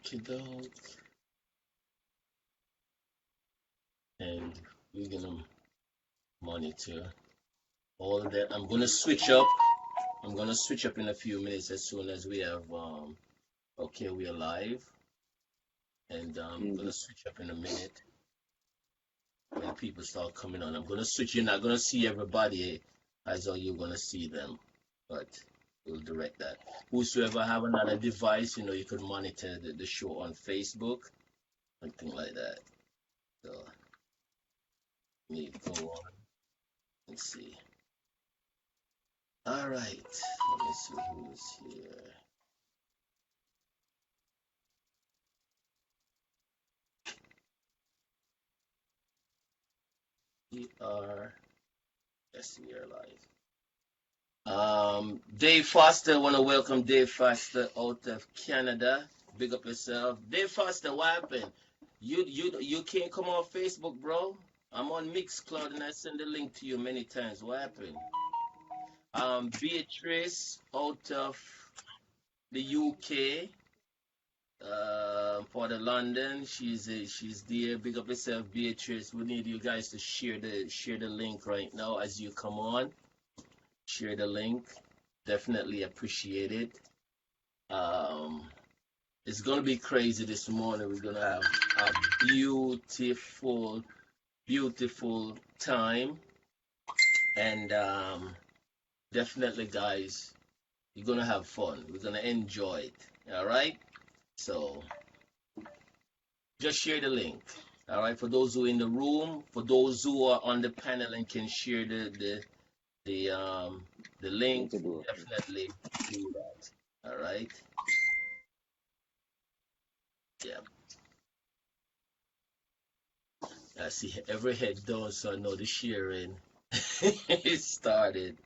Okey-doke. And we're gonna monitor all of that. I'm gonna switch up. I'm gonna switch up in a few minutes as soon as we have okay, we are live. And I'm gonna switch up in a minute when people start coming on. I'm gonna switch. You're not gonna see everybody as though you're gonna see them, but we'll direct that. Whosoever have another device, you could monitor the show on Facebook, something like that. So let me go on and see. All right, let me see who's here. Yes, we are live. Dave Foster, want to welcome Dave Foster out of Canada. Big up yourself. Dave Foster, what happened? You can't come on Facebook, bro. I'm on Mixcloud and I send the link to you many times. What happened? Beatrice out of the UK, Port of London. She's there. Big up yourself, Beatrice. We need you guys to share the link right now as you come on. Share the link. Definitely appreciate it. It's gonna be crazy this morning. We're gonna have a beautiful time, and definitely, guys, you're gonna have fun. We're gonna enjoy it. All right. So just share the link. All right. For those who are in the room, for those who are on the panel and can share the link, definitely do that. All right. Yeah. I see every head down, so I know the sharing it started.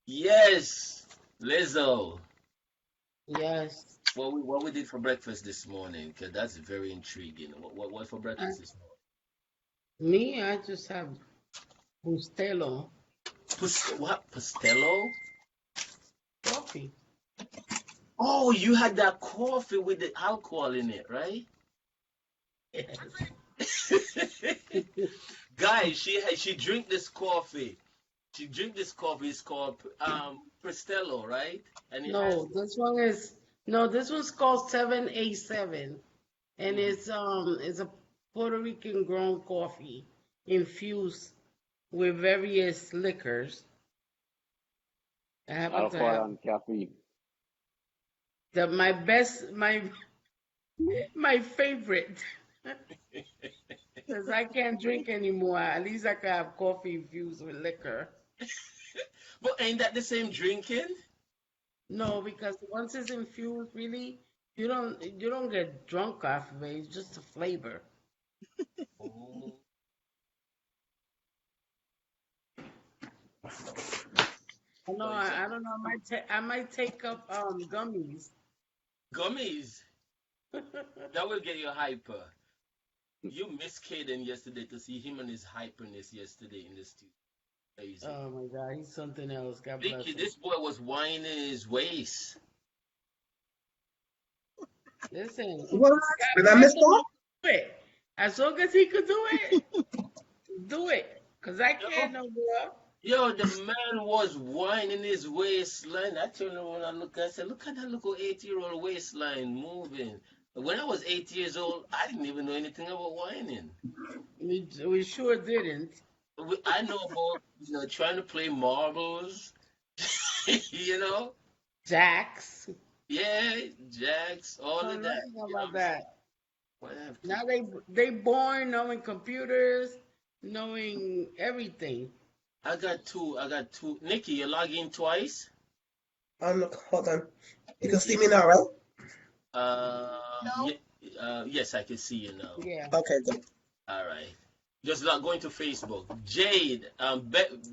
Yes, Lizzo. Yes. What we did for breakfast this morning? Cause that's very intriguing. What for breakfast this Me, I just have Bustelo morning? What Pastello? coffee. Oh, you had that coffee with the alcohol in it, right? Yes. Guys, she drink this coffee. She drink this coffee. It's called Pastello, right? And it has. This one's called 7A7, and Mhm. it's a Puerto Rican grown coffee infused with various liquors. I happen to Alcohol have and caffeine. my favorite, because I can't drink anymore. At least I can have coffee infused with liquor. But ain't that the same drinking? No, because once it's infused, really, you don't get drunk off of it. It's just a flavor. Oh, I know. so it's I don't know. I might take up gummies. gummies. That will get you hyper. You missed Caden yesterday to see him and his hyperness yesterday in the studio. Crazy. Oh my God, he's something else. God Vicky, bless him. this boy was whining his waist. Listen, What God happened? I bless missed him. that? Do it. As long as he could do it, do it. Cause I Yo, can't no more. yo, the man was whining his waistline. I turned around when I look, I said, look at that little 8-year-old waistline moving. When I was 8 years old, I didn't even know anything about whining. We sure didn't. I know about, trying to play marbles, you know? Jacks. Yeah, jacks, all Know of that. nothing You know what about I'm saying? that. What I have to Now they born knowing computers, knowing everything. I got two. I got two. Nikki, you log in twice? Hold on. You can see me now, right? Yeah, yes, I can see you now. Yeah. Okay, good. All right. Just not going to Facebook. Jade,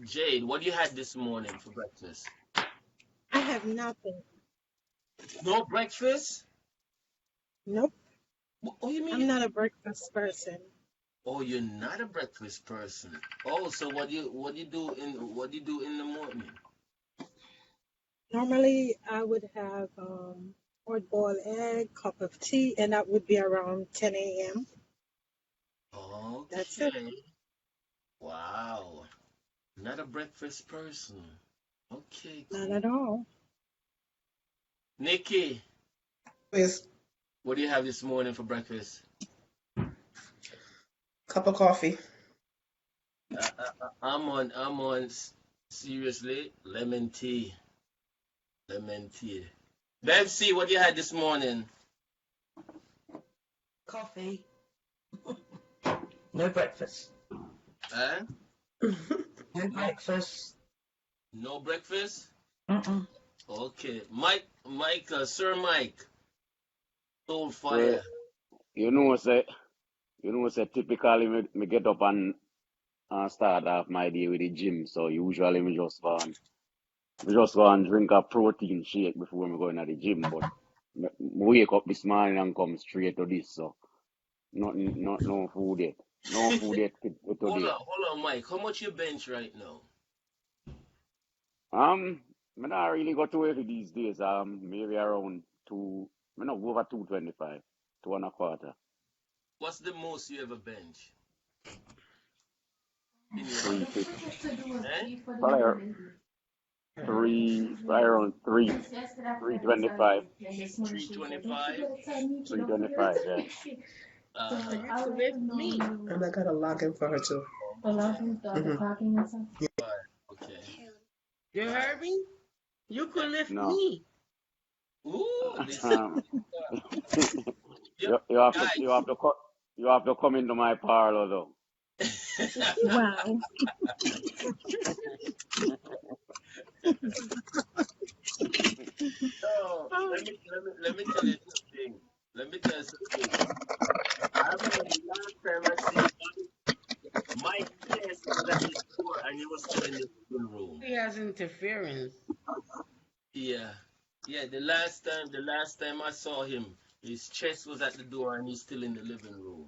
Jade, what you had this morning for breakfast? I have nothing. No breakfast? Nope. What do you I'm mean? not a breakfast person. Oh, you're not a breakfast person. Oh, so what do you do in the morning? Normally, I would have hard-boiled egg, cup of tea, and that would be around 10 a.m. That's it. Okay. Wow. Not a breakfast person. Okay, Not cool. at all. Nikki, With what do you have this morning for breakfast? cup of coffee. Seriously, lemon tea. Lemon tea. Bevsy, what you had this morning? Coffee. No breakfast. Huh? No breakfast. No breakfast? Mm-mm. Okay. Sir Mike, Soul Well, Fire. you know, say typically me get up and start off my day with the gym. So usually me just go and drink a protein shake before me going to the gym. But me wake up this morning and come straight to this. So no food yet. No food yet today. Hold on, Mike. How much you bench right now? Me not really go too heavy these days. Maybe around me not over 225, 2 and a quarter. What's the most you ever bench in your life? 350. Eh? Probably around 325. 325? 325, yeah. Uh-huh. You could lift me. And I got a login for her too. Okay. You heard me? You could lift No. me. Ooh, this Um, yep, you have to guys. you have to come into my parlor though. Wow. So let me tell you something. Let me tell you something. I remember the last time I seen Mike Chess was at the door and he was still in the living room. He has interference. Yeah. Yeah, the last time I saw him, his chest was at the door and he's still in the living room.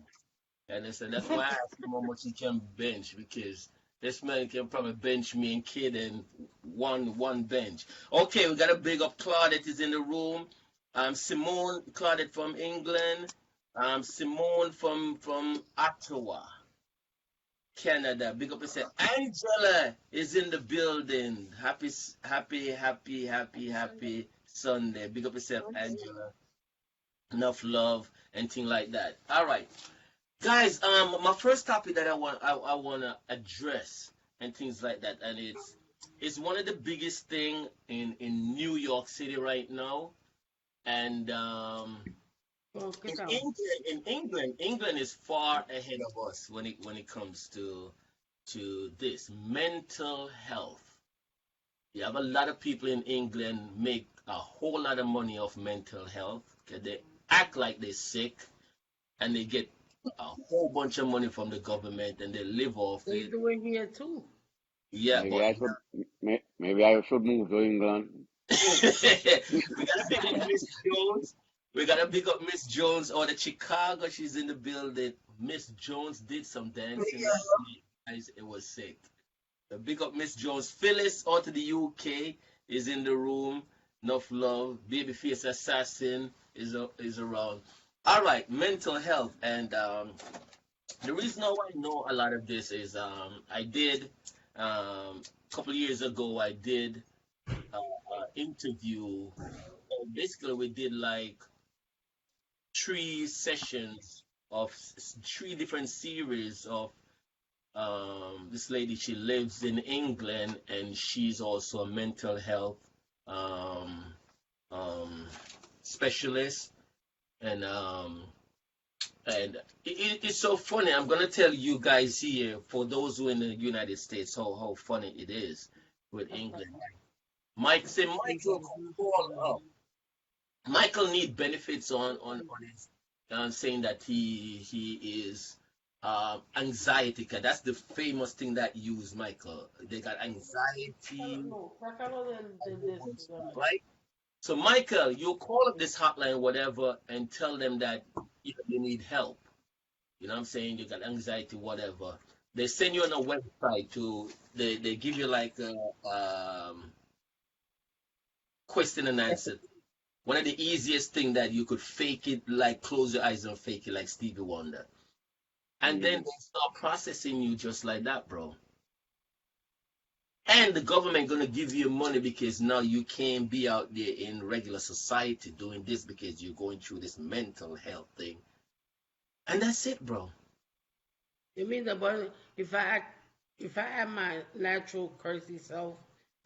And I said that's why I asked him how much he can bench because this man can probably bench me and Kid in one bench. Okay, we got a big up Claudette is in the room. Simone Claudette from England. Simone from Ottawa, Canada. Big up yourself. Angela is in the building. Happy Sunday. Big up yourself, Angela. Enough love and thing like that. All right. Guys, my first topic that I want to address and things like that, and it's one of the biggest thing in New York City right now, and Oh, in get out. England is far ahead of us when it comes to this mental health. You have a lot of people in England make a whole lot of money off mental health. 'Cause they act like they're sick and they get a whole bunch of money from the government and they live off They it. do it here too. Yeah, Maybe but I should maybe I should move to England. we gotta pick up Miss Jones. We gotta pick up Miss Jones or the Chicago. She's in the building. Miss Jones did some dancing last night. Guys, it was sick. The big up Miss Jones. Phyllis out to the UK is in the room. Enough love. Babyface Assassin is around. All right, mental health and the reason why I know a lot of this is I did a couple of years ago I did interview. Basically, we did like 3 sessions of 3 different series of this lady. She lives in England and she's also a mental health um, um, specialist and it's so funny. I'm gonna tell you guys here, for those who in the United States, how funny it is with England. Michael, call up. Michael need benefits on his saying that he is anxiety. 'Cause that's the famous thing that use Michael. They got anxiety, No, sácalo del this. right? So Michael, you call up this hotline, whatever, and tell them that you need help. You know what I'm saying? You got anxiety, whatever. They send you on a website they give you like a question and answer, One of the easiest thing that you could fake it, like close your eyes and fake it like Stevie Wonder. And then they start processing you just like that, bro. And the government gonna give you money because now you can't be out there in regular society doing this because you're going through this mental health thing. And that's it, bro. You mean the money? If I had my natural cursey self,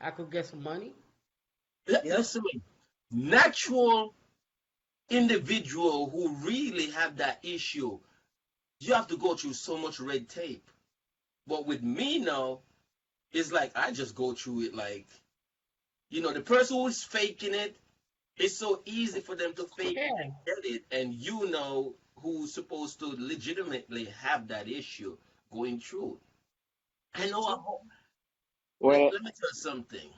I could get some money. Yep. Listen, natural individual who really have that issue, you have to go through so much red tape. But with me now, it's like I just go through it like, the person who's faking it, it's so easy for them to fake it Yeah. and get it. And who's supposed to legitimately have that issue going through. I know. Well, Let me tell you something.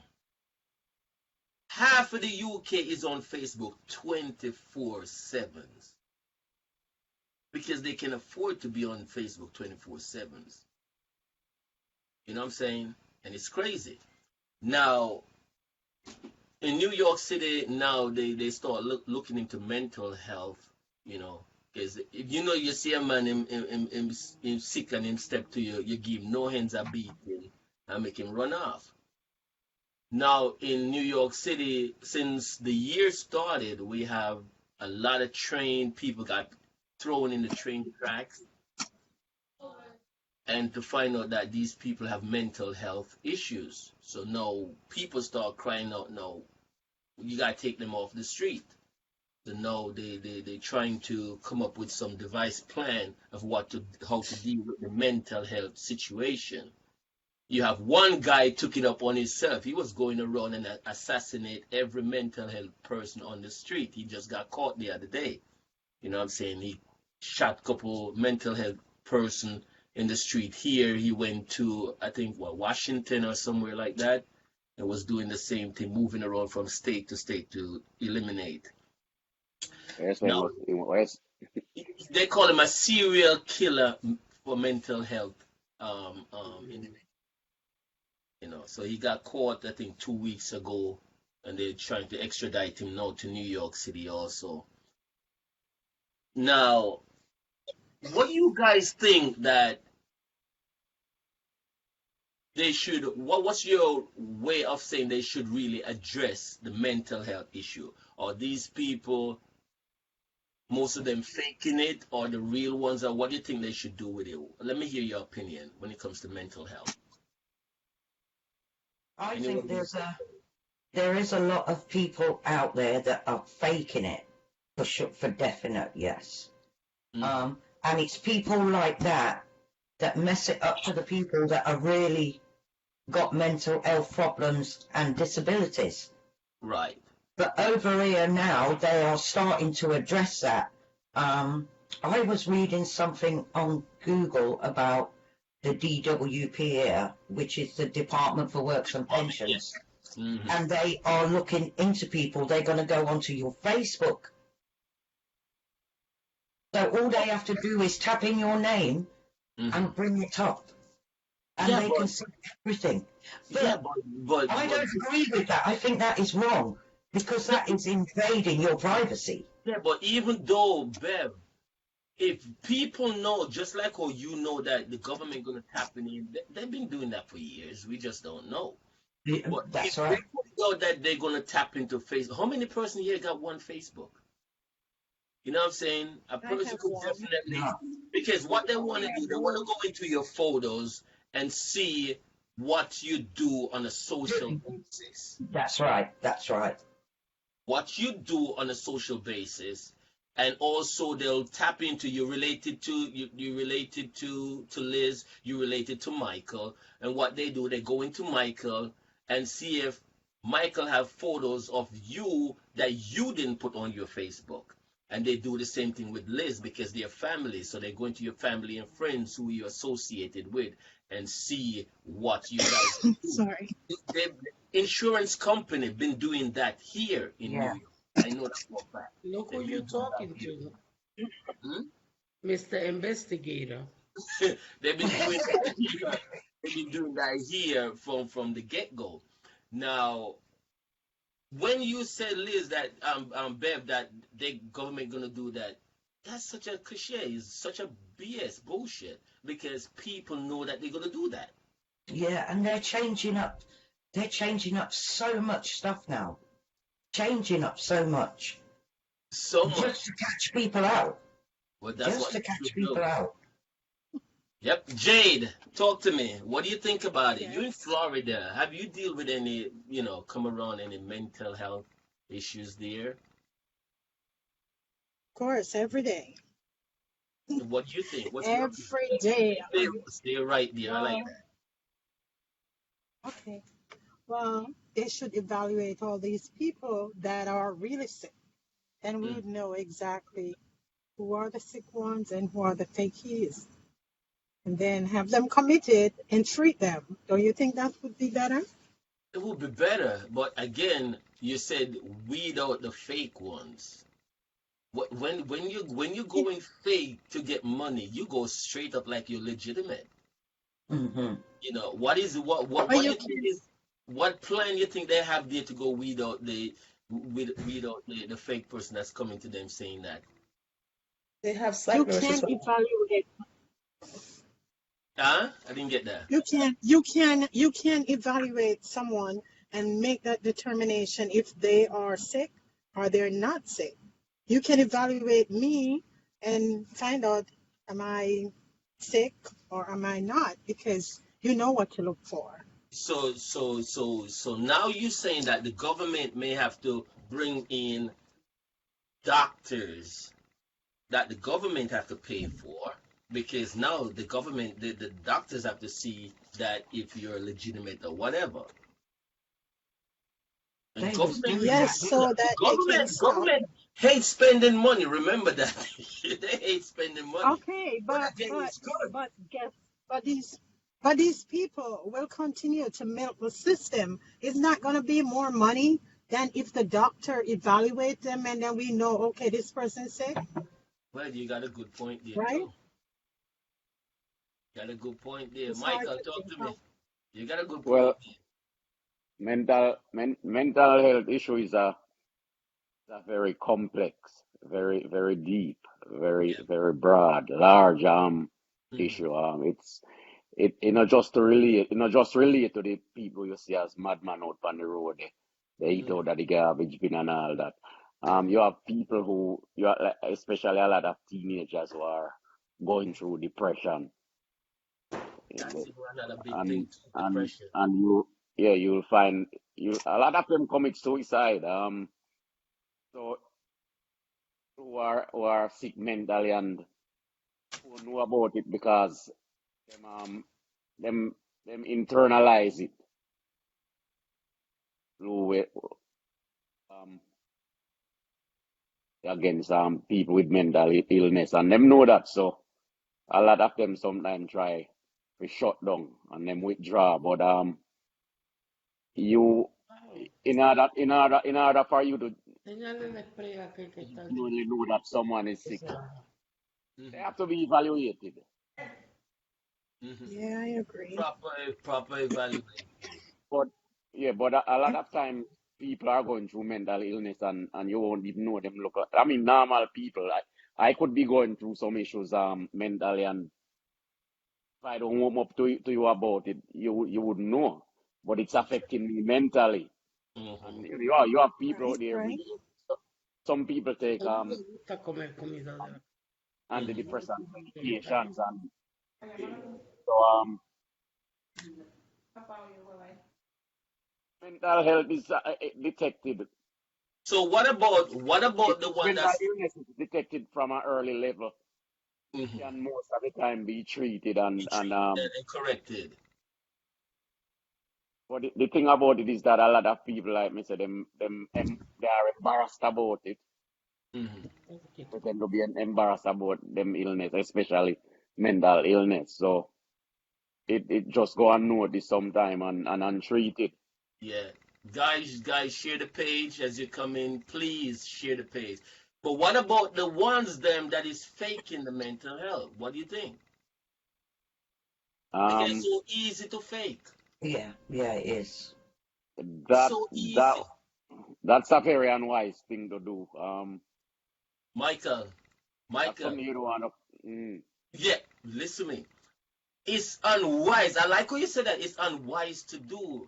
Half of the UK is on Facebook 24/7 because they can afford to be on Facebook 24/7. You know what I'm saying? And it's crazy. Now, in New York City, now they start looking into mental health, because if you see a man him sick and him step to you, you give him no hands a beating and make him run off. Now, in New York City, since the year started, we have a lot of trained people got thrown in the train tracks, and to find out that these people have mental health issues. So now people start crying out, no, you got to take them off the street. So now they're trying to come up with some device plan of how to deal with the mental health situation. You have one guy took it up on himself. He was going around and assassinate every mental health person on the street. He just got caught the other day. You know what I'm saying? He shot a couple mental health person in the street here. He went to, I think, Washington or somewhere like that, and was doing the same thing, moving around from state to state to eliminate. yes, Now, yes. they call him a serial killer for mental health. So he got caught, I think, 2 weeks ago, and they're trying to extradite him now to New York City also. Now, what do you guys think that they should, what's your way of saying they should really address the mental health issue? Are these people, most of them faking it, or the real ones, or what do you think they should do with it? Let me hear your opinion when it comes to mental health. I Anyone? think there is a lot of people out there that are faking it, for sure, for definite, yes. Mhm. And it's people like that mess it up for the people that are really got mental health problems and disabilities. Right. But over here now, they are starting to address that. I was reading something on Google about the DWP here, which is the Department for Works and Pensions, Mhm. and they are looking into people. They're going to go onto your Facebook. So all they have to do is tap in your name Mhm. and bring it up, and Yeah, they but can see everything. yeah, But but I don't agree with that. I think that is wrong because that is invading your privacy. yeah, but even though, Bev, if people know, just like how you know that the government gonna tap in, they've been doing that for years. We just don't know. But if That's they right. know that they're gonna tap into Facebook, how many person here got one Facebook? You know what I'm saying? A I person have could one. definitely, because what they want I to have do, they want to one. go into your photos and see what you do on a social basis. That's right. That's right. What you do on a social basis, and also they'll tap into you related to Liz, you related to Michael, and what they do, they go into Michael and see if Michael have photos of you that you didn't put on your Facebook. And they do the same thing with Liz because they're family, so they go into your family and friends who you're associated with and see what you guys do. Sorry. The insurance company been doing that here in New Yeah. York. I know that for a fact. Look who They've you been doing that talking to, here. Mr. Investigator. They've been doing that here. They've been doing that here from the get go. Now, when you said, Liz, that Bev, that the government gonna do that, that's such a cliche. It's such a BS bullshit because people know that they're gonna do that. Yeah, and they're changing up. They're changing up so much stuff now. Changing up so much. So Just much. to catch people out. Well, that's Just what to they catch should people do. out. Yep. Jade, talk to me. What do you think about it? You in Yes, Florida. Have you deal with any, come around any mental health issues there? of course, every day. What do you think? What's your opinion? Every day. Stay right there. I like Well, okay. Well, they should evaluate all these people that are really sick. Then we that. would know exactly who are the sick ones and who are the fakies. And then have them committed and treat them. Don't you think that would be better? It would be better, but again, you said weed out the fake ones. When you It, going fake to get money, you go straight up like you're legitimate. Hmm. What is or what you you think can, is what plan you think they have there to go weed out the fake person that's coming to them saying that? They have you slight can nurses. evaluate. Huh? I didn't get that. You can evaluate someone and make that determination if they are sick or they're not sick. You can evaluate me and find out, am I sick or am I not, because you know what to look for. So now you're saying that the government may have to bring in doctors that the government have to pay for because now the doctors have to see that if you're legitimate or whatever. And They was government doing that. Yes, so the that they can government stop. government hates spending money. Remember that. They hate spending money. Okay, But but again, but it's good. but guess but these people will continue to milk the system. It's not going to be more money than if the doctor evaluate them and then we know, okay, this person's sick, Well, you got a good point there right? too. Got a good point there. It's hard Michael, to talk think to me. of. You got a good point Well, mental health issue is a very complex, very very deep, very there. very broad, large Yeah. issue. It not just relate to the people you see as madman out on the road. They eat Mm. out of the garbage bin and all that. You have people like, especially a lot of teenagers who are going through depression, That's another big thing and too, and depression. and you'll find a lot of them commit suicide. So who are sick mentally and who know about it because them them them internalize it through um against people with mental illness, and them know that. So a lot of them sometimes try to shut down and them withdraw, but you Wow. in order for you to Señale la estrella que está genuinely know that someone is sick, esa. they Hmm. have to be evaluated. Hmm. Yeah, I agree. Proper evaluation. But yeah, but a lot of times people are going through mental illness, and you won't even know them. Look, I mean, normal people. I could be going through some issues mentally, and if I don't warm up to you about it, you wouldn't know. But it's affecting me mentally, Hmm. and you have people Right, out there. right. Some people take A mí me gusta comer comida de Hmm. antidepressant vegetariana. medications, and so mental health is detected. So what about the one Mental that's illness is detected from an early level. mhm, Can most of the time be treated, and be and treated and corrected? but the thing about it is that a lot of people, like me say, they are embarrassed about it. Hmm. Un poquito. They tend to be embarrassed about them illness, especially mental illness. So it just go unnoticed sometime, and untreated. Yeah. Guys, share the page as you come in. Please share the page. But what about the ones them that is faking the mental health? What do you think? Because it's Um, so easy to fake. Yeah, yeah, it is. that So that easy. that's a very unwise thing to do. Michael, That's Michael, something you don't want to. Mm. yeah, listen to me. It's unwise. I like how you said that it's unwise to do,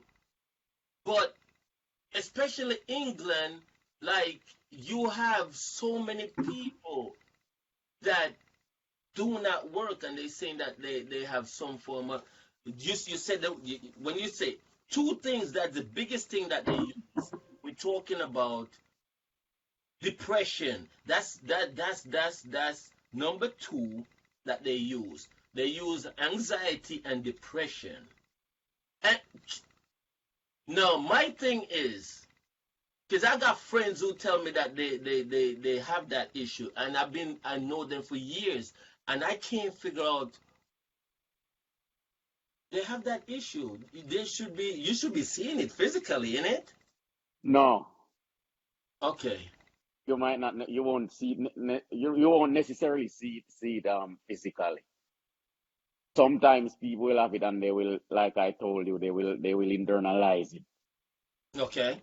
but especially England, like you have so many people that do not work, and they saying that they have some form of. You said that when you say two things, that the biggest thing that they use. We're talking about depression. That's number two that they use. They use anxiety and depression. And no, my thing is, because I got friends who tell me that they have that issue, and I know them for years, and I can't figure out they have that issue. You should be seeing it physically, in it. No, Okay. you might not. You won't see. You won't necessarily see it physically. Sometimes people will have it, and they will, like I told you, they will internalize it. Okay.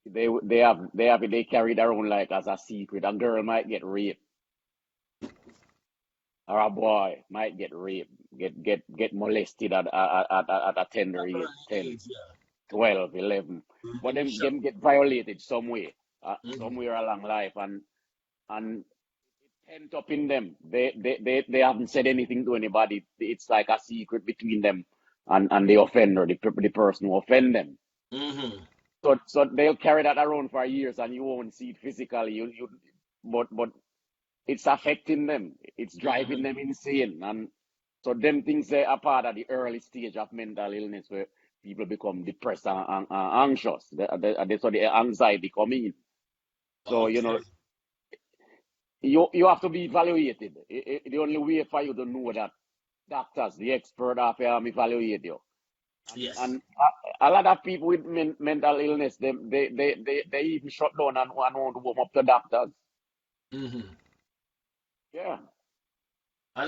They have it. They carry it around like as a secret. A girl might get raped, or a boy might get raped, get molested at a tender Early age, 10, age, yeah. 12, 11. But In the them shower. get violated some way, Hmm. somewhere along life, and pent up in them. They haven't said anything to anybody. It's like a secret between them and the offender, the person who offend them. Hmm. So they'll carry that around for years, and you won't see it physically. But it's affecting them. It's driving Hmm. them insane, and so them things they are part of the early stage of mental illness where people become depressed and anxious. So the anxiety come in. So Okay. you have to be evaluated. The only way for you to know that doctors, the expert, have to evaluate you. Yes. And a lot of people with mental illness, they even shut down and won't warm up to doctors. Hmm. Yeah. I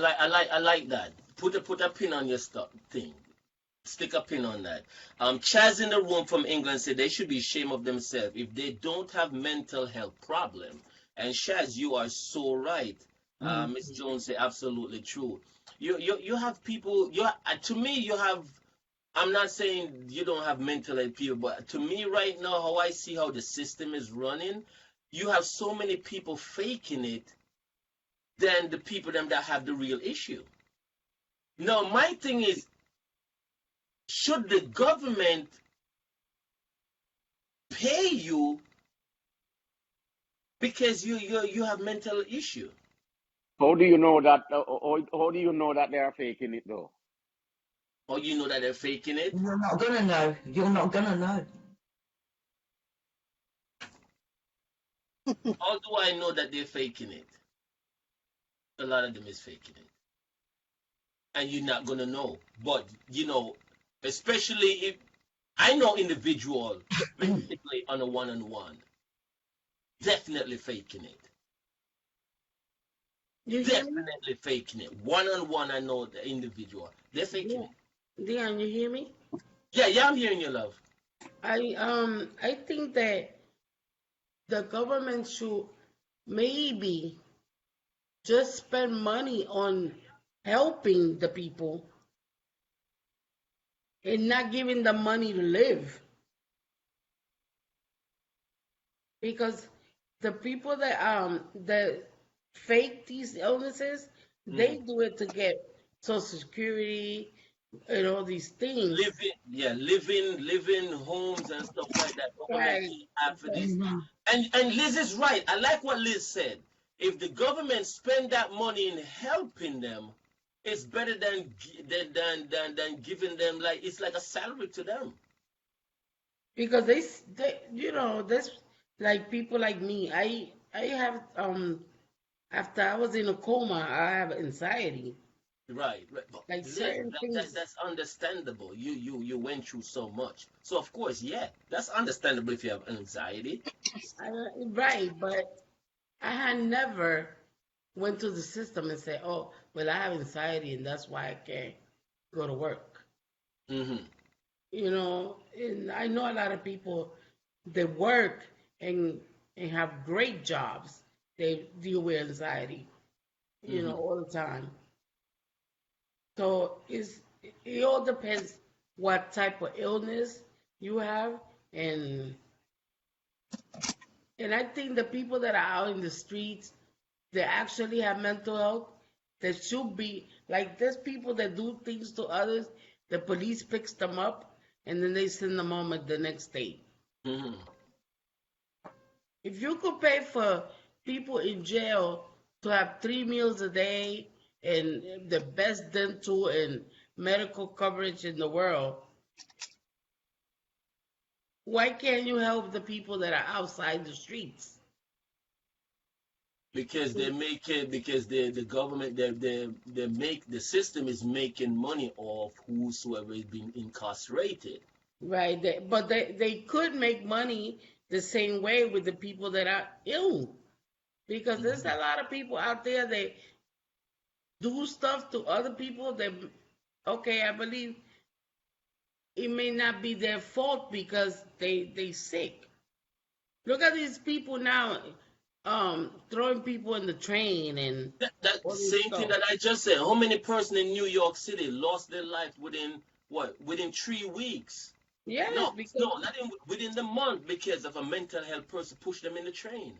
like that. Put a pin on your stuff thing. Stick a pin on that. Chaz in the room from England said they should be ashamed of themselves if they don't have mental health problem. And Chaz, you are so right. Mm. Miss Jones said absolutely true. You have people. To me you have. I'm not saying you don't have mental health people, but to me right now, how I see how the system is running, you have so many people faking it than the people them that have the real issue. No, my thing is, should the government pay you because you have mental issue? How do you know that? How do you know that they are faking it though? Or you know that they're faking it? You're not gonna know. You're not gonna know. How do I know that they're faking it? A lot of them is faking it. And you're not gonna know. But especially if I know individual basically on a one-on-one, definitely faking it. You hear me? Definitely faking it. One-on-one, I know the individual. They're faking Yeah. it. Dion, you hear me? Yeah, yeah, I'm hearing you, love. I think that the government should maybe just spend money on helping the people and not giving them money to live. Because the people that fake these illnesses, they Hmm. do it to get Social Security and all these things. Living homes and stuff like that. Government Right. can't have for this. Mhm. And Liz is right. I like what Liz said. If the government spend that money in helping them, it's better than giving them, like it's like a salary to them. Because that's like people like me. I have after I was in a coma, I have anxiety. Right, right. But Like Liz, certain things. that's understandable. You went through so much. So of course, yeah, that's understandable if you have anxiety. Right, but I had never went to the system and said, "Oh, well, I have anxiety and that's why I can't go to work." Hmm. And I know a lot of people. they work and have great jobs. They deal with anxiety, all the time. So it all depends what type of illness you have, and I think the people that are out in the streets, they actually have mental health. There should be like there's people that do things to others. The police picks them up and then they send them home at the next day. Mm-hmm. If you could pay for people in jail to have 3 meals a day and the best dental and medical coverage in the world, why can't you help the people that are outside the streets? Because they make it because the government they make the system is making money off whosoever is being incarcerated. Right. But they could make money the same way with the people that are ill. Because there's a lot of people out there that do stuff to other people that, okay, I believe it may not be their fault because they sick. Look at these people now, throwing people in the train and That all this same thing stuff. that I just said. How many person in New York City lost their life within 3 weeks? Yes, No, because no, not within the month because of a mental health person pushed them in the train.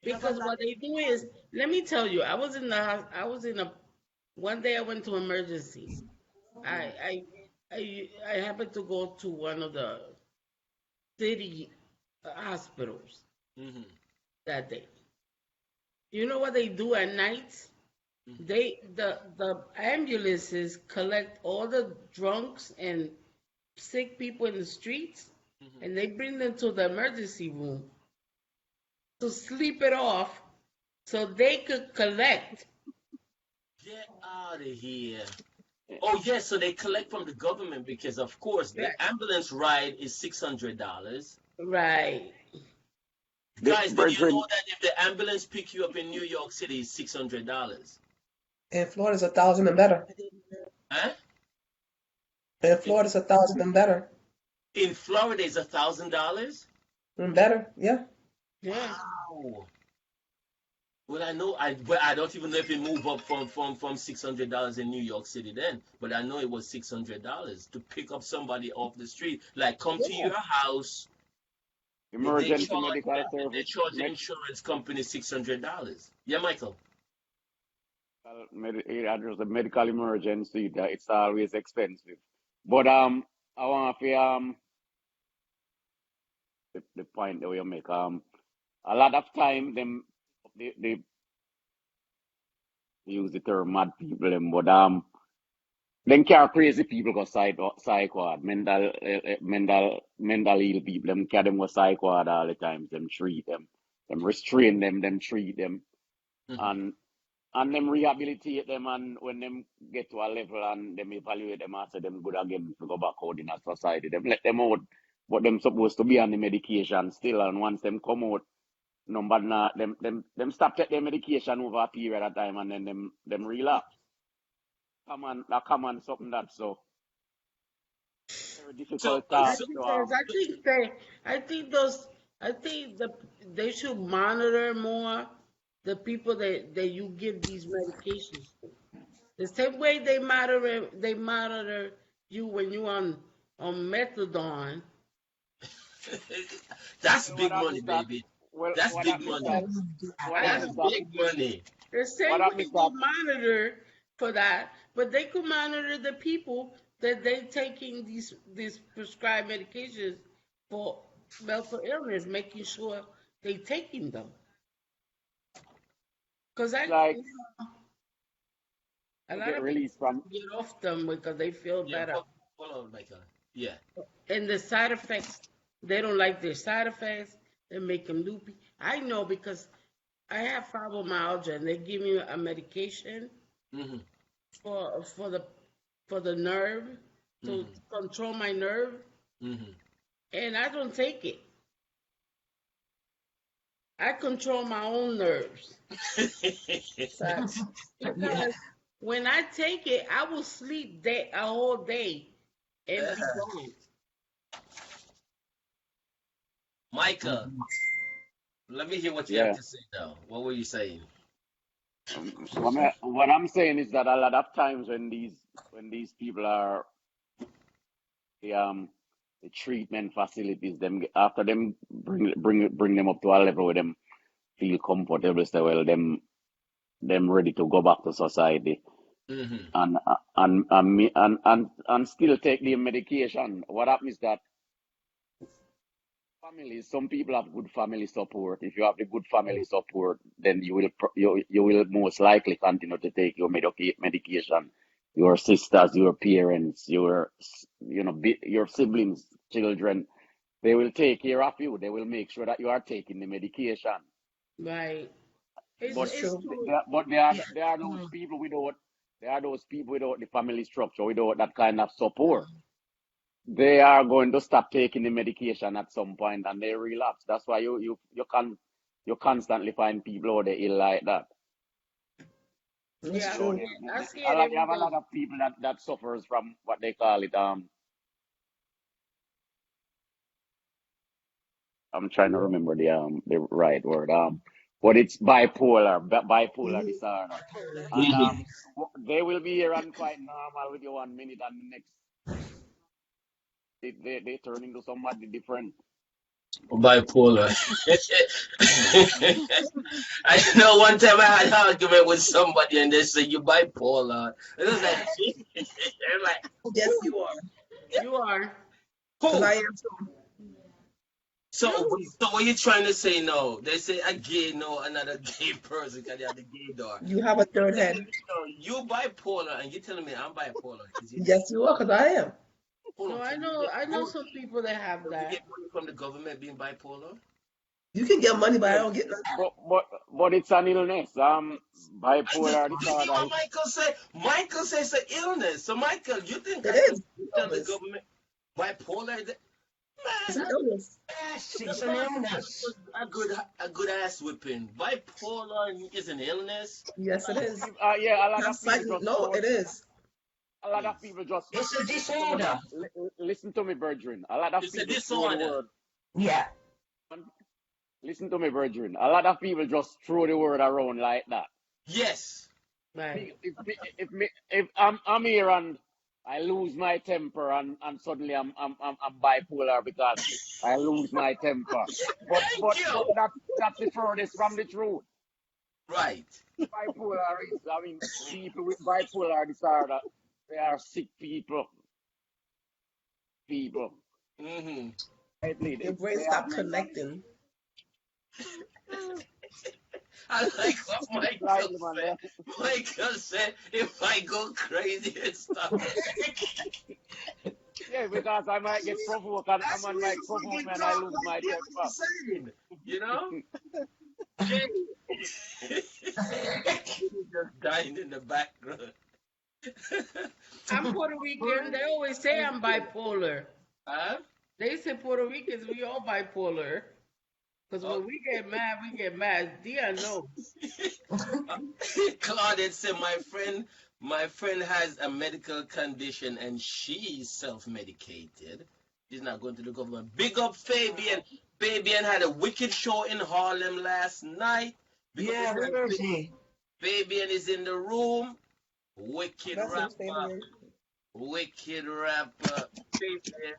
Yeah, but what they do is, let me tell you, I was in a one day I went to emergency. I I happened to go to one of the city hospitals Mm-hmm. that day. You know what they do at night? The ambulances collect all the drunks and sick people in the streets, Mm-hmm. and they bring them to the emergency room to sleep it off so they could collect. Get out of here. Oh yes, so they collect from the government because of course the Right. ambulance ride is $600. Right. The Guys, did you know brethren, that if the ambulance pick you up in New York City, it's $600? in Florida's 1,000 and better. Huh? In In, Florida's 1,000 and better. in Florida, it's $1,000. And better, yeah. Yeah. Wow. Well, but I don't even know if it moved up from $600 in New York City then. But I know it was $600 to pick up somebody off the street, like come to Yeah. your house, and emergency medical they service, charge the insurance company $600. Yeah, Michael. address the medical emergency, that it's always expensive. But I want to the point that we make a lot of time they use the term mad people them, but then carry crazy people go psych ward, mental ill people them carry them go psych ward all the time. Them treat them restrain them treat them, Hmm. and them rehabilitate them, and when them get to a level and them evaluate them and say them good again to go back out in a society, them let them out, but them supposed to be on the medication still, and once them come out, number na them stop take their medication over a period of time, and then them relapse. Come on something that's so very So, difficult That's task to because I think they should monitor more the people that you give these medications to. The same way they monitor you when you on methadone. that's what big money, happens that baby. That's what big happens money. that Mm, what That's That's happens that big money. the what same way happens they that monitor for that, but they could monitor the people that they taking these prescribed medications for mental illness, making sure they taking them. Because like a to lot get of people released from get off them because they feel Yeah, better. hold on, Michael. Yeah. And the side effects, they don't like their side effects. They make them loopy. I know because I have fibromyalgia and they give me a medication Mm-hmm. for for the for the nerve to Mm-hmm. control my nerve, Mm-hmm. and I don't take it. I control my own nerves. So yeah. because when I take it, I will sleep a whole day and be gone. Michael, let me hear what you have Yeah. to say now. What were you saying? What I'm saying is that a lot of times when these people are the treatment facilities, them after them bring them up to a level where them feel comfortable, say well them ready to go back to society Mm-hmm. and still take the medication. What happens is that families, some people have good family support. If you have the good family support, then you will most likely continue to take your medication. Your sisters, your parents, your siblings, children, they will take care of you. They will make sure that you are taking the medication. Right. But It's It's true. true. there are those people without the family structure, without that kind of support. They are going to stop taking the medication at some point and they relapse. That's why you constantly find people who are ill like that. It's Yeah, So true. I see it you every have a lot day. of people that suffers from what they call it. I'm trying to remember the right word. But it's bipolar Mm-hmm. disorder, and Mm-hmm. they will be here and quite normal with you 1 minute, and the next they turn into somebody different. Bipolar. I know one time I had an argument with somebody and they said you bipolar. It was like, I'm like, Yes, who? you are. You are. Because I Who? am too. So, You. so what you trying to say? No, they say a gay, no, another gay person can have the gay door. You have a You third telling head. me, no, you bipolar, and you telling me I'm bipolar because you get Yes, you are. Because I am. hold No, on. I So you know. get I know money, some people that have so you that. get money from the government being bipolar. You can get money, but I Yeah, don't get none. but it's an illness. And you Bipolar see disorder. what Michael said? Michael says it's an illness. So Michael, you think It I can is. tell the Illness. government bipolar? It's Man, an illness. Yes, the it's an person illness. a good ass whipping. Bipolar is an illness. Yes, it A lot of is. people, yeah, a lot Not of people psychic. just No, throw. it is. A lot of Please. people just It's a listen to me. disorder. Listen to me, Virgin. A lot of It's a people throw the disorder. word. Yeah. Listen to me, Virgin. A lot of people just throw the word around like that. Yes. Right. If I'm here and I lose my temper and suddenly I'm bipolar because I lose my temper. Thank But you. that's the furthest from the truth. Right. Bipolar is, I mean, people with bipolar disorder, they are sick people. People. Mm-hmm. Your brain They have stopped mental connecting. I like what issues Michael slightly, man. said. Michael said, if I go crazy and stuff. Yeah, because I might get provoked and That's someone real might provoke fucking me and I talk lose right my there. What you temper. saying? You know? Jay. He's just dying in the background. I'm Puerto Rican. They always say I'm bipolar. Huh? They say Puerto Ricans, we all bipolar. Because Oh. when we get mad, we get mad. Dia knows. Claudette said, my friend has a medical condition and she's self-medicated. She's not going to the government. Big up Fabian. Fabian had a wicked show in Harlem last night. Big up Yeah, yourself. where is he? Fabian is in the room. Wicked Blessings, rapper. Fabian. Wicked rapper. Fabian.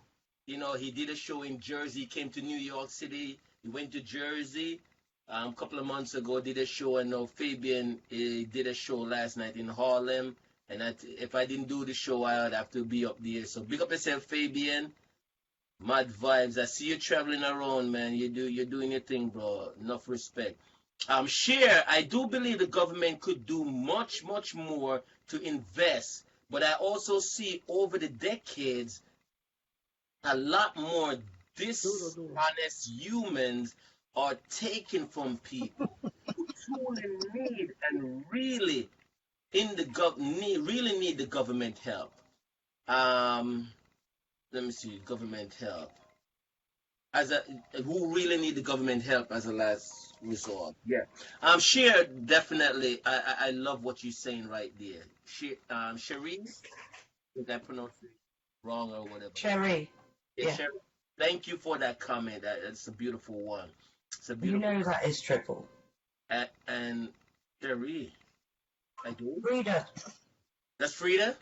You know, he did a show in Jersey, came to New York City. He went to Jersey a couple of months ago, did a show. And now Fabian did a show last night in Harlem. And if I didn't do the show, I would have to be up there. So big up yourself, Fabian. Mad vibes. I see you traveling around, man. You're doing your thing, bro. Enough respect. Share. I do believe the government could do much, much more to invest, but I also see over the decades a lot more Doodle doodle. dishonest humans are taken from people who truly need and really really need the government help. Um, Let me see, government help as a who really need the government help as a last resort. Yeah. Share definitely. I love what you're saying right there. Cherise, did I pronounce it wrong or whatever? Cherry. Yeah, Yeah. Sherry. Thank you for that comment. That's a beautiful one. It's a You beautiful. know that is triple. And Sherry, I do. Frida, That's Frida.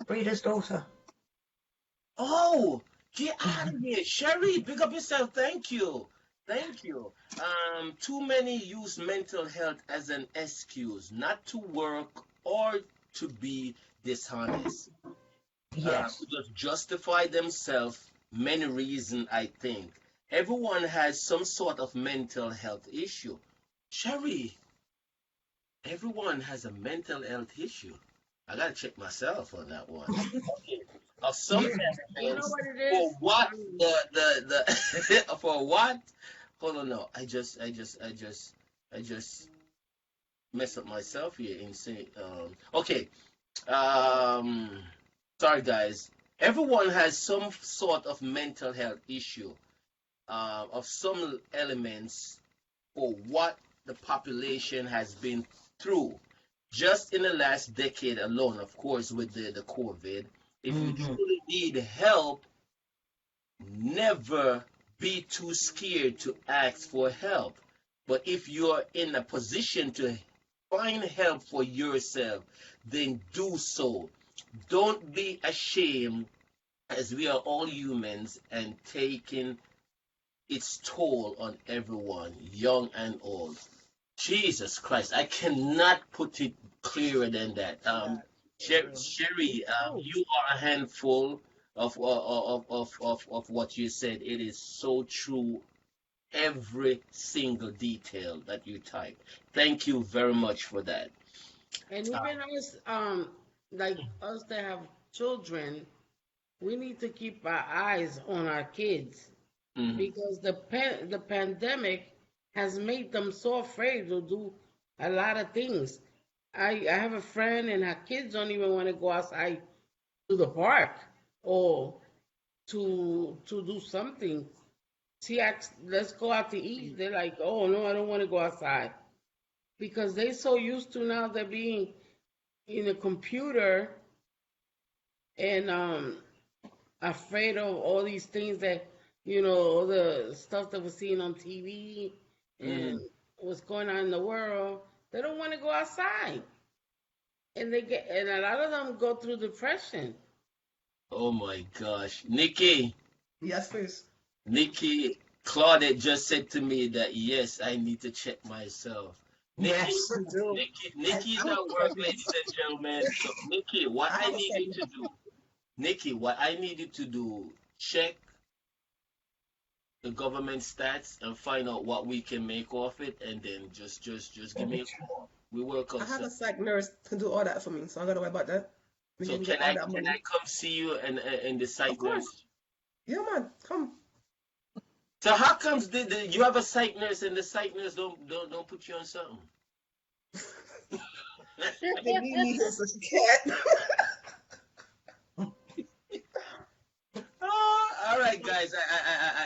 Frida's daughter. Oh, get out of here, Sherry. Big up yourself. Thank you. Thank you. Too many use mental health as an excuse not to work or to be dishonest. Yes. To just justify themselves. Many reasons, I think. Everyone has some sort of mental health issue. Sherry, everyone has a mental health issue. I gotta check myself on that one. Okay. Of some You, You know elements what it for is? what the for what? Hold on, no. I just messed up myself here in saying okay. Um Sorry guys. Everyone has some sort of mental health issue of some elements for what the population has been through just in the last decade alone, of course, with the COVID. If you hmm truly need help, never be too scared to ask for help. But if you're in a position to find help for yourself, then do so. Don't be ashamed, as we are all humans, and taking its toll on everyone, young and old. Jesus Christ, I cannot put it clearer than that. Sherry, you are a handful of what you said. It is so true. Every single detail that you typed. Thank you very much for that. And even us, like us that have children, we need to keep our eyes on our kids Mhm. because the pandemic has made them so afraid to do a lot of things. I have a friend and her kids don't even want to go outside to the park or to do something. She asked, "Let's go out to eat." They're like, "Oh no, I don't want to go outside," because they so used to now they're being in a computer and afraid of all these things that all the stuff that we're seeing on TV and Mhm. what's going on in the world. They don't want to go outside, and a lot of them go through depression. Oh my gosh. Nikki, Yes, please. Nikki, Claudette just said to me that yes, I need to check myself. Nikki, yes. You do. Nikki's I'm at work, checking ladies and gentlemen. So Nikki, what I I have a need you to segment. do, Nikki, what I need you to do, check the government stats and find out what we can make off it, and then just give me a call. We work I out have a some. psych nurse can do all that for me, so I gotta worry about that. We So can get all that can money. I come see you and the Of site course. nurse? Yeah, man. Come. So how comes you have a site nurse and the site nurse don't put you on something? They need me here so she can't. Oh, all right, guys.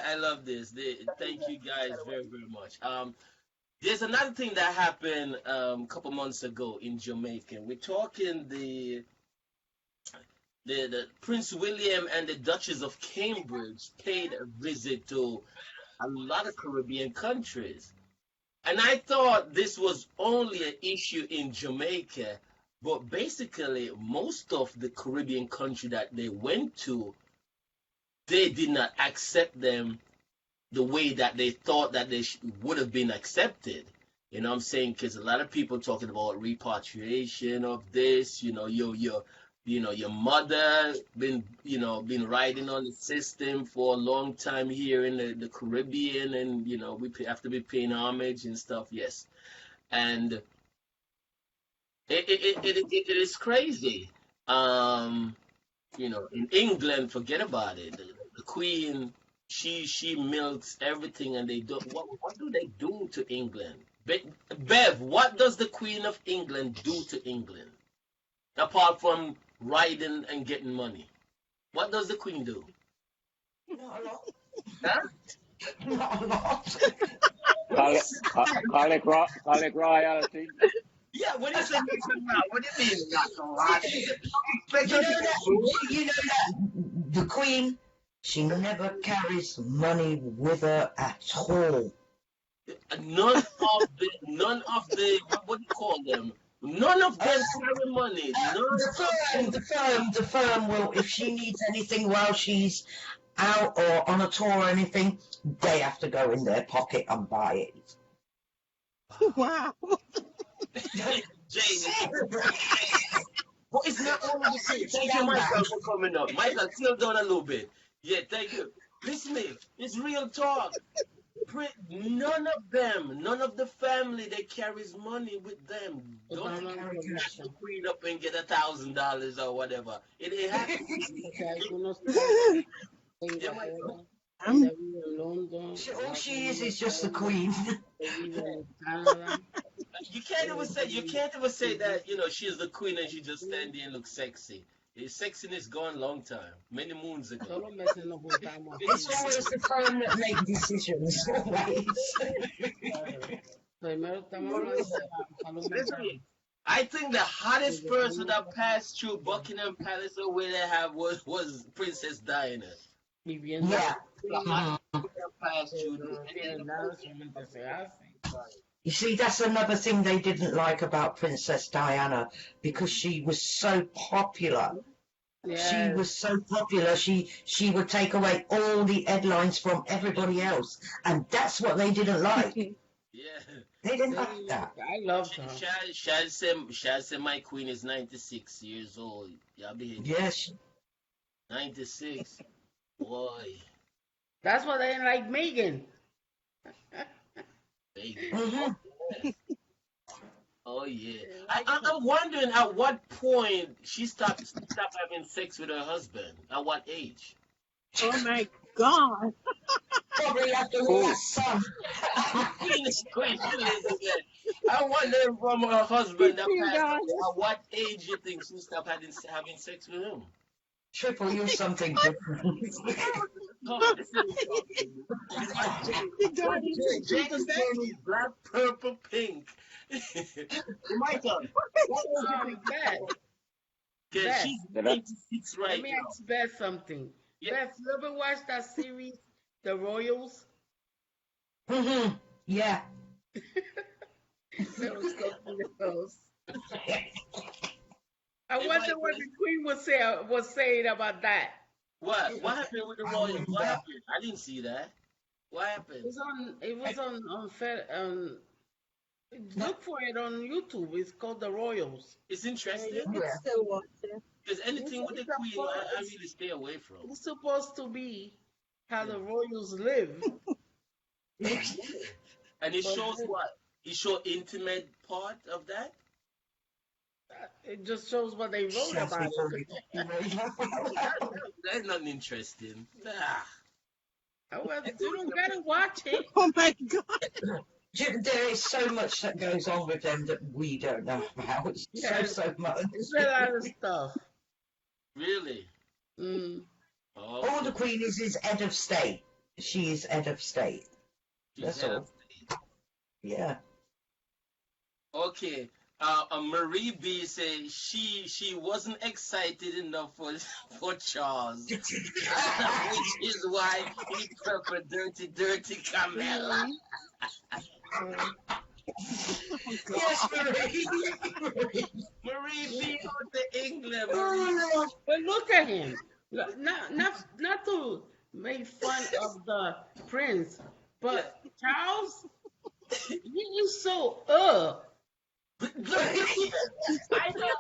I love this. Thank you guys very very much. There's another thing that happened a couple months ago in Jamaica. We're talking the Prince William and the Duchess of Cambridge paid a visit to a lot of Caribbean countries. And I thought this was only an issue in Jamaica, but basically most of the Caribbean country that they went to, they did not accept them the way that they thought that they would have been accepted. You know what I'm saying? Because a lot of people talking about repatriation of this. Your mother been riding on the system for a long time here in the Caribbean, and have to be paying homage and stuff. Yes, and it is crazy. Um, in England, forget about it. The Queen, she milks everything, and they do what do they do to England? Bev, what does the Queen of England do to England apart from riding and getting money? What does the Queen do? Not a lot. Huh? Not a lot. Collect royalty. Yeah, what do you say? What do you mean not a lot? Expect You her know to that. get food? You know that the Queen. She never carries money with her at all. None of the, what do you call them? None of them carry money. The firm will, if she needs anything while she's out or on a tour or anything, they have to go in their pocket and buy it. Wow. Jane, but it's not only the same. Thank you, Michael, for coming up. Michael, slow down a little bit. Yeah, thank you. Listen, me, it's real talk. None of the family that carries money with them. Don't snatch the queen up and get $1,000 or whatever. It happens. Yeah, Michael. All she is just the queen. You can't even say that, she's the queen and she just stand there and look sexy. Sexiness gone long time, many moons ago. It's always the firm that make decisions. Listen, I think the hottest person that passed through Buckingham Palace or where they have was Princess Diana. Yeah. Passed through. You see, that's another thing they didn't like about Princess Diana, because she was so popular. She was so popular, she would take away all the headlines from everybody else, and that's what they didn't like. Yeah. They didn't like that. I loved her. Shall say my queen is 96 years old. Y'all be Yes. 96. Boy. That's why they didn't like Megan. Megan. Oh yeah. I'm wondering at what point she stopped having sex with her husband. At what age? Oh my God. Probably after the last son. I wonder from her husband that passed away, at what age you think she stopped having sex with him? Triple, you're something different. Jane, black, purple, pink. Michael, what age you think that? Beth, she's 96 right now. let me ask Beth something. Yeah. Beth, you ever watch that series, The Royals? Yeah. That was so close. I wonder what the Queen was saying about that. What happened with the Royals? What happened? I didn't see that. What happened? It was on look for it on YouTube. It's called The Royals. It's interesting. You can still watch it. Because anything with the Queen, I really stay away from. It's supposed to be how the Royals live. And it shows what? It shows intimate part of that? It just shows what they wrote about it. That's not interesting. Well, you don't gotta watch it. Oh my God. There is so much that goes on with them that we don't know about. So much. It's a lot of stuff. Really? Mm. Oh, All the Queen is head of state. She is head of state. That's all. Yeah. Okay. Marie B said she wasn't excited enough for Charles, which is why he preferred dirty Camilla. Yes, Marie. Marie B out to England. But look at him. Not to make fun of the prince, but Charles, he is so Look here. I know.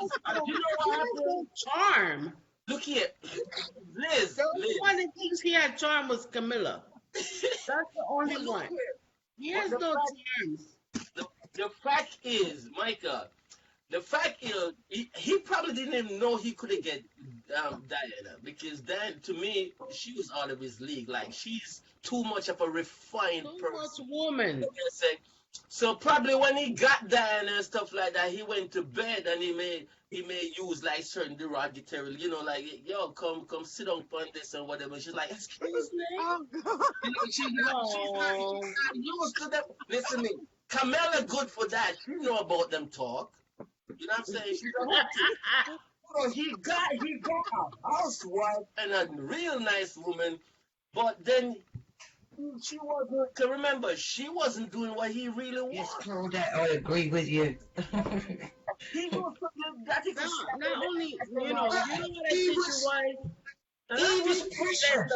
You know what happened? Charm. Look here. Liz. The only one that thinks he had charm was Camilla. That's the only one. He has no charms. The fact is, Micah, he probably didn't even know he could get Diana, because Diana, to me, she was out of his league. Like, she's too much of a refined person. Much woman. So probably when he got Diana and stuff like that, he went to bed and he may use like certain derogatory, like, yo, come sit on this and whatever. She's like, excuse me. Oh God. She's not used to that. Listen to me. Camilla good for that. She know about them talk. You know what I'm saying? She's a he got a housewife and a real nice woman But then she wasn't. To remember, she wasn't doing what he really Yes, wanted. Claudette, I agree with you. He was that he could slap Not her only, in the ass and what I he think it was was. he huh? was pressured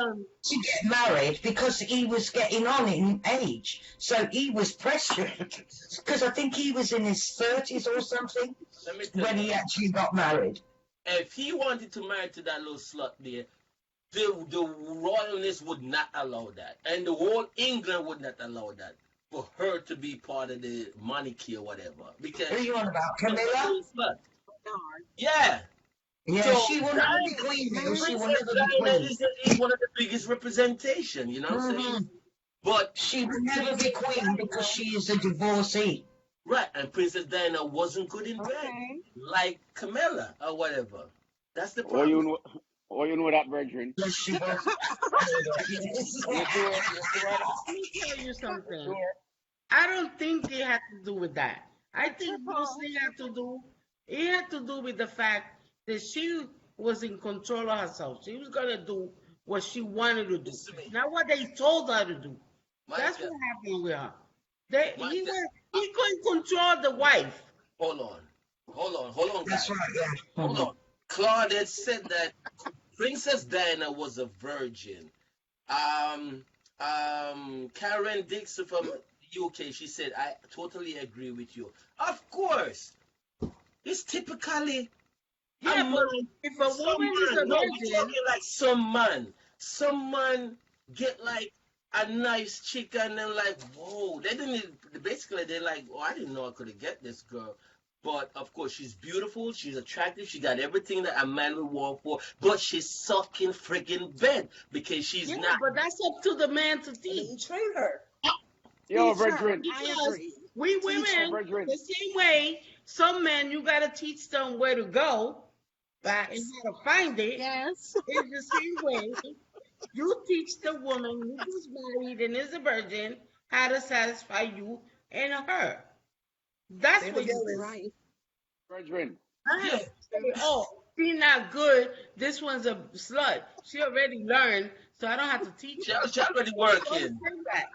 to get married because he was getting on in age. So he was pressured because I think he was in his 30s or something Let me tell when you, he actually got married. if he wanted to marry to that little slut there, the royalness would not allow that, and the whole England would not allow that for her to be part of the monarchy or whatever, because Who are you on about, she was a Camilla? little slut. Yeah. Yeah, So she will never be queen, though. She will Princess never be Diana queen. is one of the biggest representation. You know what I'm saying? hmm But She will never be Princess queen because Diana, she is a divorcee. right? And Princess Diana wasn't good in bed, Okay. like Camilla or whatever. That's the Oh, problem. you know that, brethren. Yes, she was. You sure? You sure? Let me tell you You something. sure? I don't think it had to do with that. I think Triple. mostly it had to do with the fact that she was in control of herself. She was gonna do what she wanted to do, Listen to me, not what they told her to do. That's Michael. what happened with her. Michael, He couldn't control the wife. hold on, hold on, That's guys, right, yeah. hold on. Claudette said that Princess Diana was a virgin. Um, Karen Dixon from UK, she said, I totally agree with you. Of course, it's typically a Yeah, but man. if a Some woman is man, a no, we're virgin, talking like some man. Some man get like a nice chick and then like, whoa, they didn't basically they're like, oh, I didn't know I could get this girl. But of course, she's beautiful, she's attractive, she got everything that a man would want for, but she's sucking friggin' bed because she's yeah, not. but that's up to the man to And then you teach. train her. Yo, Teacher, brethren. I Because agree. we Yo, women, brethren. the same way, some men you gotta teach them where to go and Facts. how to find it. Yes. It's the same way you teach the woman who is married and is a virgin how to satisfy you and her. That's Same what you again, do. Liz. Right. Brethren. I Yeah, have to say, oh, she's not good. This one's a slut. She already learned, so I don't have to teach she, her. she already Don't working. say that.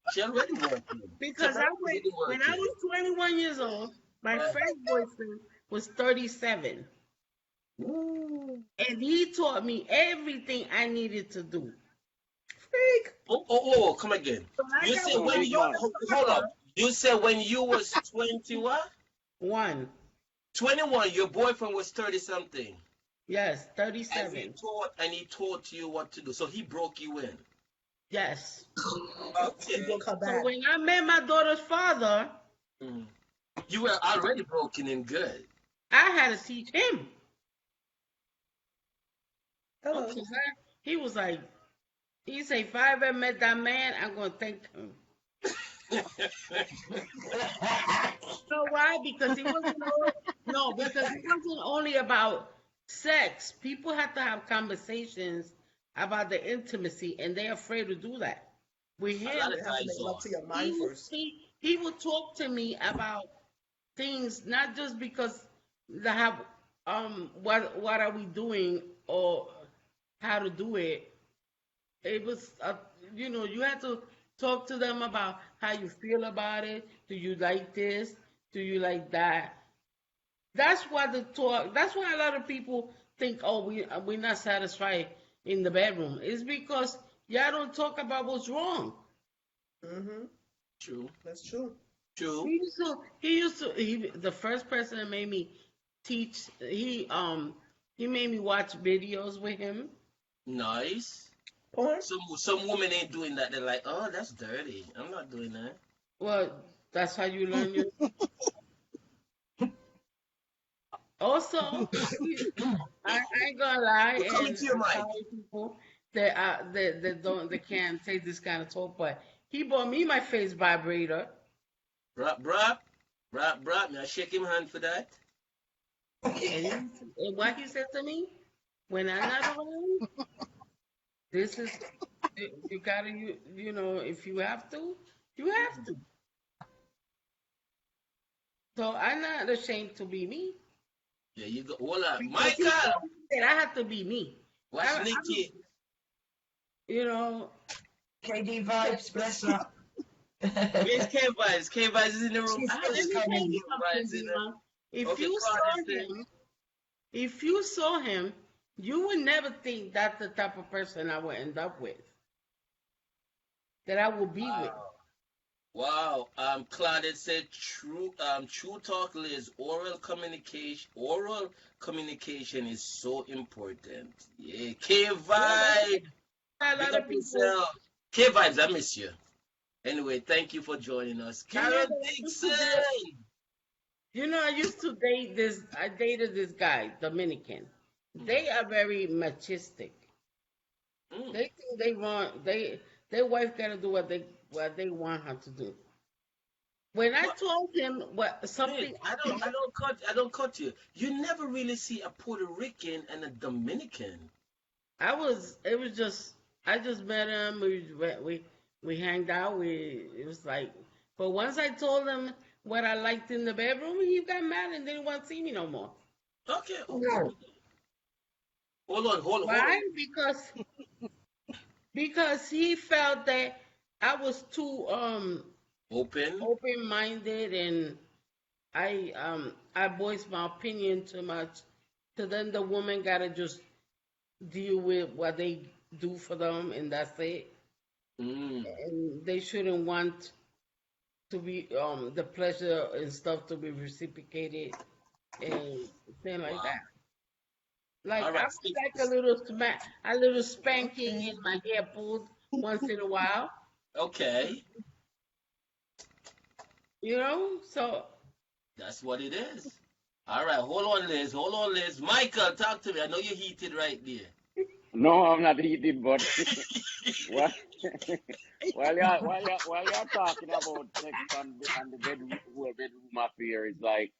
She already working. Because She already when I working. was 21 years old, my Uh, first boyfriend was 37. Ooh. And he taught me everything I needed to do. Freak. Oh, come again. So I You got said Some with when my big you, man. daughter's hold up. father. You said when you was 20 what? One. 21, your boyfriend was 30 something. Yes, And 37. he taught you what to do. So he broke you in. Yes. She Okay. broke her So back. when I met my daughter's father, Mm. You were already broken in good. I had to teach him. Hello. Okay. He was like, he said, if I ever met that man, I'm going to thank him. So why? Because because it wasn't only about sex. People have to have conversations about the intimacy, and they're afraid to do that. With A him, lot You of have to guys make love are. to your he mind would first. he would talk to me about things, not just because the have what are we doing or how to do it. It was you had to talk to them about how you feel about it. Do you like this? Do you like that? That's why That's why a lot of people think, oh, we're not satisfied in the bedroom. It's because y'all don't talk about what's wrong. Mm-hmm. True. That's true. True. The first person that made me teach, he made me watch videos with him. Nice. Porn? Some women ain't doing that. They're like, oh, that's dirty. I'm not doing that. Well, that's how you learn your. Also, I ain't gonna lie, We're coming and to your I'm mic. sorry, people that can't take this kind of talk, but he bought me my face vibrator. Brap. May I shake him hand for that? And what he said to me, when I'm not around, this is you gotta if you have to, you have to. So I'm not ashamed to be me Yeah, you go. Hold on. because he Michael! told me that I have to be me. Watch I, Nikki. You know, KD vibes, bless her. Where's K Vibes? K Vibes is in the room. She's I let haven't just me seen tell coming. you K something, Vibes in Dion. there. If Okay, you Claudia's saw there. him, if you saw him, you would never think that's the type of person I would end up with, that I will be with. Wow. Claudette said true talk is oral communication is so important. Yeah. K Yeah, that's Vibe. why a Big lot up of people, yourself. K Vibes, I miss you. Anyway, thank you for joining us. you know, Carol that I used to Dixon. date, I used to date this, I dated this guy, Dominican. Mm, They are very machistic. mm. They think their wife gotta do what they want her to do. When I But told him what wait, something happened, I don't cut you. You never really see a Puerto Rican and a Dominican. it was just, I just met him. We hanged out. It was like, but once I told him what I liked in the bedroom, he got mad and didn't want to see me no more. Okay, okay. No. Hold on. Why? Because he felt that I was too Open. open minded, and I voiced my opinion too much. So then the woman gotta just deal with what they do for them, and that's it. Mm. And they shouldn't want to be the pleasure and stuff to be reciprocated and thing like Wow. that. Like All I right. would like a little spanking in my hair pulled once in a while, Okay. So That's what it is. All right. Hold on, Liz. Hold on, Liz. Michael, talk to me. I know you're heated right there. No, I'm not eating, but while while you're talking about sex and the bedroom affair, it's like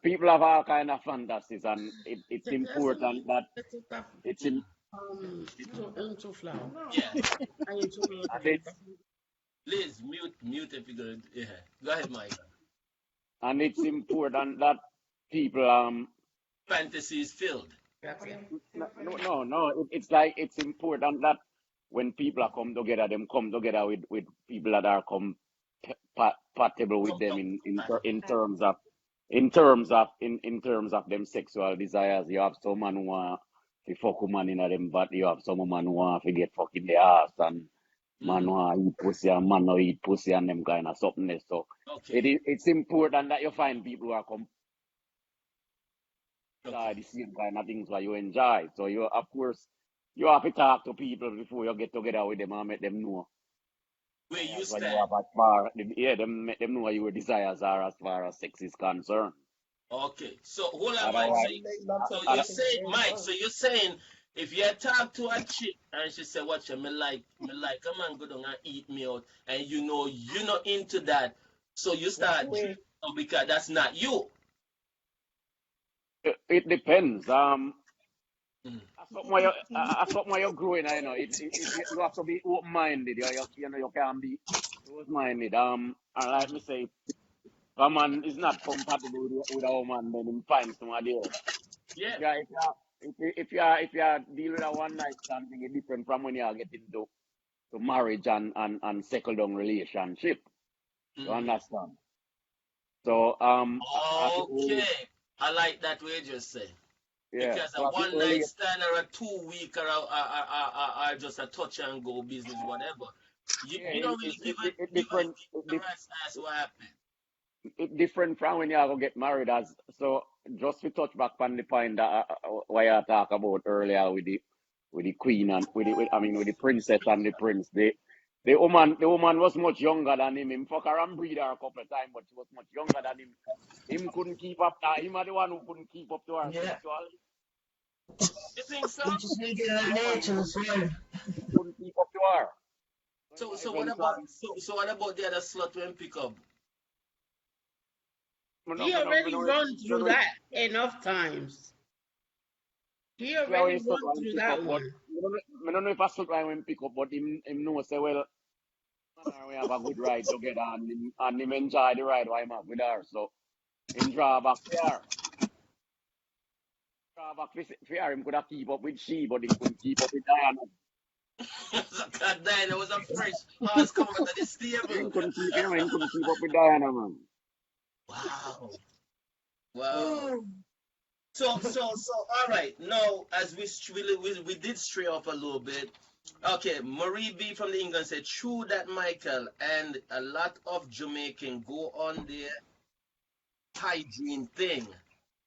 people have all kind of fantasies, and it's that's important that stuff. it's in Into flower. Yeah. I into and it's Liz, mute if you're gonna. Yeah. Go ahead, Michael. and it's important that people Fantasies filled. it's like it's important that when people are come together, them come together with people that are compatible with them in terms of them sexual desires. You have some man who want to fuck a man in them, but you have some man who want to get fuck in the ass, and man Mm. who want to eat pussy and man no eat pussy and them kind of something there. So Okay. it's important that you find people who are Okay. the same kind of things that you enjoy. So you of course you have to talk to people before you get together with them and make them know Where you desires what you stand. have as far them make them know what your desires are as far as sex is concerned. Okay. So hold on, Mike. Otherwise, Make lots So of you're other, different saying, things. Mike. So you're saying, if you talk to a chick and she say, "Watch me like, come on, go down and eat me out," and you're not into that, so you Walk start away. drinking because that's not you. it depends. Mm. As something where you're growing, you have to be open minded. You can't be close minded. And like me say, if a man is not compatible with a woman, then him find somebody else. If Yeah. you are if you are deal with a one night stand thing, it's different from when you are getting to marriage and settle down relationship. You Hmm. understand? So as it Okay. I like that way you just say. yeah. Because a So as it one night relates, stand or a 2 week or just a touch and go business, whatever. yeah, You don't really it give different. a rat's ass what happened. It different from when you are gonna get married. As so, just to touch back on the point that what you talk about earlier with the queen and with the princess and the prince. The woman was much younger than him. Him fuck her and breed her a couple of times, but she was much younger than him. Him couldn't keep up. Him are the one who couldn't keep up to her Yeah. sexually. You think so? You just need a Yeah, man, nature as well. he couldn't keep up to her. So what about Eventually, the other slut when pick up? He already run through that enough times. He yeah, already we still run trying to through pick up, that but one. I don't know if I still trying to pick up, but him know say well, man, we have a good ride together, and him enjoy the ride while I'm up with her. So him draw back for her. Draw back for her. Him could have keep up with she, but him couldn't keep up with Diana. Diana was a fresh horse coming out of the You stable. couldn't keep him, you couldn't keep up with Diana, man. Wow. Wow. Mm. All right. Now, as we did stray off a little bit. Okay, Marie B from the England said, true that, Michael, and a lot of Jamaican go on their hygiene thing,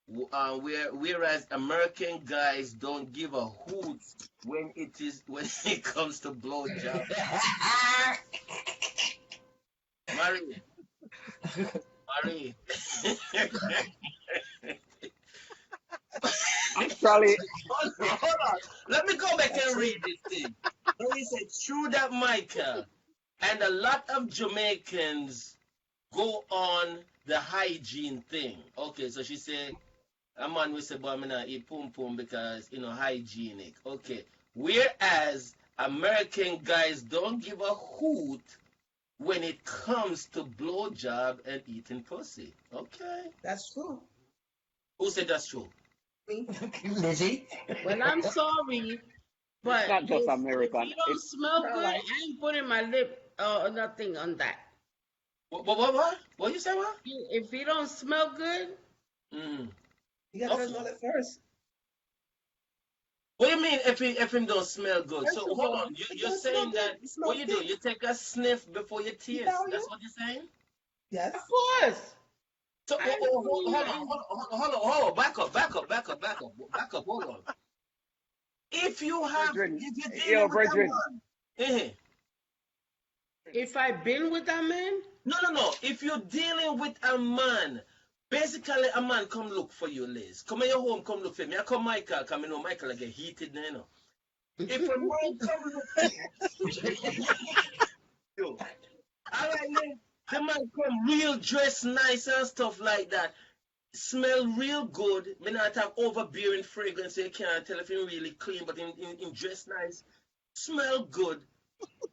whereas American guys don't give a hoot when it comes to blowjob. Marie, Marie. Actually, Hold on. Let me go back and read this thing. He said, true that, Michael, and a lot of Jamaicans go on the hygiene thing. Okay, so she said, a man will say, boy, I'm not eat pum pum because, hygienic. Okay. Whereas American guys don't give a hoot when it comes to blowjob and eating pussy. Okay. That's true. Who said that's true? Me. Lizzie. Well, I'm sorry, it's but not just if American. you don't smell Not good, like I ain't putting my lip or nothing on that. What? What you say, what? If you don't smell good, Mm. you gotta Okay. smell it first. What do you mean if him don't smell good? First So of hold all, on, it you're don't smell saying good. that It what smells you do? thick. You take a sniff before you You taste. tell That's you? what you're saying? Yes. of course. So I ain't putting hold nothing. on, back up, hold on. If Brethren, if you're yo, dealing with a brethren, man, eh, If I've been with that man, no. If you're dealing with a man, basically a man come look for you, Liz. Come in your home, come look for me. I come Michael, come Michael I get heated now. If a man come look for you, all right, Liz, the man come real dressed nice and stuff like that. Smell real good. Me not have overbearing fragrance, so you can't tell if him really clean, but in dress nice. Smell good.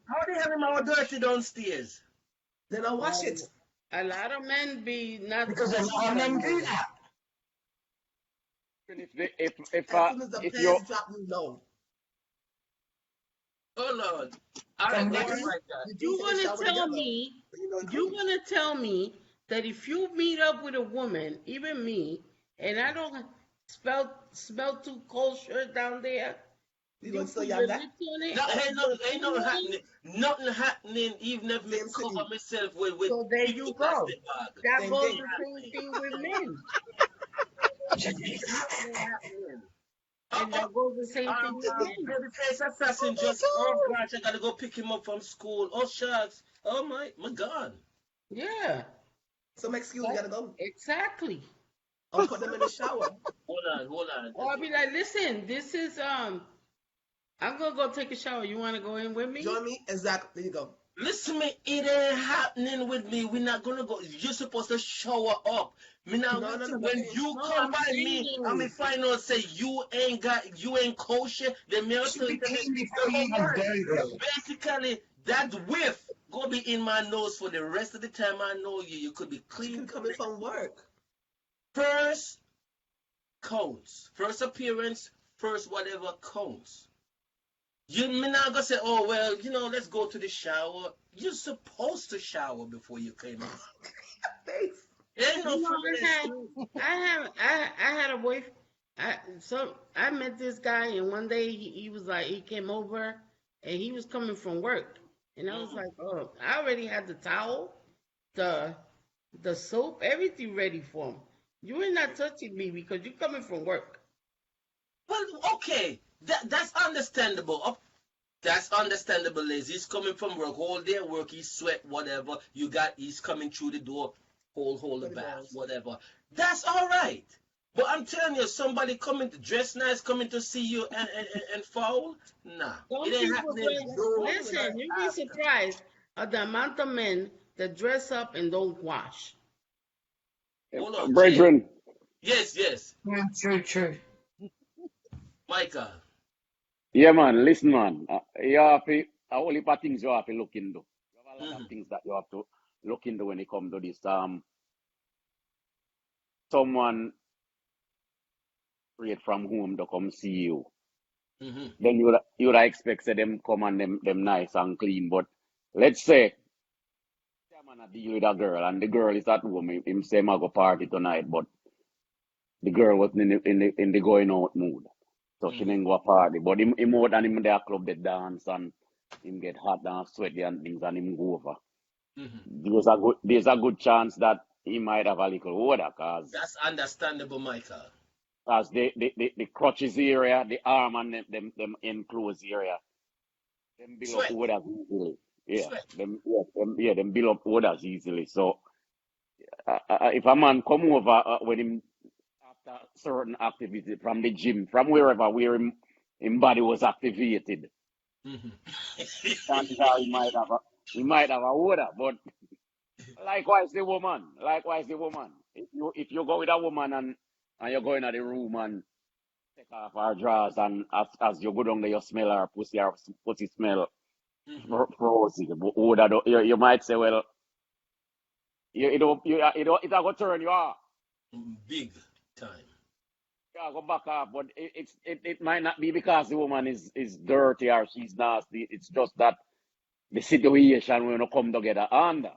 How the hell am I dirty downstairs? Then I wash it. a lot of men be not Because a lot of men smelling do good. that. if As soon as the if you're pants drop, you know. Oh Lord. All right, From thank you, Lizzie. Micah. You do You take a gonna shower tell together. me? So you know it's You clean. gonna tell me that if you meet up with a woman, even me, and I don't smell too kosher down there, You you gonna still put yam your that? lips on it, No, or you gonna ain't put nothing it on happening. it. Nothing happening, even if me Same cover city. myself with So there 50 you go. plastic bag. That Same goes thing. the same thing with men, Nothing happening. and that goes the same thing with men. Babyface assassin Oh just, oh my gosh, I gotta go pick him up from school. Oh shucks. Oh my God. Yeah, Some excuse you that, gotta go. exactly. Or put them in the shower. Hold on. Or I'll be like, listen, this is I'm gonna go take a shower. You wanna go in with me? Join me? Exactly. There you go. Listen, me, it ain't happening with me. We're not gonna go. You're supposed to shower up. Me now No, wait no, till no. But when you No, come I'm by me and me saying. find out say you ain't kosher. Then me You also should be tell me clean before you number even one. go there. Basically, that whiff gonna be in my nose for the rest of the time I know you. You could be she clean can for come in the from work. first counts. First appearance, first whatever counts. You me not gonna say, oh well, let's go to the shower. You're supposed to shower before you came in. Thanks. Ain't no You know, frivolous. I had a wife. I met this guy, and one day he was like, he came over, and he was coming from work, and I was like, oh, I already had the towel, the the soap, everything ready for him. You ain't not touching me because you're coming from work. Well, okay, that's understandable. That's understandable, Liz. He's coming from work all day at work. He sweat, whatever. He's coming through the door, hold the Pretty bath, balls. whatever. That's all right. But I'm telling you, somebody coming to dress nice, coming to see you and foul, nah, Some it ain't people happening. dress. No Listen, time you'd be after. surprised at the amount of men that dress up and don't wash. Hold on, Jay. brethren, Yes, True. Micah. yeah, man, listen, man. You have to, a whole heap of things you have to look into. You have a lot of Hmm. things that you have to look into when it comes to this. Someone straight from home to come see you. then you would expect say them come and them nice and clean. But let's say I'm gonna deal with a girl and the girl is at home. Him say I go party tonight, but the girl was in the going out mood, so she didn't go a party. But him out and him there club they dance and him get hot and sweaty and things and him go over. There's a good chance that he might have a little odor, cause That's understandable, Michael. the crotches area, the arm and them enclosed area, them build up Sweat. odors easily. Yeah, Sweat. them build up odors easily. So if a man come over when him after certain activity from the gym, from where him body was activated, chances are he might have a odor. But likewise the woman. If you go with a woman and you go in the room and take off her drawers and as you go down there you smell her pussy smell rosy. Odor, you might say, well, it will turn you off. Big time. Yeah, go back up, but it might not be because the woman is dirty or she's nasty. It's just that the situation when you come together under.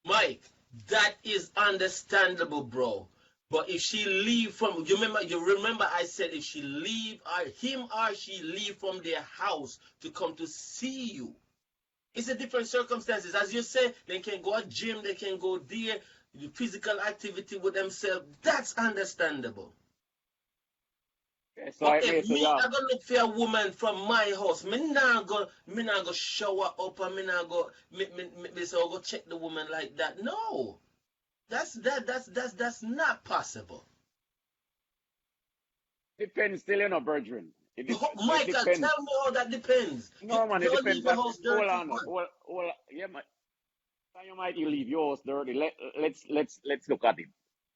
Mike, that is understandable, bro. But if she leave from, you remember I said if she leave, him or she leave from their house to come to see you, it's a different circumstances. As you say, they can go to gym, they can go there, do physical activity with themselves. That's understandable. Yeah, so But if me, I go look for a woman from my house, me not go shower up and me not go, me say, go check the woman like that. No. That's not possible. depends still, brethren. Michael, Depends. tell me how that depends. No, man, it Don't depends. leave your house dirty. Yeah, man. You might leave your house dirty. Let's look at it.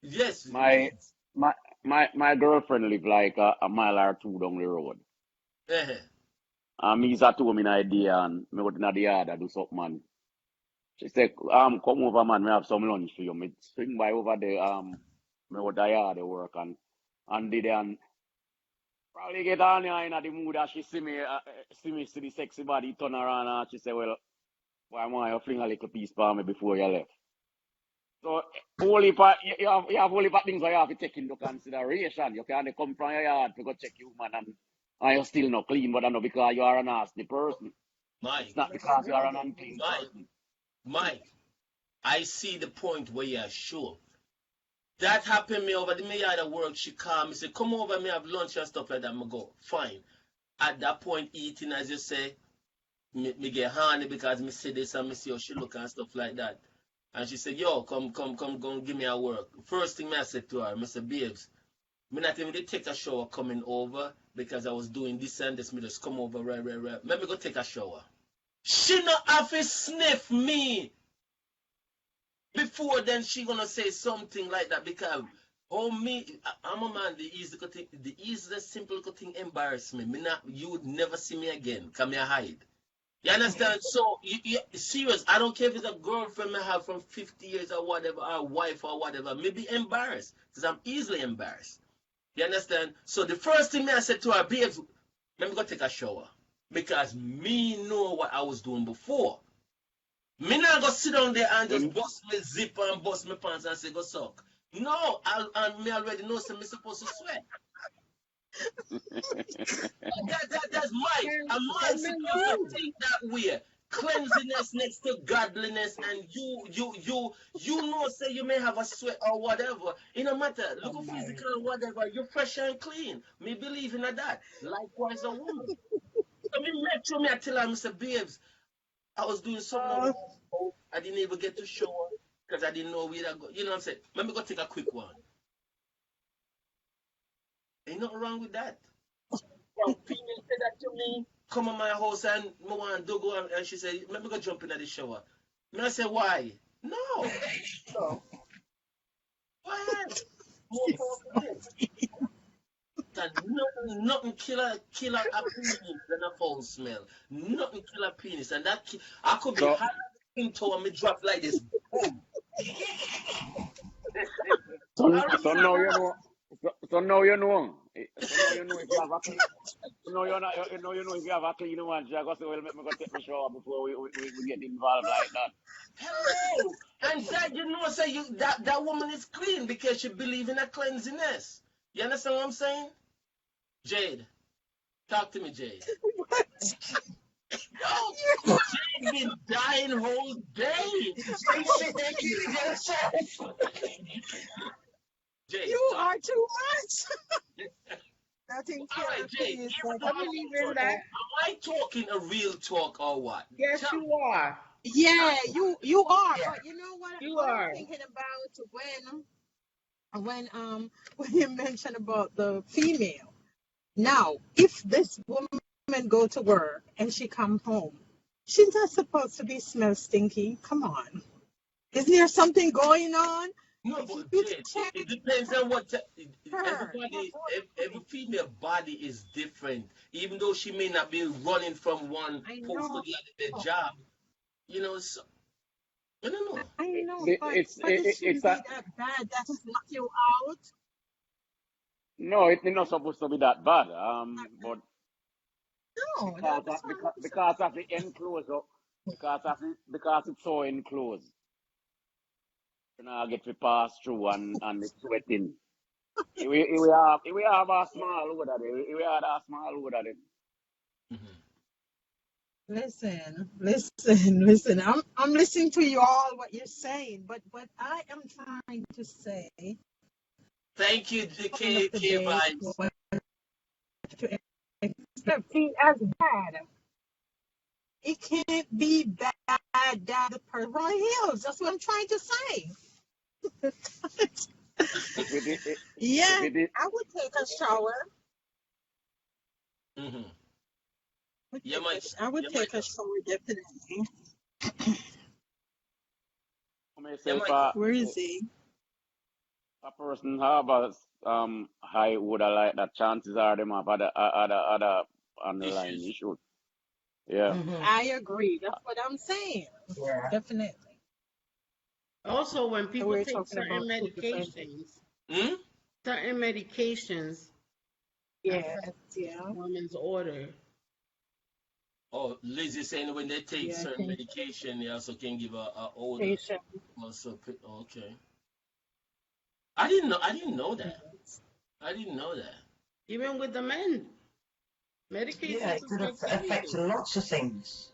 Yes. My girlfriend live like a mile or two down the road. He's at home in idea and me go to the yard and do something, man. She said, come over, man, we have some lunch for you. Me swing by over there, me go to the yard work and did and probably get on here in the mood that she see me see the sexy body, turn around and she said, well, why want you fling a little piece for me before you left? So you have only things that you have to take into consideration. You can't come from your yard to go check you, man, and you're still not clean, but I know because you are a nasty person. Mike. It's not because you are an unclean person. Mike, I see the point where you're sure. That happened me over the me yard at work. She called me, said, come over, me have lunch and stuff like that. I go, fine. At that point, eating, as you say, me get horny because me see this and me see how she look and stuff like that. And she said, yo, come, go and give me a work. First thing I said to her, I said, babes, me not even take a shower coming over because I was doing this and this. Me just come over, right. Let me go take a shower. She not have to sniff me. Before then, she gonna say something like that because, I'm a man, the easiest, simple thing embarrass me. You would never see me again. Come here, hide. You understand? So, you serious. I don't care if it's a girlfriend I have from 50 years or whatever, or a wife or whatever. Maybe embarrassed because I'm easily embarrassed. You understand? So, the first thing I said to her, babes, let me go take a shower because me know what I was doing before. Me not go sit down there and just bust my zip and bust my pants and say go suck. No, and me already know so me supposed to sweat. That's Mike. A man supposed to think that way. Cleanliness next to godliness, and you know say you may have a sweat or whatever. It no matter. Look physical or whatever. You're fresh and clean. Me believe in that. Likewise a woman. So me make sure me I tell her, Mr. Babes, I was doing something. I didn't even get to shower because I didn't know where to go. You know what I'm saying? Let me go take a quick one. Ain't nothing wrong with that. Well, female said that to me, come on my house and me want to go and she said, let me go jump in the shower. And I said, why? No. No. Go ahead. More confidence. Nothing killer a penis than a foul smell. Nothing kill a penis. And that I could be hot into and me drop like this. Boom. So now you know. So now you know if you have a No, you're not. If you have a clean one, I go say, well, let me go take my shower before we get involved like that. Hello. And that say that woman is clean because she believes in her cleanliness. You understand what I'm saying? Jade, talk to me, Jade. What? Yo, Jade been dying whole day. Sit there kidding yourself. Jade, You talk. are too much. Nothing All right, can Jade, please, even but though I I'm believe in sorry, that. am I talking a real talk or what? Yes, Tell you me. are. yeah, you are. Yeah. But you know what? You What I'm are. thinking about when you mentioned about the female. Now, if this woman go to work and she come home, she's not supposed to be smell stinky. Come on. Isn't there something going on? No, If but you Jade, check it depends on what her every female body is different. Even though she may not be running from one I post to know, the other, their job, so, I don't know. I know, but it It's shouldn't a be that bad. That will knock you out. no. It's not supposed to be that bad. But No, that's what I'm saying. because of the enclosure, because it's so enclosed, you know, I get to pass through and it's sweating. We have a small load of it. We have a small load of it. Mhm. Listen. I'm listening to you all what you're saying, but what I am trying to say, Thank you, end of K the K day, Vibes. what to expect see as bad. It can't be bad down the Persian Hills. That's what I'm trying to say. If it i- if Yeah, it is I would take a shower. Hmm. Yeah, my, I would yeah, my, take a shower definitely. may yeah, say my. if Where is he? a person have a high order like that, chances are them have other underlying Issues. issues. Yeah. I agree. That's what I'm saying. Yeah. Definitely. Also, when So people we're take talking about two different things. Hmm? certain medications Yes, affect yeah. women's order. Oh, Liz is saying when they take Yeah, I certain think medication, they also can give a odor. patient. Also, okay. I didn't know that. Yes. I didn't know that. Even with the men, Yeah, medications it could affect affect everything. lots of things.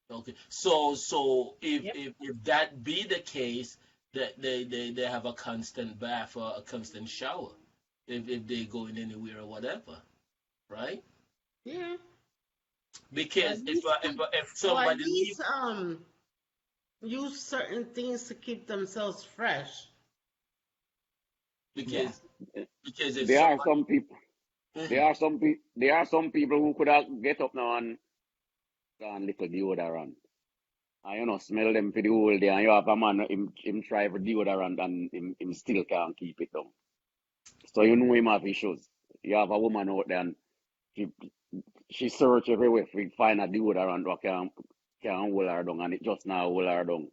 Okay. So if Yep. if that be the case, that they have a constant bath or a constant shower, if they going anywhere or whatever, right? Yeah. Or Because at least keep, if or at somebody leave, least use certain things to keep themselves fresh. Yeah. because because if There are somebody some people. Mhm. There are some people who could have get up now and go and little deodorant. And smell them for the whole day. And you have a man, him try for deodorant and him still can't keep it down. So you know him have issues. You have a woman out there and she, she search everywhere to find a deodorant that can hold her down and it just now hold her down.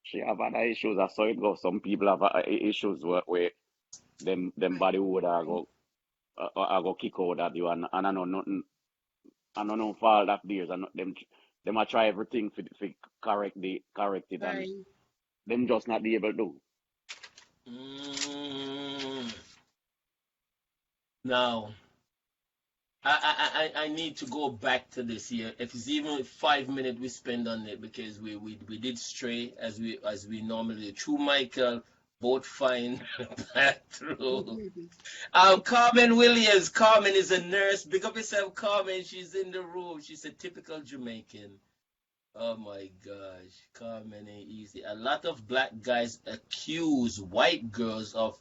She have other issues. That's how it goes. Some people have issues where them I body odor agree. I go kick out at you and I know nothing. I don't know fault that theirs and them I try everything for correct it and Right. them just not be able to. Mm. Now I need to go back to this here. If it's even 5 minutes we spend on it because we did stray as we normally do. True Michael, both fine back through. Carmen Williams. Carmen is a nurse. Big up yourself, Carmen. She's in the room. She's a typical Jamaican. Oh my gosh, Carmen ain't easy. A lot of black guys accuse white girls of.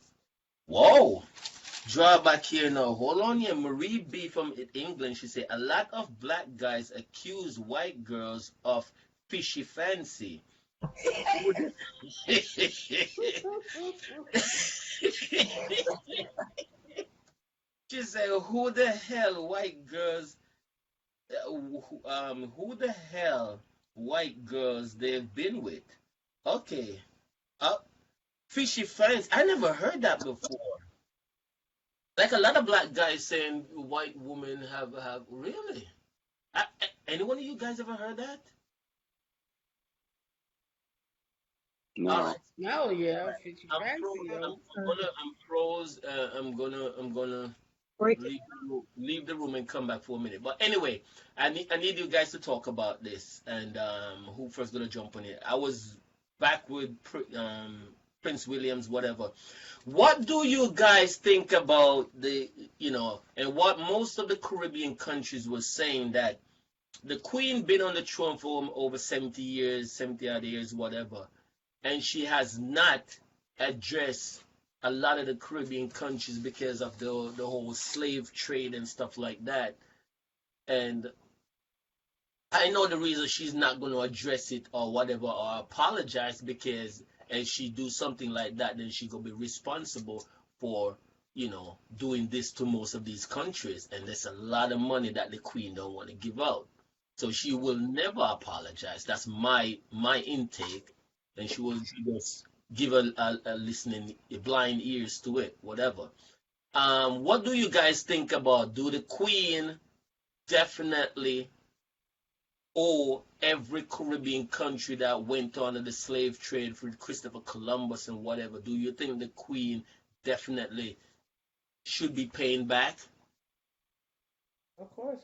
Whoa! Draw back here now. Hold on here. Marie B from England. She said a lot of black guys accuse white girls of fishy fancy. Who the- she said, "Who the hell white girls? Who the hell white girls they've been with?" Okay. Uh, Fishy fancy. I never heard that before. Like a lot of black guys saying white women have really. Any one of you guys ever heard that? All No. right. No, yeah, 50 I'm facts, froze. yo. I'm froze. I'm gonna Break it. leave the room and come back for a minute. But anyway, I need you guys to talk about this. And who first gonna jump on it? I was back with Prince Williams, whatever. What do you guys think about and what most of the Caribbean countries were saying that the Queen been on the throne for over 70 years, 70 odd years, whatever, and she has not addressed a lot of the Caribbean countries because of the whole slave trade and stuff like that. And I know the reason she's not going to address it or whatever or apologize because if she do something like that, then she gonna be responsible for doing this to most of these countries, and there's a lot of money that the Queen don't want to give out. So she will never apologize. That's my intake, and she will just give a listening blind ears to it, whatever. What do you guys think about? Do the Queen definitely owe every Caribbean country that went on the slave trade for Christopher Columbus and whatever? Do you think the Queen definitely should be paying back? Of course.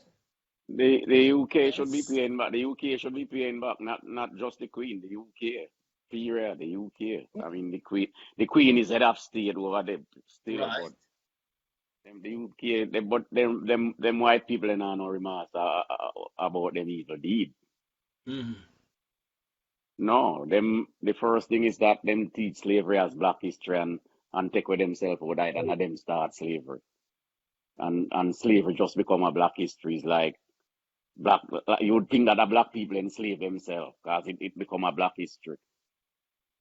The UK should be Yes. paying back. The UK should be paying back, not just the Queen. The UK, period. The UK. I mean, the Queen is head of state over the still, Right. but the UK, them white people and no remarks about them evil deed. Hmm. No, them the first thing is that them teach slavery as black history and take with themselves out that and them start slavery. And slavery just become a black history. Is like you would think that the black people enslave themselves because it become a black history.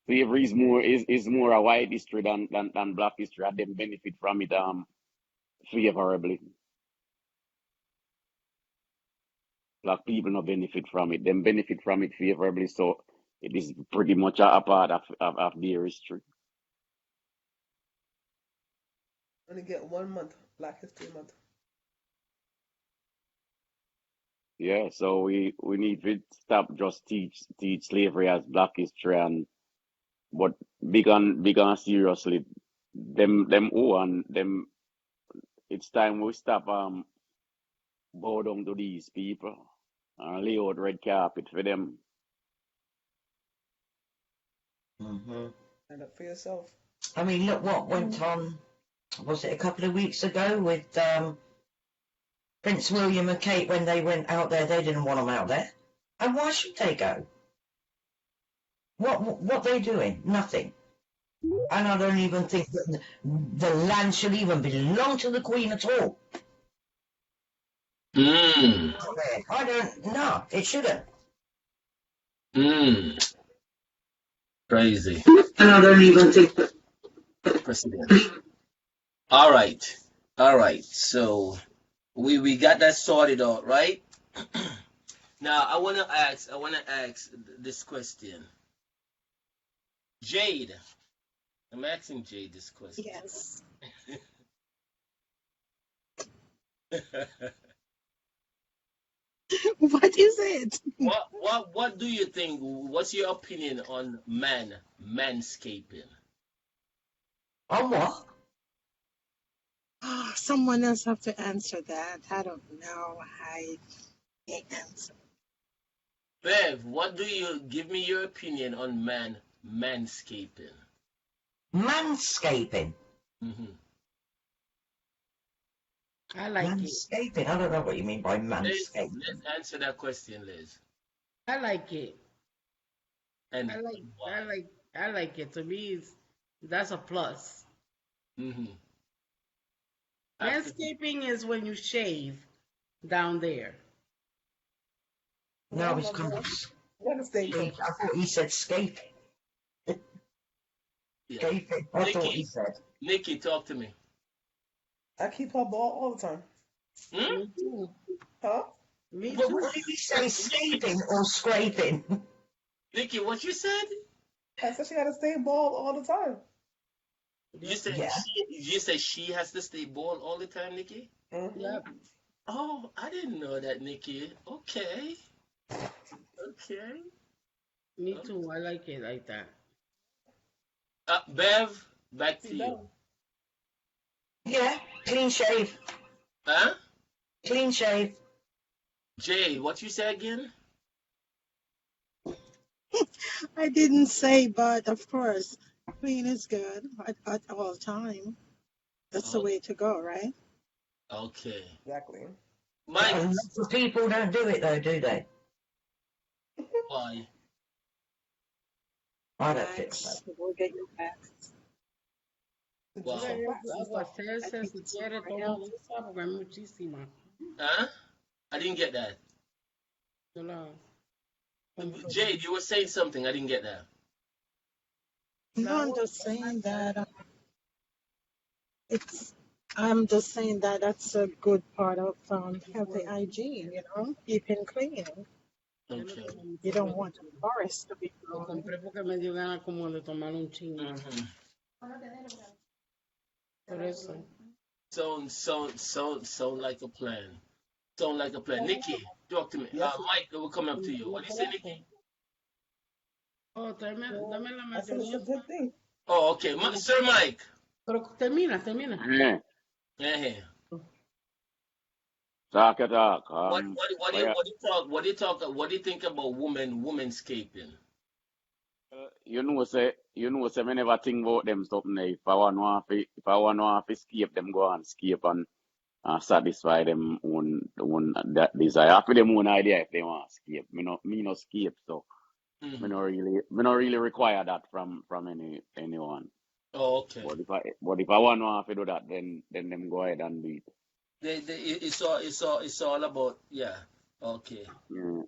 Slavery is more a white history than black history, and them benefit from it favorably. Black people no benefit from it. Them benefit from it favorably, so it is pretty much a part of their history. Only get 1 month, Black History Month. Yeah, so we need to stop just teach slavery as black history and but big on seriously them and them it's time we stop bow down to these people and lay out red carpet for them. Hmm. Stand up for yourself. I mean, look what went on, was it a couple of weeks ago with Prince William and Kate when they went out there? They didn't want them out there. And why should they go? What they doing? Nothing. And I don't even think that the land should even belong to the Queen at all. Mm. I don't know. It shouldn't. Mm. Crazy. And I don't even think that. President. All right. All right. So we got that sorted out, right? Now I wanna ask this question. Jade. I'm asking Jade this question. Yes. What is it? What do you think? What's your opinion on manscaping? On what? Oh, someone else have to answer that. I don't know. I can't answer. Bev, what do you give me your opinion on manscaping? Manscaping. Mm-hmm. I like it. Manscaping. I don't know what you mean by Liz, manscaping. let's answer that question, Liz. I like it. And I like why? I like it. To me, that's a plus. Mm-hmm. Landscaping is when you shave down there. No, it's come. What is they I thought he said scaping. Yeah. Scaping. I thought he Nikki, said. Nikki, talk to me. I keep her ball all the time. Hmm? Me too. Huh? Me But too. what did he say? Scaping or scraping? Nikki, what you said? I said she got to stay bald all the time. You Yep. said Yeah. she has to stay bald all the time, Nikki? Mm-hmm. Yep. Oh, I didn't know that, Nikki. Okay. Okay. Me too. I like it like that. Bev, back to See you. that? Yeah. Clean shave. Huh? Clean shave. Jay, what you say again? I didn't say, but of course, clean is good at all time. That's the Oh, way to go, right? okay. Exactly. But Mike, a lot of people don't do it though, do they? why? I don't think so. Facts. We'll get your facts. Just Wow. some facts and stuff. Aguacerse, I think si it's quiere tomar royalty. esa, porque hay muchísima. Huh? I didn't get that. Yo la compro. Jade, you were saying something. I didn't get that. No, I'm just saying that it's. I'm just saying that that's a good part of healthy hygiene. Keeping clean. Yo lo Okay. tomo You mucho, don't want the forest to be lo growing. compré porque me dio ganas como de tomar un chingo. Mm-hmm. Por eso. Sound like a plan. Sound like a plan. Nikki, talk to me. Yes. Mike, we'll come up to you. What do you say, Nikki? Oh, dame la I said it's a mayonesa. good thing. Oh, okay. Sir Mike. Pero termina. Yeah. Yeah. Talk. What do you think about womanscaping? You know, say me never think about them something. If I want to escape them, go and escape and satisfy them own that desire. For them own idea if they want to escape. Me no escape, so Mm-hmm. me not really require that from anyone. Oh, okay. But if I want to do that, then them go ahead and do it. It's all about, yeah. Okay. Yeah.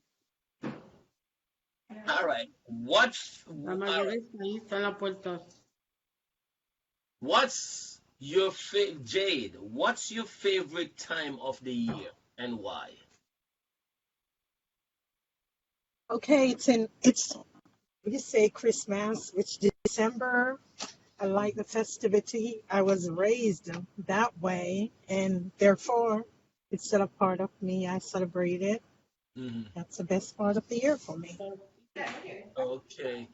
All right. La mayonesa ahí está en la puerta. What's your Jade? What's your favorite time of the year and why? Okay, we say Christmas, which December. I like the festivity. I was raised that way, and therefore, it's still a part of me. I celebrate it. Mm-hmm. That's the best part of the year for me. Okay.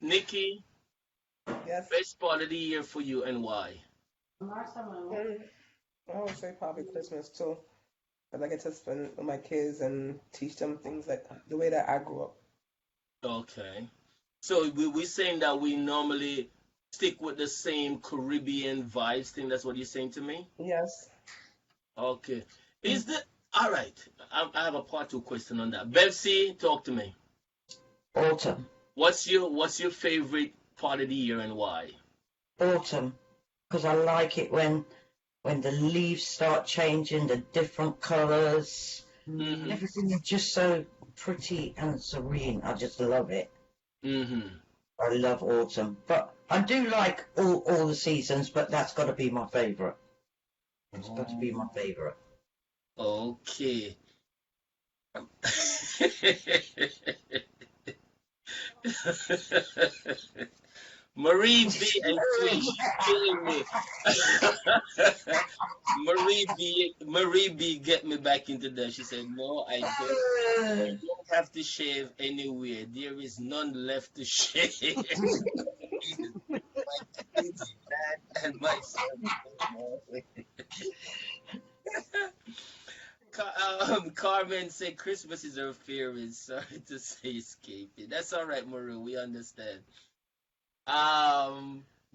Nikki, Yes. best part of the year for you and why? I would say probably Christmas too. Because I get to spend with my kids and teach them things like the way that I grew up. Okay. So we're saying that we normally stick with the same Caribbean vibes thing. That's what you're saying to me? Yes. Okay. All right. I have a part two question on that. Bevsy, talk to me. Autumn. What's your favorite part of the year and why? Autumn. Because I like it when the leaves start changing, the different colours. Mm-hmm. Everything is just so pretty and serene. I just love it. Mm-hmm. I love autumn. But I do like all the seasons, but that's got to be my favourite. It's got to be my favourite. Okay. Marie B and Queen, she's killing me. Marie B get me back into that. She said, "No, I don't have to shave anywhere. There is none left to shave." My kids, dad, and my son. Carmen said Christmas is her favorite. Sorry to say escaping. That's all right, Marie. We understand.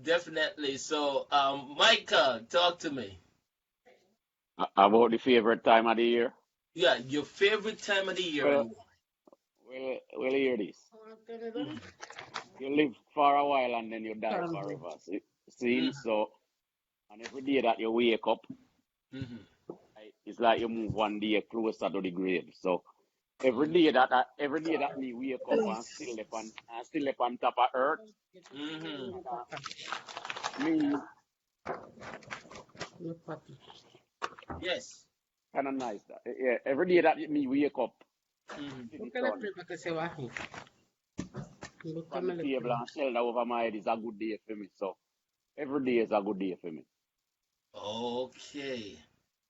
Definitely. So, Micah, talk to me. About the favorite time of the year. Yeah, your favorite time of the year Well, and well, hear this. mm, You live for a while and then you die forever. See, mm, so and every day that you wake up, mm, it's like you move one day closer to the grave. So mm, every day that me wake up and still up on top of earth, mm. me Yes. kind of nice. Yeah, every day that me wake up, Mm. see the Búscale sun. prima que se baje. on the table and shelter over my head is a good day for me. So every day is a good day for me. Okay.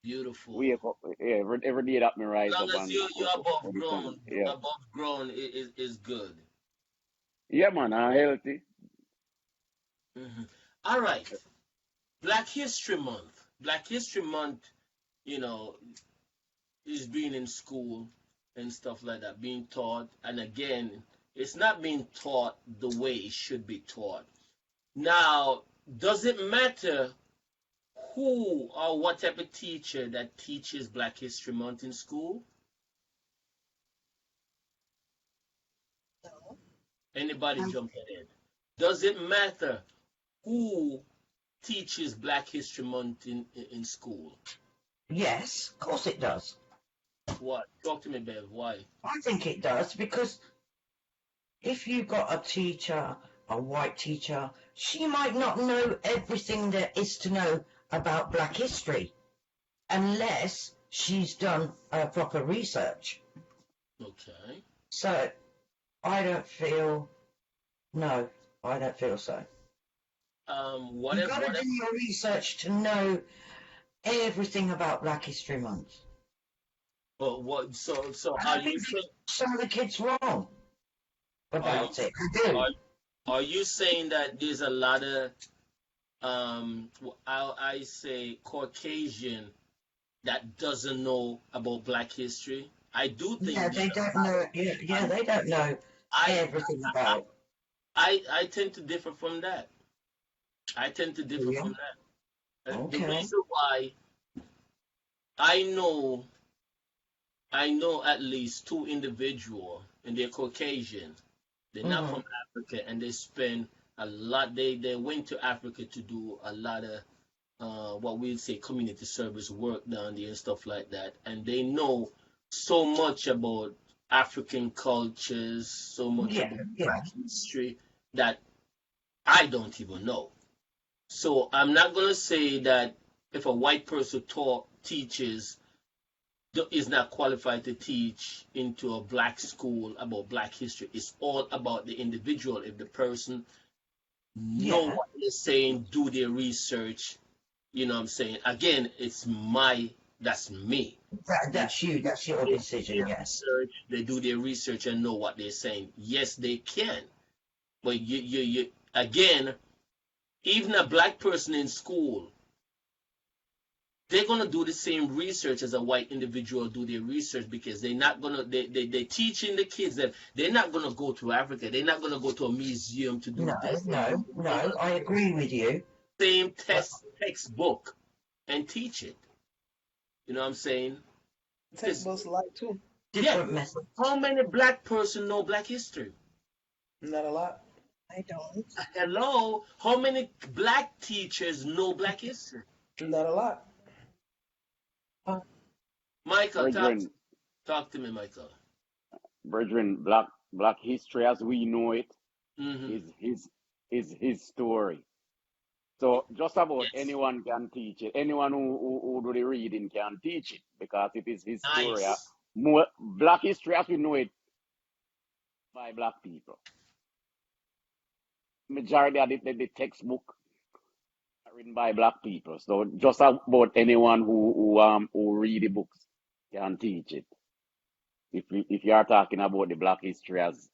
Beautiful. Wake up, yeah, every day that me rise Long up as and you're above ground, yeah, is good. yeah, man, I'm healthy. Hmm. All right. Black History Month. Black History Month, you know, is being in school and stuff like that, being taught. And again, it's not being taught the way it should be taught. Now, does it matter who or what type of teacher that teaches Black History Month in school? Anybody jump in? Does it matter who teaches Black History Month in school? Yes, of course it does. What? Talk to me, Bev. Why? I think it does because if you've got a teacher, a white teacher, she might not know everything there is to know about Black history unless she's done proper research. Okay. So I don't feel so. You've got to do your research to know everything about Black History Month. But what? So And are I you think saying? some of the kids wrong about it. They do. Are you saying that there's a lot of I say Caucasian that doesn't know about Black history? I do think Yeah, they don't know. Yeah, they don't know I everything about. I tend to differ from that. I tend to differ Yeah. from that. The Okay. reason why I know at least two individuals and they're Caucasian. They're not from Africa, and they spend a lot. They went to Africa to do a lot of what we'd say community service work down there and stuff like that. And they know so much about African cultures, so much about Black history that I don't even know. So I'm not gonna say that if a white person teaches is not qualified to teach into a black school about Black history. It's all about the individual. If the person know what they're saying, do their research, you know what I'm saying? Again, that's me. That's you. That's your decision. Yes. They do their research and know what they're saying. Yes, they can. But you again, even a black person in school, they're gonna do the same research as a white individual do their research because they're not gonna they teaching the kids that they're not gonna go to Africa. They're not gonna go to a museum to do this. No. I agree with you. Same textbook and teach it. You know what I'm saying? Textbooks like too. Different method. How many black person know Black history? Not a lot. I don't. Hello? How many black teachers know Black history? Not a lot. Michael, Brethren, talk to me, Michael. brethren, black history as we know it is his story. So just about anyone can teach it. Anyone who do the reading can teach it because it is his story. Nice. More black history as we know it by black people. Majority of the textbook are written by black people. So just about anyone who read the books can teach it. If you are talking about the black history as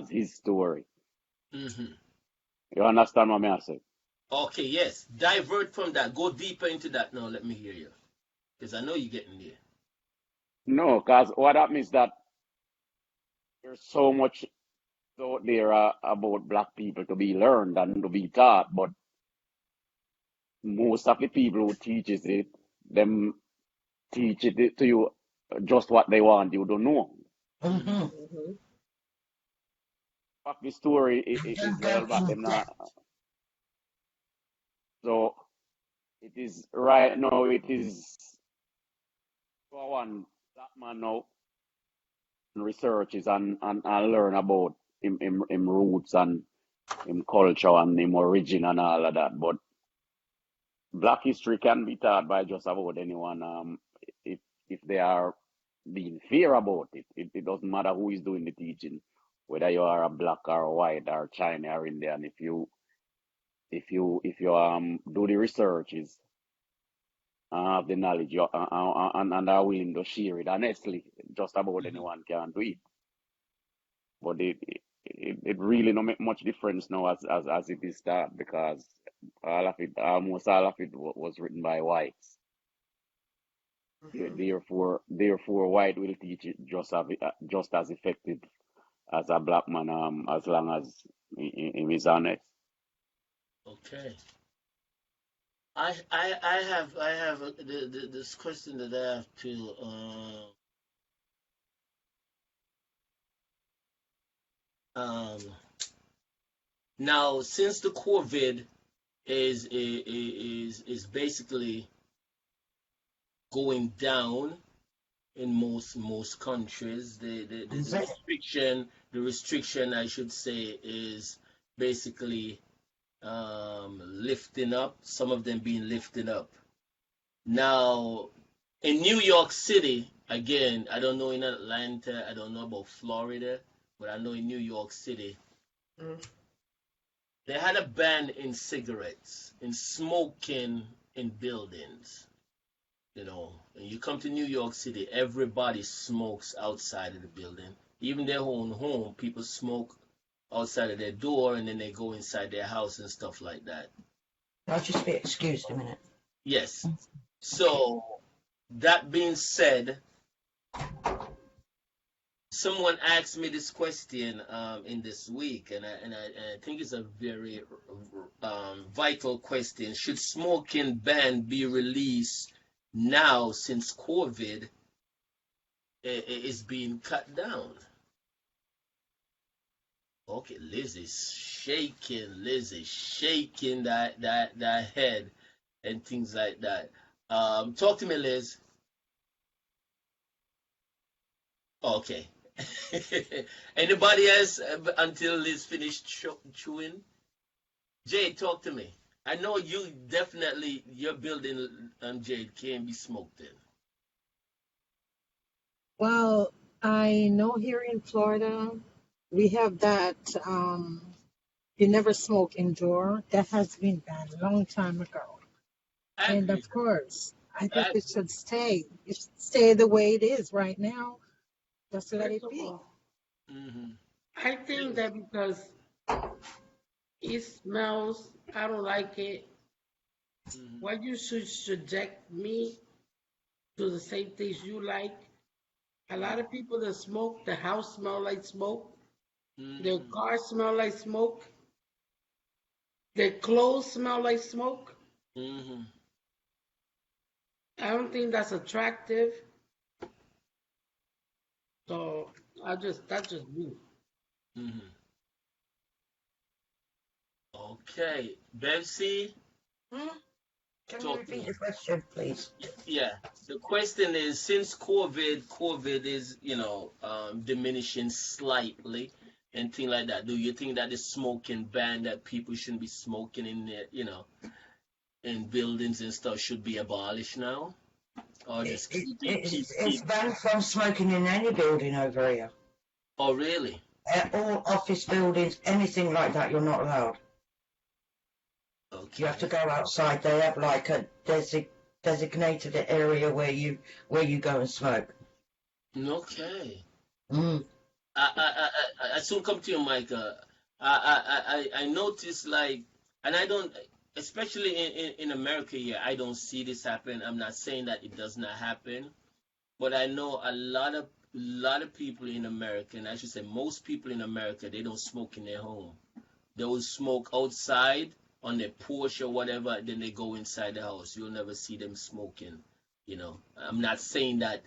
his story. You understand what I say? Okay, yes. Divert from that. Go deeper into that now. Let me hear you. Because I know you're getting there. No, because what happens is that there's so much out there about black people to be learned and to be taught, but most of the people who teaches it, them teach it to you just what they want you to know. But the story is held back them not. So it is right now. It is for one black man now researches and learn about him roots and him culture and him origin and all of that. But black history can be taught by just about anyone if they are being fair about it. It doesn't matter who is doing the teaching whether you are a black or white or China or Indian, if you do the researches, have the knowledge, and are willing to share it honestly, just about Mhm. anyone can do it. But it really don't make much difference now as it is start, because almost all of it was written by whites. Mhm. Therefore, white will teach it just as effective as a black man, as long as he is honest. Okay. I have this question that I have to um now, since the COVID is basically going down in most countries, Is the it? restriction I should say is basically lifting up, some of them being lifted up. Now, in New York City, again, I don't know in Atlanta, I don't know about Florida, but I know in New York City, Mhm. they had a ban in cigarettes, in smoking in buildings. And you come to New York City, everybody smokes outside of the building. Even their own home, people smoke outside of their door and then they go inside their house and stuff like that. I'll just be excused a minute. Yes. Okay. So, that being said, someone asked me this question in this week, and I think it's a very vital question. Should smoking ban be released now since COVID is being cut down? Okay, Liz is shaking that head and things like that. Talk to me, Liz. Okay. Anybody else until Liz finished chewing? Jade, talk to me. I know you definitely your building, Jade, can be smoked in. Well, I know here in Florida, we have that you never smoke indoor. That has been banned a long time ago. I And agree. of course, I think I it should stay. It should stay the way it is right now. Just let First it of be. all, mm-hmm. I think that because it smells, I don't like it. Mm-hmm. Why you should subject me to the same things you like? A lot of people that smoke, the house smell like smoke, their Mm-hmm. car smell like smoke, their clothes smell like smoke. Mm-hmm. I don't think that's attractive. So that's just me. Mm-hmm. Okay, Bevsy, Hmm? Can you talk to repeat me. the question, please? Yeah, the question is, since COVID is diminishing slightly and things like that. Do you think that the smoking ban that people shouldn't be smoking in their, in buildings and stuff should be abolished now, or It, just it, it's keep? banned from smoking in any building over here. Oh, really? All office buildings, anything like that, you're not allowed. You have to Okay. go outside. They have like a designated area where you go and smoke. Okay. Mm. I soon come to you, Micah. I noticed like, and I don't, especially in America here, I don't see this happen. I'm not saying that it does not happen, but I know a lot of people in America, and I should say most people in America, they don't smoke in their home. They will smoke outside on their porch or whatever, then they go inside the house. You'll never see them smoking. I'm not saying that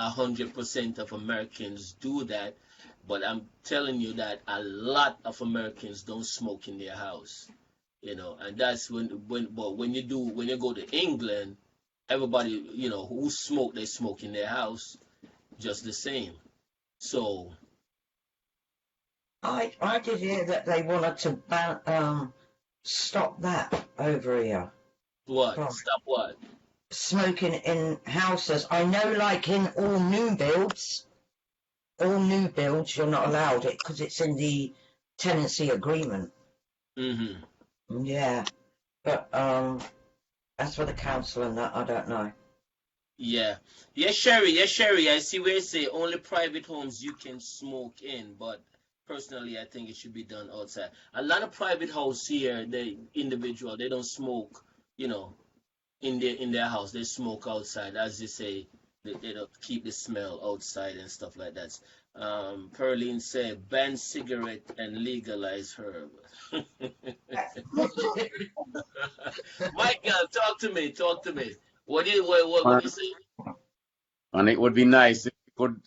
100% of Americans do that, but I'm telling you that a lot of Americans don't smoke in their house. And that's when you go to England, everybody, who smoke, they smoke in their house just the same. So I did hear that they wanted to stop that over here. what? From Stop what? smoking in houses. I know, like in all new builds, all new builds, you're not allowed it because it's in the tenancy agreement. Mm-hmm. Yeah, but as for the council and that, I don't know. Yeah. Yes, Sherry. Yes, Sherry. I see where you say only private homes you can smoke in, but personally, I think it should be done outside. A lot of private house here, they individual, they don't smoke, you know, in their house. They smoke outside, as you say. They don't keep the smell outside and stuff like that. Perlene said, ban cigarette and legalize herb. Michael, talk to me. Talk to me. What you say? And it would be nice if we could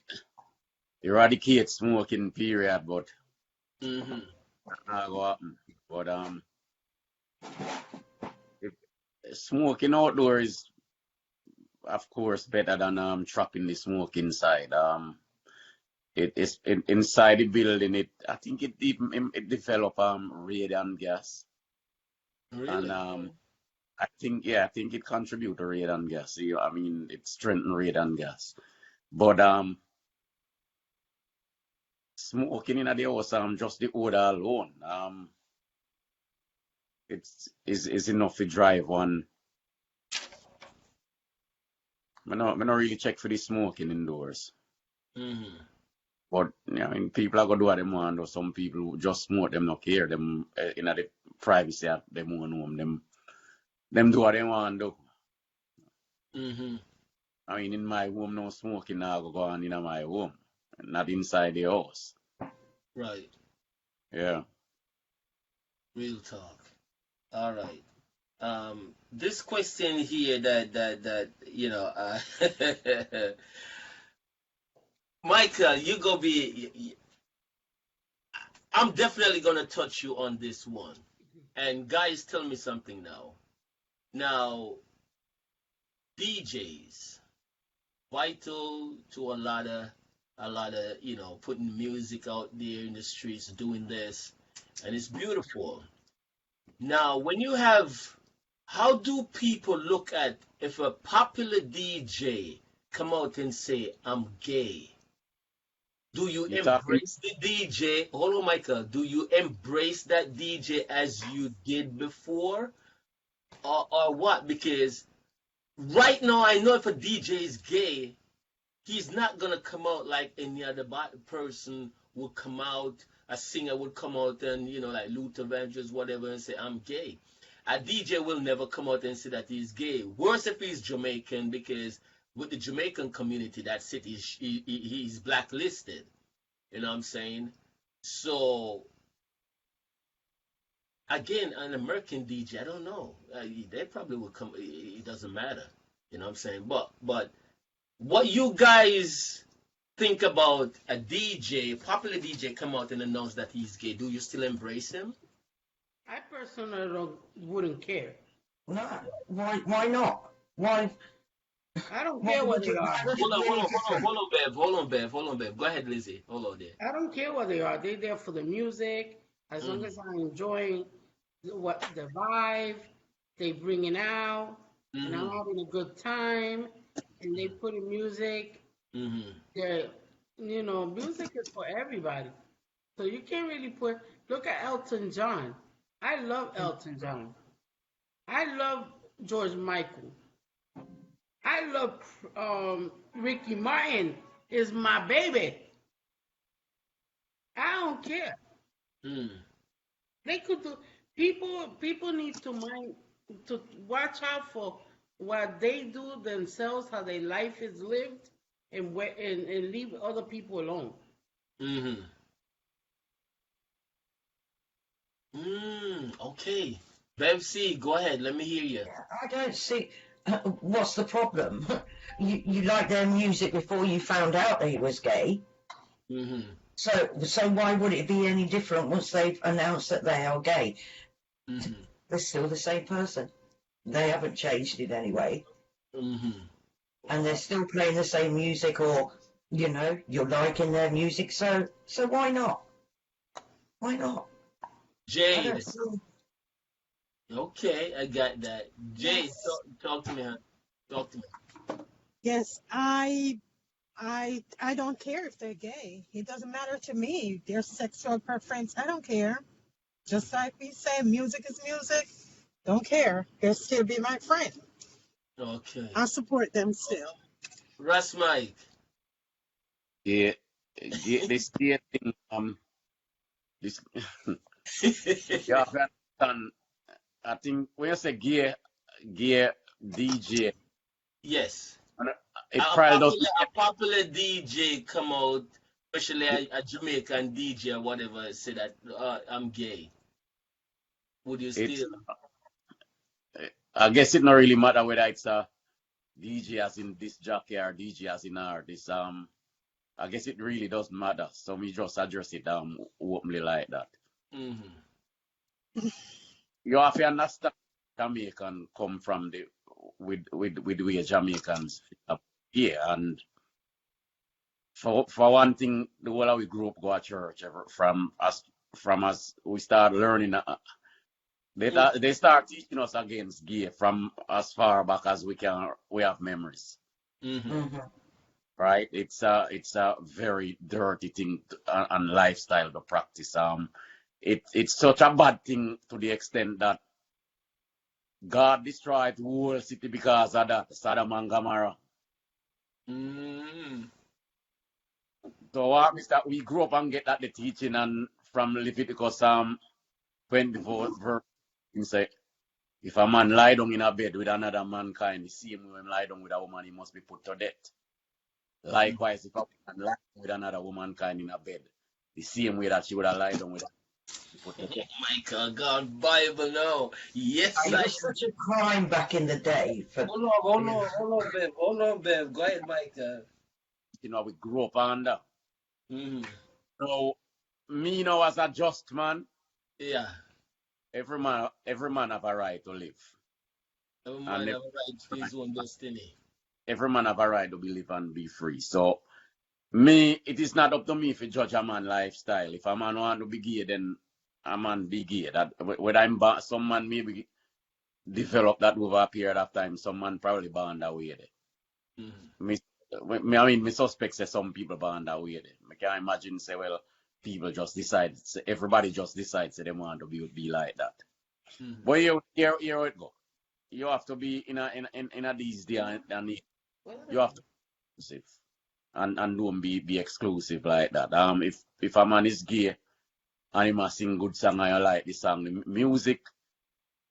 eradicate smoking, period, but Mm-hmm. not go happen. But if smoking outdoors is, of course, better than trapping the smoke inside. It is inside the building. I think it develop radon gas, and Really? I think it contribute to radon gas. I mean, it strengthen radon gas. But smoking in the house, just the odor alone, is enough to drive one. I not really check for the smoking indoors. Mm-hmm. But I mean, people are gonna do what they want. Or some people who just smoke, them not care. Them in the privacy of them own home. Them do what they want do. Mm-hmm. I mean, in my home, no smoking now go on in my home, not inside the house. Right. Yeah. Real talk. All right. This question here that Michael, you go be. I'm definitely gonna touch you on this one. And guys, tell me something now. Now, DJs vital to a lot of putting music out there in the streets, doing this, and it's beautiful. Now, when you have, how do people look at if a popular DJ come out and say, I'm gay? Do you You talking? embrace the DJ? Hold on, Michael. Do you embrace that DJ as you did before? Or what? Because right now, I know if a DJ is gay, he's not gonna come out like any other person would come out. A singer would come out and like Luther Vandross, whatever, and say I'm gay. A DJ will never come out and say that he's gay. Worse if he's Jamaican, because with the Jamaican community, that's it. He's blacklisted. You know what I'm saying? So again, an American DJ, I don't know. They probably would come. It doesn't matter. You know what I'm saying? But what you guys think about a DJ, popular DJ, come out and announce that he's gay? Do you still embrace him? I personally wouldn't care. No, why not? Why I don't why care what would they you are. why would Hold it on, be hold any on, hold on, different? hold on, Bev, hold on, Bev, hold on, Bev. Go ahead, Lizzie. Hold on there. I don't care what they are. They're there for the music. As long Mm, as I'm enjoying what the vibe they bringing out, and I'm mm-hmm, having a good time, and they put in music. mm-hmm. They're, music is for everybody. So you can't really put. Look at Elton John. I love Elton John. I love George Michael. I love Ricky Martin. Is my baby. I don't care. Mm. They could do. People need to mind to watch out for what they do themselves, how their life is lived, and leave other people alone. Mm-hmm. Okay. Bev C, go ahead. Let me hear you. I don't see what's the problem. You liked their music before you found out he was gay. Mm-hmm. So why would it be any different once they've announced that they are gay? Mm-hmm. They're still the same person. They haven't changed in any way. Mm-hmm. And they're still playing the same music, or you're liking their music, so why not? Why not? I Jade. don't see. Okay, I got that. Jade, Yes. talk to me, huh? Talk to me. Yes, I I don't care if they're gay. It doesn't matter to me. Their sexual preference, I don't care. Just like we say, music is music. Don't care. They'll still be my friend. Okay. I support them still. Russ Mike. Yeah, this gay thing, this you have to understand. I think when you say gay DJ, Yes. it A probably popular, doesn't. a popular DJ come out, especially a Jamaican DJ or whatever, say that I'm gay. Would you It's. still? I guess it not really matter whether it's a DJ as in this jockey or DJ as in artist. I guess it really doesn't matter. So we just address it openly like that. Mm-hmm. You have to understand Jamaican come from the with the way Jamaicans are here, and for one thing, the whole of we grew up go to church from us we start learning. They start teaching us against gay from as far back as we have memories. Mm-hmm. Right? It's a very dirty thing and lifestyle to practice. It's such a bad thing to the extent that God destroyed the whole city because of that, Sodom and Gomorrah. Mm-hmm. So what is that we grew up and get that the teaching and from Leviticus 24 verse say, if a man lie down in a bed with another mankind, the same way him lie down with a woman, he must be put to death. Likewise, if a woman lie down with another womankind in a bed, the same way that she would have lied down with her, be put to death. Michael, God, Bible now. Yes, It was such a crime back in the day. Hold on, Bev. Go ahead, Michael. You know, we grew up under. Mm-hmm. So, me now as a just man, Yeah. every man have a right to live. Every man have a right to his own destiny. Every man have a right to live and be free. So, me, it is not up to me to judge a man lifestyle. If a man want to be gay, then a man be gay. That whether some man maybe develop that over a period of time. Some man probably born that way there. Mm-hmm. I mean, me suspect say some people born that way there. I can't imagine say, well, people just decide, say, everybody just decides say they want to be like that. Mm-hmm. But here it go. You have to be in a these days, and you have to be exclusive and don't be exclusive like that. If a man is gay and he must sing good song and you like the song, the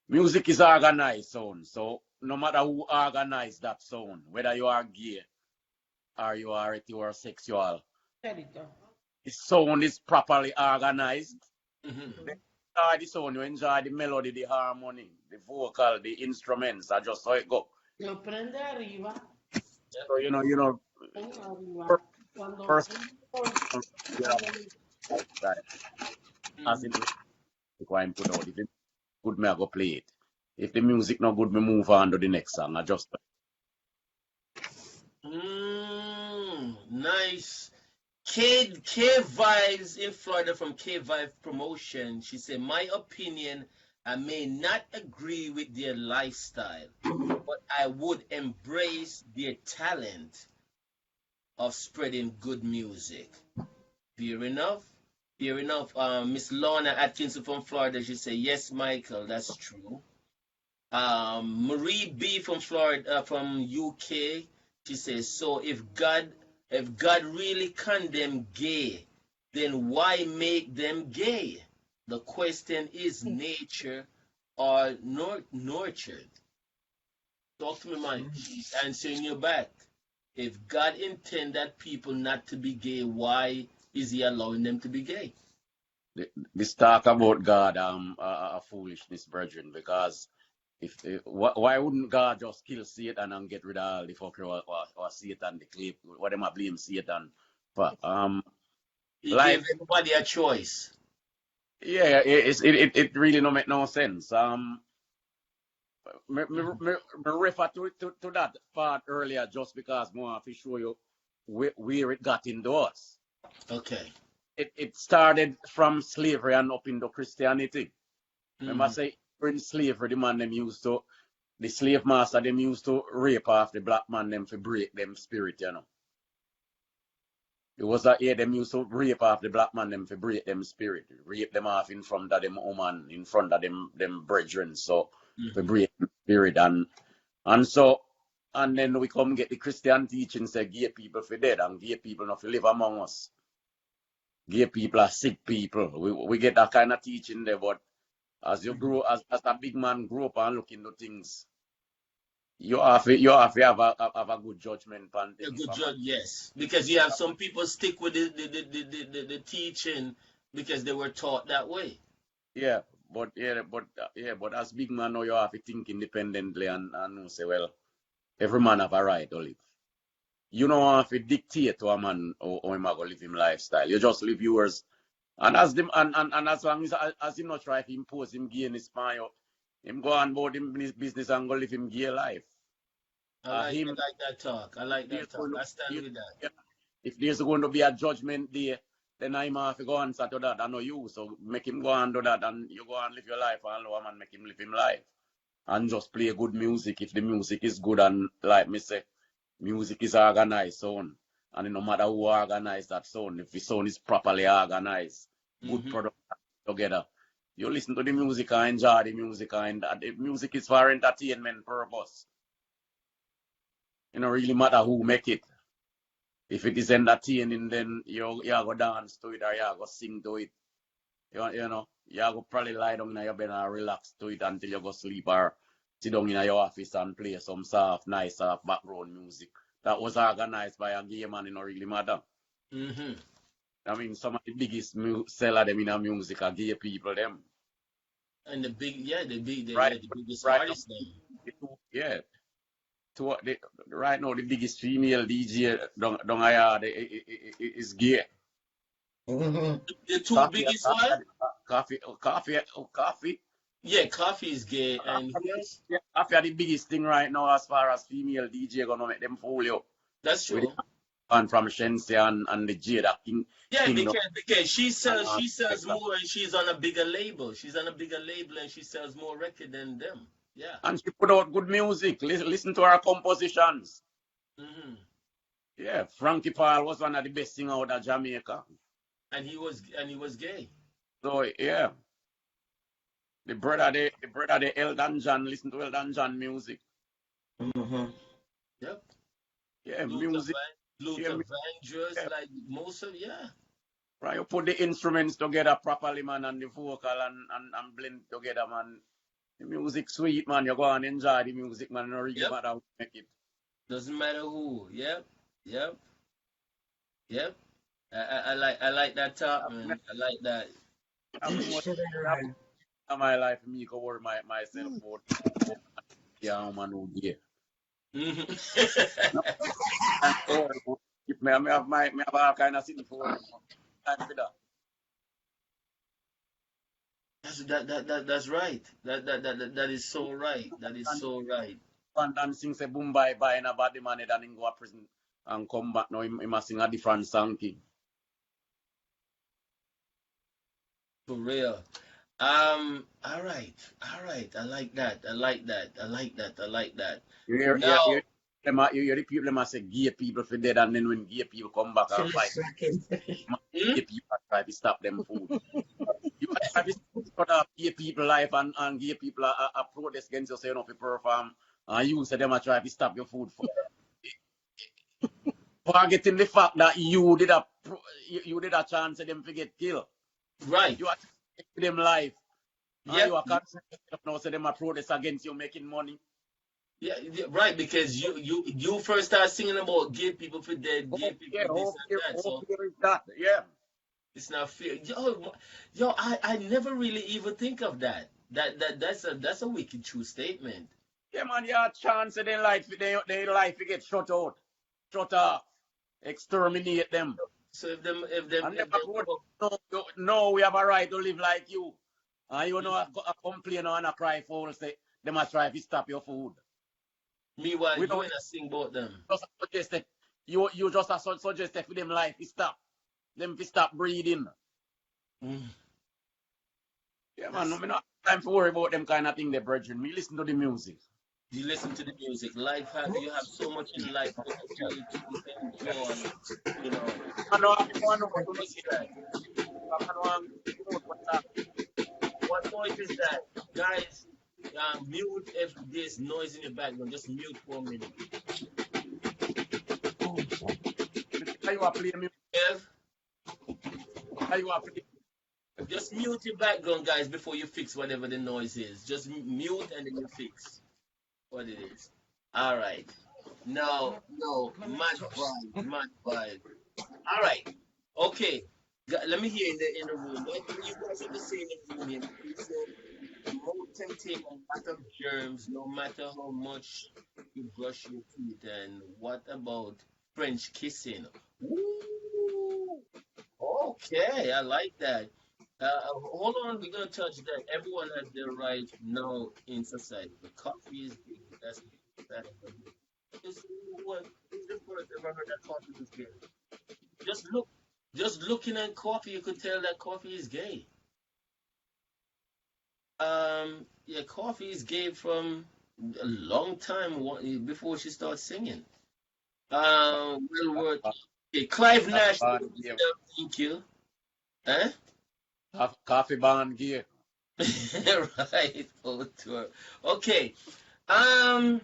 music is organized sound. So no matter who organize that sound, whether you are gay or you are heterosexual, the sound is properly organized. Mm-hmm. Enjoy the sound, you enjoy the melody, the harmony, the vocal, the instruments, are just how it go. So you know, first as in require put out. If it's good, me I go play it. If the music not good, me move on to the next song. I just nice. K Vibes in Florida from K Vibe Promotion. She said, my opinion, I may not agree with their lifestyle, but I would embrace their talent of spreading good music. Fair enough. Fair enough. Miss Lorna Atkinson from Florida, she said, yes, Michael, that's true. Marie B from Florida, from UK, she says, so if God really condemn gay, then why make them gay? The question is nature or nurtured. Talk to me, Mike. She's answering you back. If God intended people not to be gay, why is he allowing them to be gay? this talk about God a foolishness, brethren, because why wouldn't God just kill Satan and get rid of all the fucker or Satan the clay? What am I blame Satan for? He Like, gave everybody a choice. yeah, it really don't make no sense. Me refer to that part earlier just because I want to show you where it got into us. Okay. It started from slavery and up into Christianity. Remember, say in slavery, the slave master them used to rape off the black man them to break them spirit, you know. It was them used to rape off the black man them for break them spirit, rape them off in front of them woman, in front of them brethren, so for break them spirit and then we come get the Christian teaching say gay people for dead and gay people not for live among us. Gay people are sick people. We get that kind of teaching there, but as you grow, as a big man grow up and look into things, you have to have a good judgment on A things. good judge, yes, because you have some people stick with the teaching because they were taught that way. Yeah, but as big man now you have to think independently and say, well, every man have a right to live. You don't have to dictate to a man how him go live him lifestyle. You just live yours. And as them and as long as him not try to impose him gay in his mind, him go on board him business and go live him gay life. I like that talk. I like that talk. I stand with that. If there's going to be a judgment day, then I'm have to go and answer to that. I know you, so make him go and do that, and you go and live your life, and allow man make him live him life, and just play good music. If the music is good, and like me say, music is organized sound, and no matter who organize that sound, if the sound is properly organized, good product together, you listen to the music and enjoy the music, and the music is for entertainment purpose. It don't really matter who make it. If it is entertaining, then you go dance to it or you go sing to it. You know, you go probably lie down in your bed and relax to it until you go sleep or sit down in your office and play some soft, nice background music. That was organized by a gay man, it don't really matter. I mean, some of the biggest seller them in music are gay people, them. And the biggest right artists them. Yeah. Right now, the biggest female DJ down here is gay. The two biggest one? Coffee. Yeah, Coffee is gay. And yes, Coffee are the biggest thing right now as far as female DJ gonna make them fool you. That's true. With and from Shensi and the Jada King. Yeah, because she sells more and she's on a bigger label. She's on a bigger label and she sells more record than them. Yeah. And she put out good music. Listen to her compositions. Yeah, Frankie Paul was one of the best singers out of Jamaica. And he was gay. So yeah. The brother the Elton John, listen to Elton John music. Yep. Yeah, Luther music. Luther Vandross, like most of Right, you put the instruments together properly, man, and the vocal and blend together, man. The music sweet, man. You go and enjoy the music, man. No really matter who make it. Doesn't matter who. Yep. I like that talk, man. I like that. In my life, me go worry myself for yeah, man, who yeah. If me have all kind of thing for time for that. That's right. That is so right. That is so right. And dancing say boom bye bye in a body man and then go to prison and come back now he must sing a different song king. For real. All right. I like that. You hear the people them say gay people for dead, and then when gay people come back and fight, gay people try to stop them food. You try to stop gay people life and gay people are protest against you, say you know, to perform, and you say them are try to stop your food. Forgetting the fact that you did a chance of them to get killed. Right. You are taking them life. Yeah. You are now say them are protest against you making money. Yeah, right, because you first start singing about gay people for dead, gay people this and that. So yeah. It's not fair. Yo, I never really even think of that. That's a wicked true statement. Yeah, man, you have a chance of their life to get shut out, shut off, exterminate them. So if them no, we have a right to live like you. And you know a complain and a cry for say they must try to stop your food. Meanwhile, you ain't sing about them. You just suggest for them life to stop. Them to stop breathing. Yeah, man, no, me not time to worry about them kind of thing, they brethren. Me listen to the music. You listen to the music. Life, you have so much in life to enjoy. You know, I know what I know what noise is that? I know what's that. What noise is that? Guys, mute if there's noise in the background. Just mute for a minute. How you are playing music? Kev, How you are playing? just mute your background, guys, before you fix whatever the noise is. Just mute and then you fix what it is. All right. No, no, mad vibe, mad vibe. All right. Okay. Let me hear in the room. What you guys have to say in the room here? You said no tempting, no matter germs, no matter how much you brush your teeth. And what about French kissing? Ooh, okay, I like that. Hold on, we're gonna touch that. Everyone has their right now in society. The coffee is big. That's that. Just what? Who's the first ever heard that coffee is gay? Just look, just looking at coffee, you could tell that coffee is gay. Yeah, coffee is gay from a long time before she starts singing. Well worth. Okay, Clive Coffee Nash, band gear. thank you. Huh? Coffee band gear. Right, full tour. Okay. Um.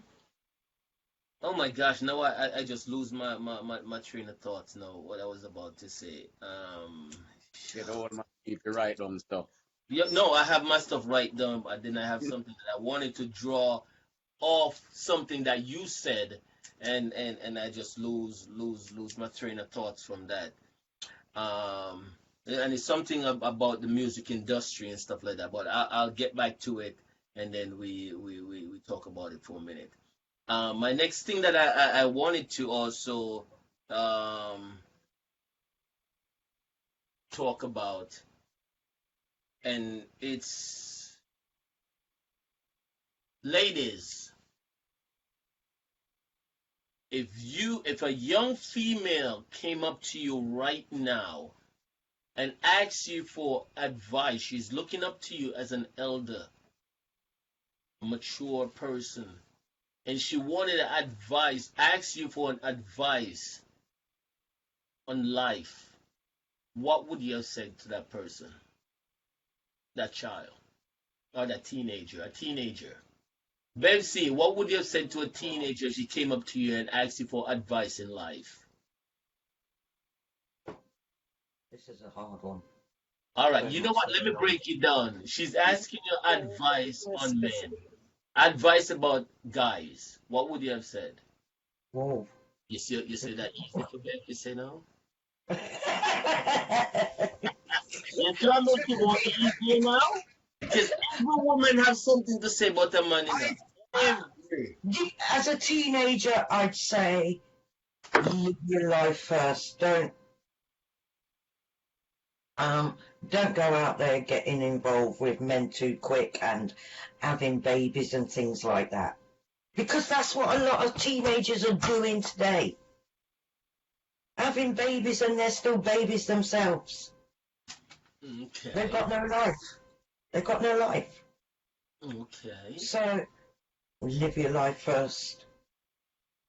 Oh my gosh, now I just lose my train of thoughts now, what I was about to say. Get old man keep you right on stuff. Yeah, no, I have my stuff right down, but then I have something that I wanted to draw off something that you said, and I just lose my train of thoughts from that. Um, and it's something about the music industry and stuff like that. But I'll get back to it, and then we talk about it for a minute. My next thing that I wanted to also um, talk about, and it's ladies. If a young female came up to you right now and asked you for advice, she's looking up to you as an elder, mature person, and she wanted advice, asked you for an advice on life, what would you have said to that person, that child, or that teenager, a teenager? Bevsy, what would you have said to a teenager if she came up to you and asked you for advice in life? This is a hard one. All right, Very you know much what? Let me so. break it down. She's asking you Yeah, advice more on men, specific. advice about guys. What would you have said? Whoa. You say that easy for Bev to say no? You trying to make it more easier now? Because every woman have something to say about a man, you know. Every. As a teenager, I'd say live your life first. Um, don't go out there getting involved with men too quick and having babies and things like that. Because that's what a lot of teenagers are doing today. Having babies and they're still babies themselves. They've Okay. got no life. They've got no life. Okay. So live your life first.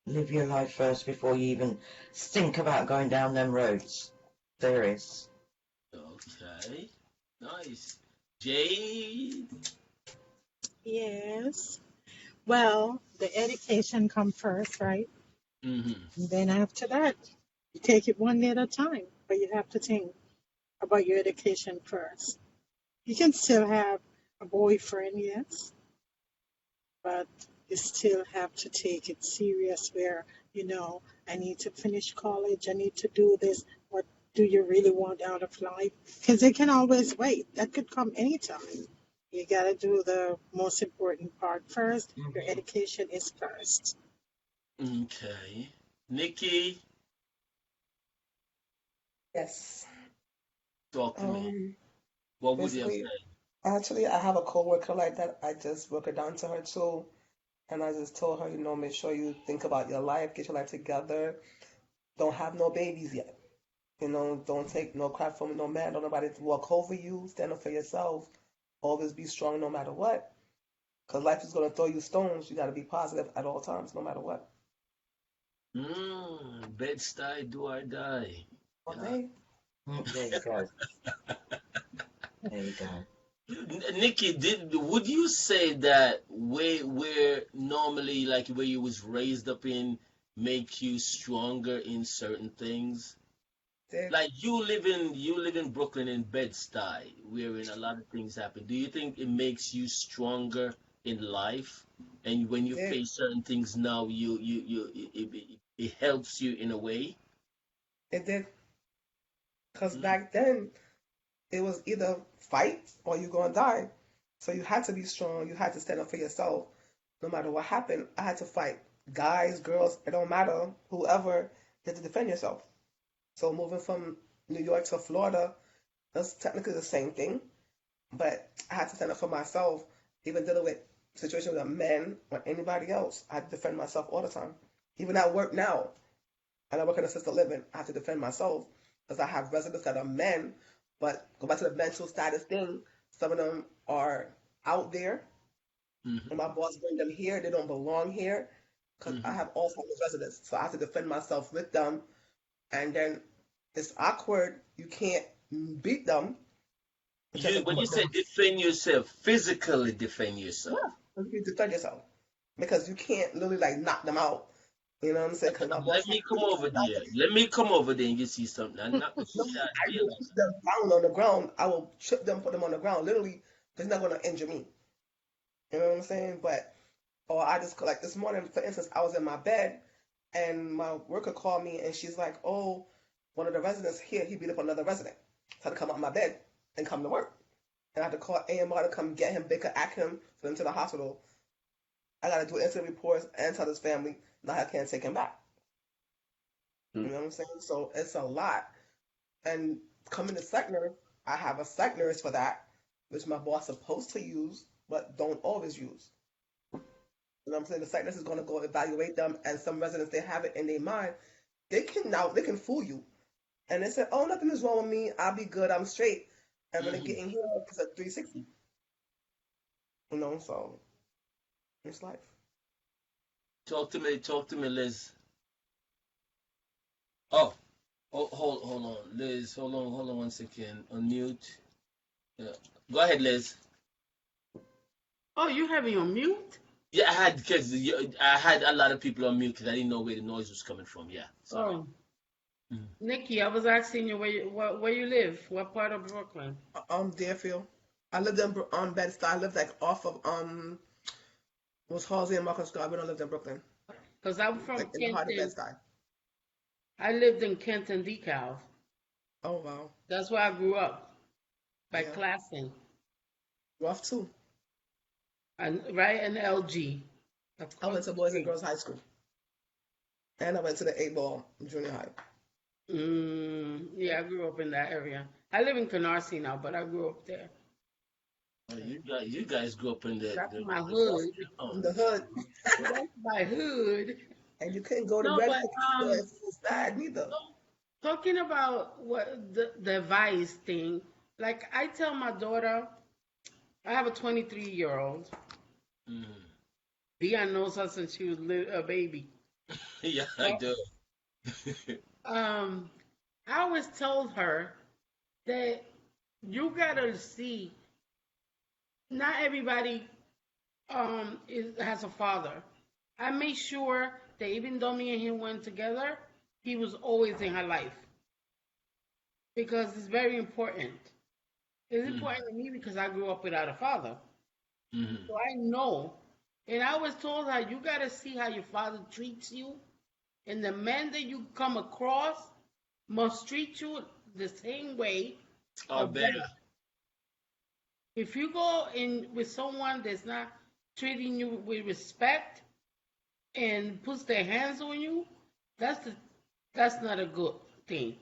Live your life first before you even think about going down them roads. There is. Okay. Nice. Jade. Yes. Well, the education come first, right? Mm-hmm. And then after that, you take it one day at a time. But you have to think about your education first. You can still have a boyfriend, yes, but you still have to take it serious where, I need to finish college, I need to do this. What do you really want out of life? Because they can always wait. That could come anytime. You got to do the most important part first. Your Mhm. education is first. Okay. Nikki, Yes. talk to me. Um, What would you have basically, said? actually, I have a coworker like that. I just broke it down to her too, and I just told her, make sure you think about your life, get your life together. Don't have no babies yet. Don't take no crap from no man. Don't nobody walk over you. Stand up for yourself. Always be strong no matter what. Because life is going to throw you stones. You got to be positive at all times, no matter what. Bed-Stuy, do or die. All Yeah. day. There you go. There you go. Nikki, would you say that where normally like where you was raised up in make you stronger in certain things? Did. Like you live in Brooklyn in Bed-Stuy, wherein a lot of things happen. Do you think it makes you stronger in life? And when you Did. face certain things now, it helps you in a way? It did. Because Mm, back then, it was either fight or you're going to die. So you had to be strong. You had to stand up for yourself. No matter what happened, I had to fight. Guys, girls, it don't matter. Whoever, you had to defend yourself. So moving from New York to Florida, that's technically the same thing. But I had to stand up for myself, even dealing with situations with men or anybody else. I had to defend myself all the time. Even at work now, and I work in assisted living, I have to defend myself because I have residents that are men, but go back to the mental status thing. Some of them are out there, and mhm, my boss bring them here. They don't belong here because I mhm. have Alzheimer's residents, so I have to defend myself with them. And then it's awkward. You can't beat them. But you have When you to, say defend yourself, physically defend yourself. yeah, you defend yourself because you can't literally like knock them out. You know what I'm saying? Because my boss Let has me come over there. Let me come over there and you see something. I'm not the no, shit out I there will like put them down on the ground. I will trip them, put them on the ground. Literally, it's not going to injure me. You know what I'm saying? But, or I just, like this morning, for instance, I was in my bed and my worker called me and she's like, oh, one of the residents here, he beat up another resident. So I had to come out of my bed and come to work. And I had to call AMR to come get him, Baker act him, send him to the hospital. I got to do incident reports and tell his family, now I can't take him back. You Hmm. know what I'm saying? So it's a lot. And coming to psych nurse, I have a psych nurse for that, which my boss is supposed to use, but don't always use. You know what I'm saying? The psych nurse is going to go evaluate them, and some residents, they have it in their mind. They can fool you. And they say, oh, nothing is wrong with me. I'll be good. I'm straight. And when they that. get in here, it's a 360. You know, so it's life. Talk to me, Liz. Oh, hold on, Liz. Hold on 1 second. Unmute. Yeah. Go ahead, Liz. Oh, you have me on mute? Yeah, I had a lot of people on mute because I didn't know where the noise was coming from. Yeah, sorry. Oh, Mm. Nikki, I was asking you where you live, what part of Brooklyn? Deerfield. I lived in Bed-Stuy. I lived like off of was Halsey and Marcus Garvey. I lived in Brooklyn, Because I'm like from in the heart of Kenton. Bed-Stuy. I lived in Kenton DeKalb. Oh wow, That's where I grew up, by yeah, Classen, rough too. and right in LG, I across went to the Boys and street. Girls High School, and I went to the 8 Ball Junior High. Yeah, I grew up in that area. I live in Canarsie now, but I grew up there. Oh, you guys grew up in That's my the rough hood. In town. the hood, That's my hood. and you couldn't go to No, Red but Light Store if it was bad neither. talking about what the advice thing, like I tell my daughter, I have a 23-year-old. Mm. Dion knows her since she was a baby. Yeah, I So, do. um, I always told her that you gotta see, not everybody has a father. I made sure that even though me and him went together, he was always in her life because it's very important. It's Mhm, important to me because I grew up without a father. mhm. So I know. And I always told her, you got to see how your father treats you. And the men that you come across must treat you the same way Oh, or better. better. If you go in with someone that's not treating you with respect and puts their hands on you, that's the that's not a good thing.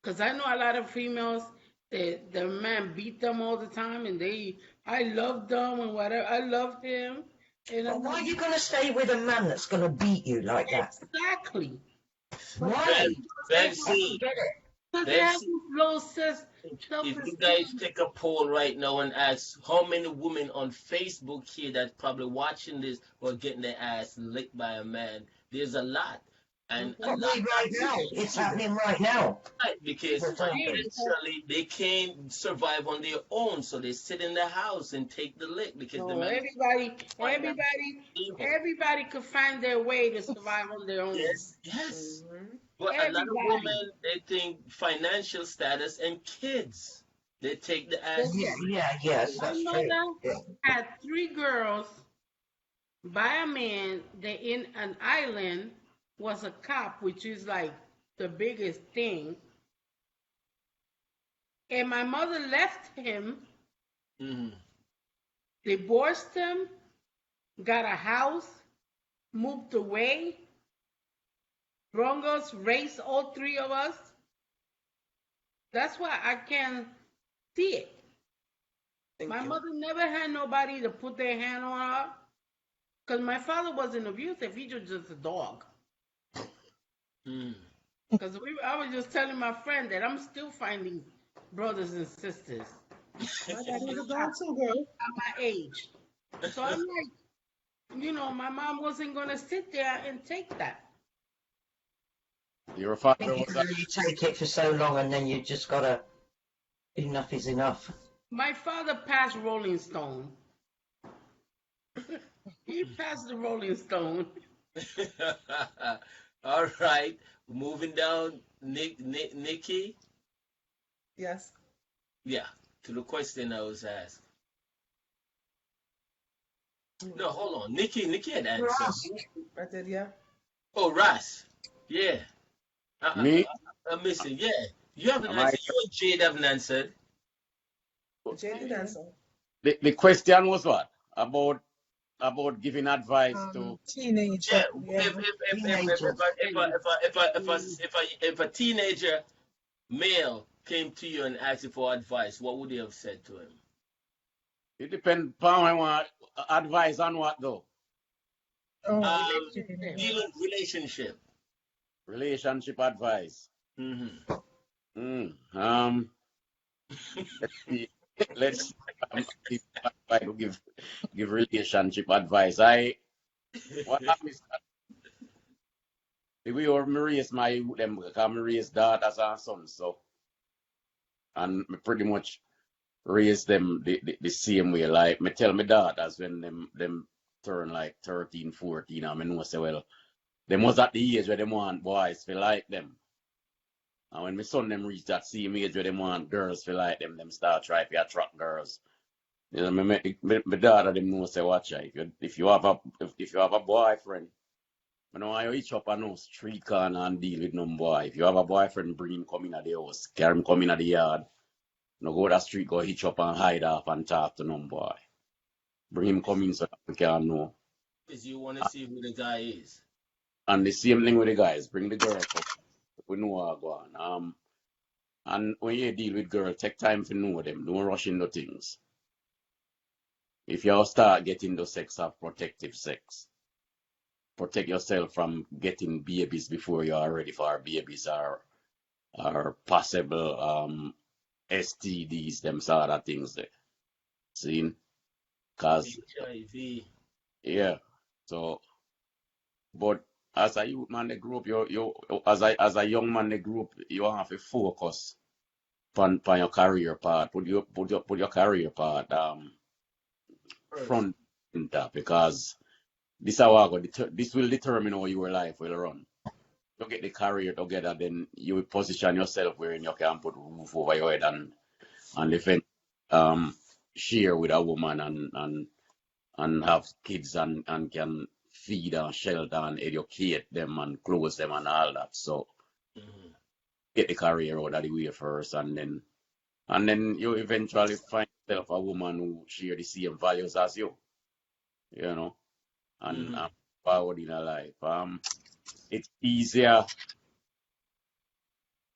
Because I know a lot of females that the man beat them all the time and I loved them and whatever. I loved him. And But I'm why like, are you going to stay with a man that's going to beat you like that? exactly. But Why? Very, they very have, I don't soon. get it. because they Very have soon. these low if you guys take a poll right now and ask how many women on Facebook here that's probably watching this or getting their ass licked by a man, there's a lot. And a lot Probably right now. It's happening right now. right, because financially they can't survive on their own, so they sit in the house and take the lick because the So man everybody could find their way to survive on their own. yes. But a lot of Everybody. women they think financial status and kids. They take the ass. Yes, My that's true. mother had 3 girls by a man that in an island was a cop, which is like the biggest thing. And my mother left him, divorced him, got a house, moved away, brung us, raised all 3 of us. That's why I can see it. My mother never had nobody to put their hand on her. Because my father wasn't abusive. He was just a dog. Because I was just telling my friend that I'm still finding brothers and sisters. My daddy was a dog too, girl. At my age. So I'm like, my mom wasn't going to sit there and take that. Your father You was can only take it for so long, and then you just gotta. Enough is enough. My father passed Rolling Stone. He passed the Rolling Stone. All right, moving down, Nikki. Yes. Yeah, to the question I was asked. No, hold on, Nikki had answered. I did, yeah. Oh, Ras. Yeah. me. I'm missing. Yeah, you haven't Am I- answered. You and Jade haven't answered. Jay did answer. The question was what about giving advice to Teenager. Yeah, if a teenager male came to you and asked you for advice, what would you have said to him? it depends upon what advice on what though. Dealing relationship. Relationship advice. Let's see if I to give relationship advice. What happens the way or me raise my youth them because me raise daughters and sons, so and me pretty much raise them the same way. Like me tell my daughters when them turn like 13, 14, and me know say well, them was at the age where them want boys feel like them. And when my son them reach that same age where them want girls feel like them start try to attract girls. You know, my daughter them know say watch out. If you have a boyfriend, I know I each up on no street corner and deal with no boy. If you have a boyfriend, bring him come in at the house, carry him come in at the yard. No go that street, go hitch up and hide off and talk to no boy. Bring him come in so that we can know. Because you want to see who the guy is. And the same thing with the guys. Bring the girls up. We know how go on. And when you deal with girls, take time to know them. Don't rush into things. If you start getting into sex, have protective sex. Protect yourself from getting babies before you are ready for babies or possible STDs, them sort of things there. See? Cause HIV. yeah. So but as a youth man they grew up, you as a young man they grew up, you have to focus on your career part. Put your career part front in that because this will determine how your life will run. You get the career together, then you will position yourself where you can put roof over your head and defend share with a woman and have kids and can feed and shelter and educate them and clothe them and all that. So get the career out of the way first and then you eventually find yourself a woman who share the same values as you. You know. And forward in her life. It's easier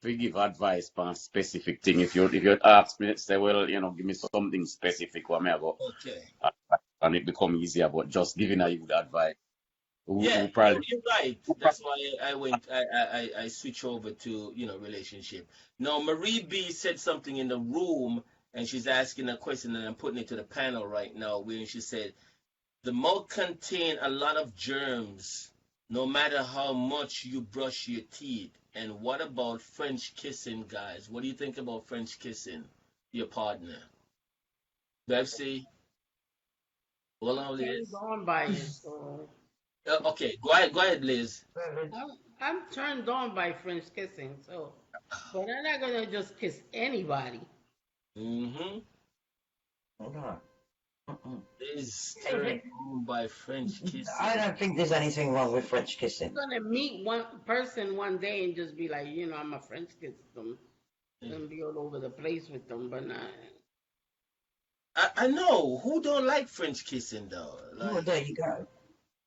to give advice on specific thing. If you ask me, say, well, give me something specific, what may I go, Okay. and it become easier. But just giving a youth advice Yeah, who probably you're right. That's why I switch over to, relationship. Now, Marie B said something in the room, and she's asking a question, and I'm putting it to the panel right now, where she said, the mouth contain a lot of germs, no matter how much you brush your teeth. And what about French kissing, guys? What do you think about French kissing your partner? Bevsy, hold on, Turned Liz. on by it, so Okay, go ahead, Liz. I'm turned on by French kissing. So, but I'm not gonna just kiss anybody. Mm-hmm. No. Mm-mm. Liz turned on by French I kissing. don't think there's anything wrong with French I'm kissing. gonna meet one person one day and just be like, I'm a French kiss them and be all over the place with them, but not. I know who don't like French kissing though. Well, Like, there you go.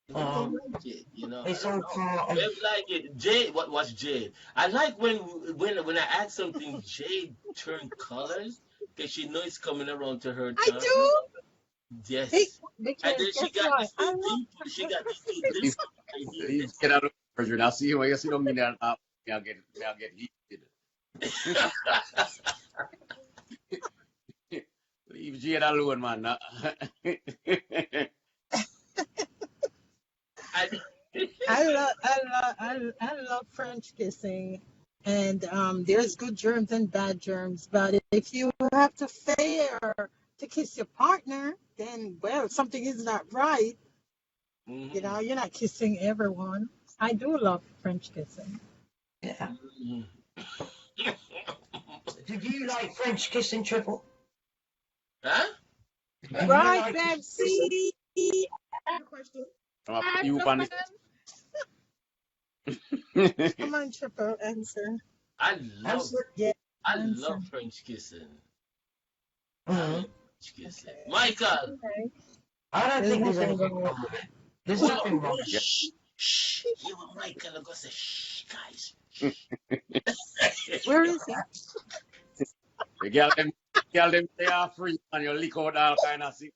who don't like it? I It's don't all know. part of. Bev like it. Jade, what's Jade? I like when I add something, Jade turn colors because she knows it's coming around to her I turn. do. Yes. And Because then she guess got what? this I little love dimple. She got this little leave, dimple right leave get out of version. I'll see you. I guess you don't mean that. I'll get heated. Leave Jade alone, man. I, I love French kissing, and there's good germs and bad germs. But if you have to fare to kiss your partner, then well, something is not right. Mhm. You're not kissing everyone. I do love French kissing. Yeah. Mhm. Did you like French kissing, Triple? Huh? Do you Right, like French kissing? Betsy? I have a question. I'm gonna put I you have on a this. Come on, Triple, answer. I love Answer. Yeah, I answer. love French kissing. I love Mm. French kissing. Okay. Michael, Okay. I don't There's think there's nothing anything wrong with wrong with it. There's hold on, nothing wrong hold on. with it. Shh, shh. You and Michael are gonna say shh, guys. Where is he? The girl them they are free and you lick out all kind of shit.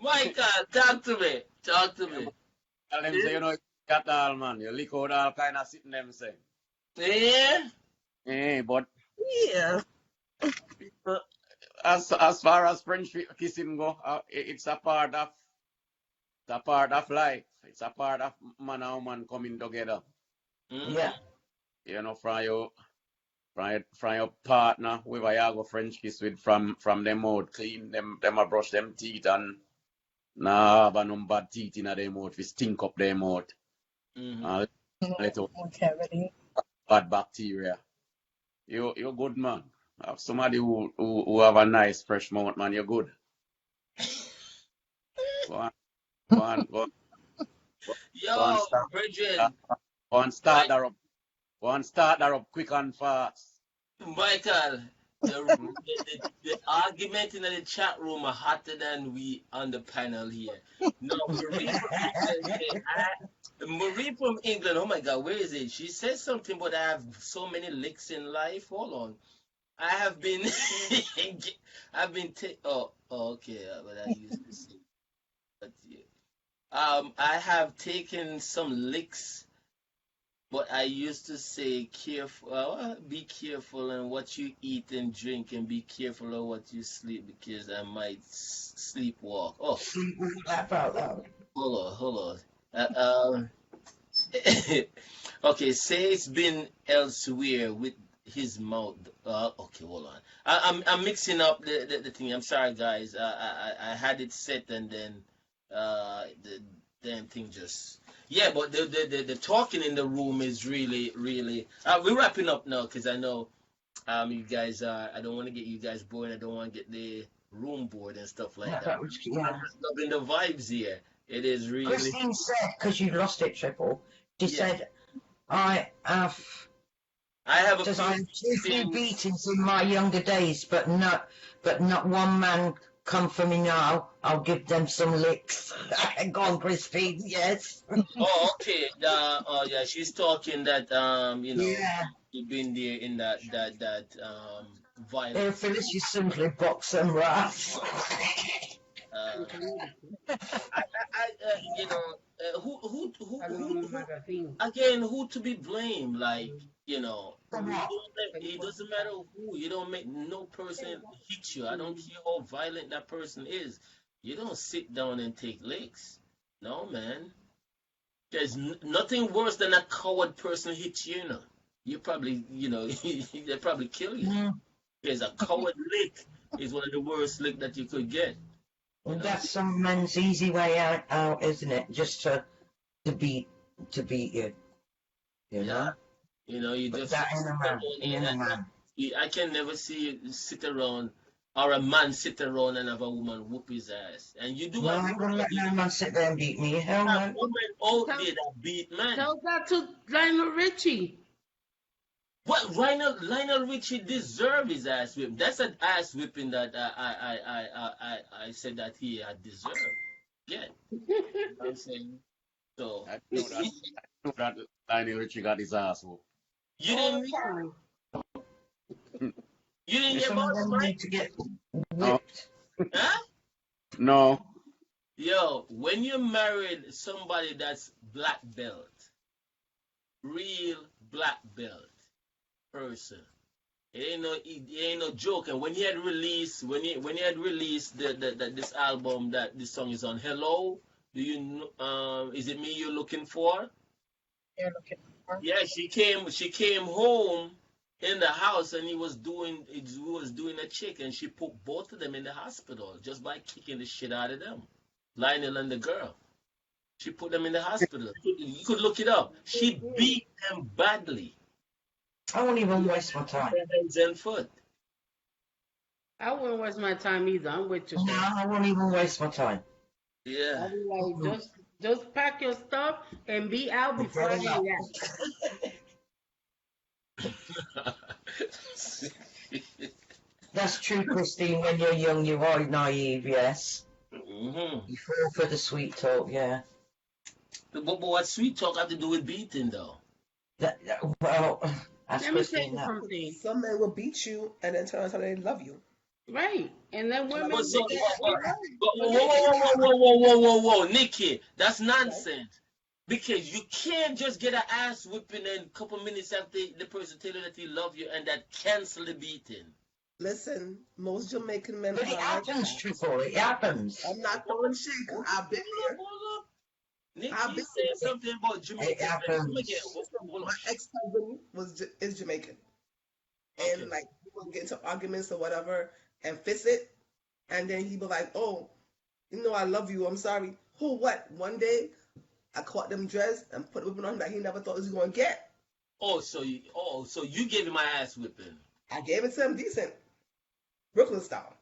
Michael, talk to me. Talk to me. Girl them say you know got all man. You lick out all kind of shit in them say. Yeah. But Yeah. as far as French kissing go, it's a part of life. It's a part of man and woman coming together. Yeah. Mm-hmm. From your partner, whoever you go French kiss with, from them out clean, them a brush them teeth and nah have no bad teeth in them mouth, we stink up them mouth. Mm-hmm. Let out Cavity. bad bacteria. You're good man. Have somebody who have a nice fresh mouth, man, you're good. Go on, go on, go on, go on Yo, start Bridget, go on start that up. Go on start that up quick and fast. Michael, the argument in the chat room are hotter than we on the panel here. No, Marie from England, oh my God, where is it? She said something, but I have so many licks in life. Hold on. I have been, okay, but I used to say, but yeah. I have taken some licks, but I used to say, be careful on what you eat and drink, and be careful of what you sleep, because I might sleepwalk. Oh, Laugh out loud. hold on. Okay, say it's been elsewhere with his mouth. Okay, hold on. I'm mixing up the thing. I'm sorry, guys. I had it set and then the damn thing just. Yeah, but the talking in the room is really. We're wrapping up now because I know you guys are. I don't want to get you guys bored. I don't want to get the room bored and stuff like Yeah, that. that was, yeah. I'm loving the vibes here. It is really. Christine said, because you lost it, Triple, she Yeah. said, I have a I had few two things. beatings in my younger days, but not one man come for me now. I'll give them some licks. Go on, Christine, yes. Oh, okay. She's talking that Yeah. you've been there in that violence. Here, Phyllis, you simply box them rough. Uh, you know, Magazine. again, who to be blamed? Like, you know, For you what? don't it doesn't matter who. You don't make no person hit you. I don't care how violent that person is. You don't sit down and take licks. No, man. There's nothing worse than a coward person hit you. You know, you probably, you know, they probably kill you. Mm. There's a coward lick is one of the worst lick that you could get. Well, You know, that's some men's easy way out, isn't it? Just to beat you. You yeah. know? You know, you But just that ain't a sit man. around He ain't a man. I can never see you sit around or a man sit around and have a woman whoop his ass. And you do Well, have I ain't gonna let no man sit there and beat me. Hell have no. women out there that beat man. Tell that to Lionel Richie. What Lionel Richie deserved his ass whipping. That's an ass whipping that I said that he had deserved. Yeah, you know what I'm saying. So I know that. I know that Lionel Richie got his ass whooped. you All didn't the time. you didn't hear Some about of it, them Mike? need to get No, whipped. Huh? no. Yo, when you married somebody that's black belt, real black belt person, it ain't no joke. And when he had released this album that this song is on, Hello, do you is it me you're looking for? You're looking for. Yeah, she came home in the house and he was doing a chick and she put both of them in the hospital just by kicking the shit out of them. Lionel and the girl. She put them in the hospital. You could look it up. She beat them badly. I won't even waste my time. Hands and foot. I wouldn't waste my time either. I'm with you, No, sir. I won't even waste my time. Yeah. I'll be like, just pack your stuff and be out before I Very do well. that. That's true, Christine. When you're young, you are naive, yes. hmm You fall for the sweet talk, yeah. But what sweet talk have to do with beating, though? Well, that's Let me tell Christine you now. something. Some men will beat you and then turn out they love you. Right. And then women, But so, they but love. whoa, Nikki, that's nonsense. Because you can't just get an ass whipping and a couple minutes after the person tell you that he love you and that cancel the beating. Listen, most Jamaican men But are it like happens, that. Triple. It happens. I'm not throwing shade because I've been there. Hold up. I've Nikki been said something about It Jamaican. Come happens. again. Hold My on. ex-husband is Jamaican, Okay. and like we would get into arguments or whatever and fix it, and then he'd be like, "Oh, you know I love you. I'm sorry." Who? What? One day I caught them dressed and put a whipping on him that he never thought he was gonna get. So you gave him my ass whipping. I gave it to him decent, Brooklyn style.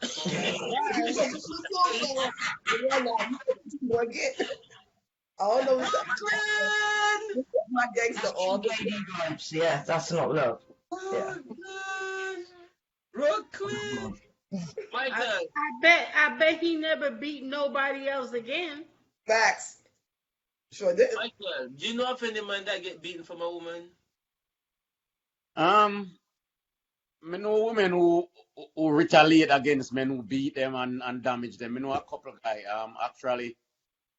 You know, Brooklyn style, you know, now, you know what you gonna get. I don't know what's Brooklyn! my gangster That's all cheap the lady vibes. Yeah, that's not love. Yeah. Brooklyn! Michael, I bet he never beat nobody else again. facts. Sure didn't. Michael, do you know of any man that get beaten from a woman? Me know women who retaliate against men who beat them and damage them. Me know a couple of guys. Actually,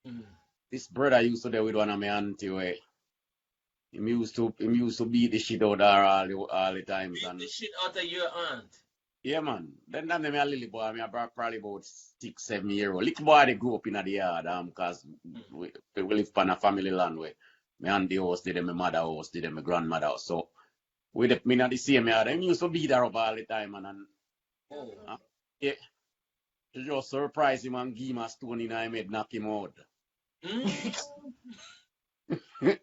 Mm. this brother used to do with one of my auntie where him used to beat the shit out of her all the times. Beat And the shit out of your aunt. yeah, man. Then me a little boy. Me about probably about 6-7 years old. Little boy they grew up in the yard. Cause we live on a family land where my auntie house did them, my mother house did them, my grandmother house. So we me not the same yard. Them used to beat her up all the time, and Oh. yeah, she just surprised him and give him a stone in her head, knock him out. Mm.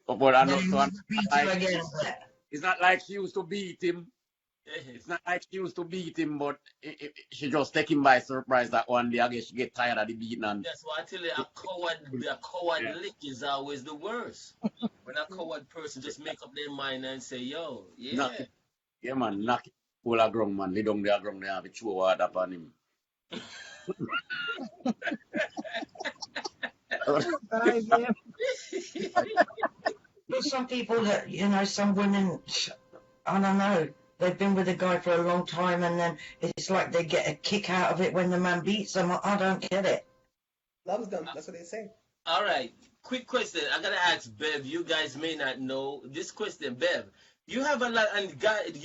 But I know Then so you beat like, you again. it's not like she used to beat him. It's not like she used to beat him, but she just take him by surprise that one day I guess she get tired of the beating and That's why I tell you, a coward lick is always the worst. When a coward person just make up their mind and say, yo, yeah. knock him. Yeah, man, knock him full of ground, man. Lay down there ground there have a throw water upon him. But some people that, some women, I don't know, they've been with a guy for a long time, and then it's like they get a kick out of it when the man beats them. I don't get it. Loves them. That's what they say. All right. Quick question. I gotta ask Bev. You guys may not know this question, Bev. You have a lot and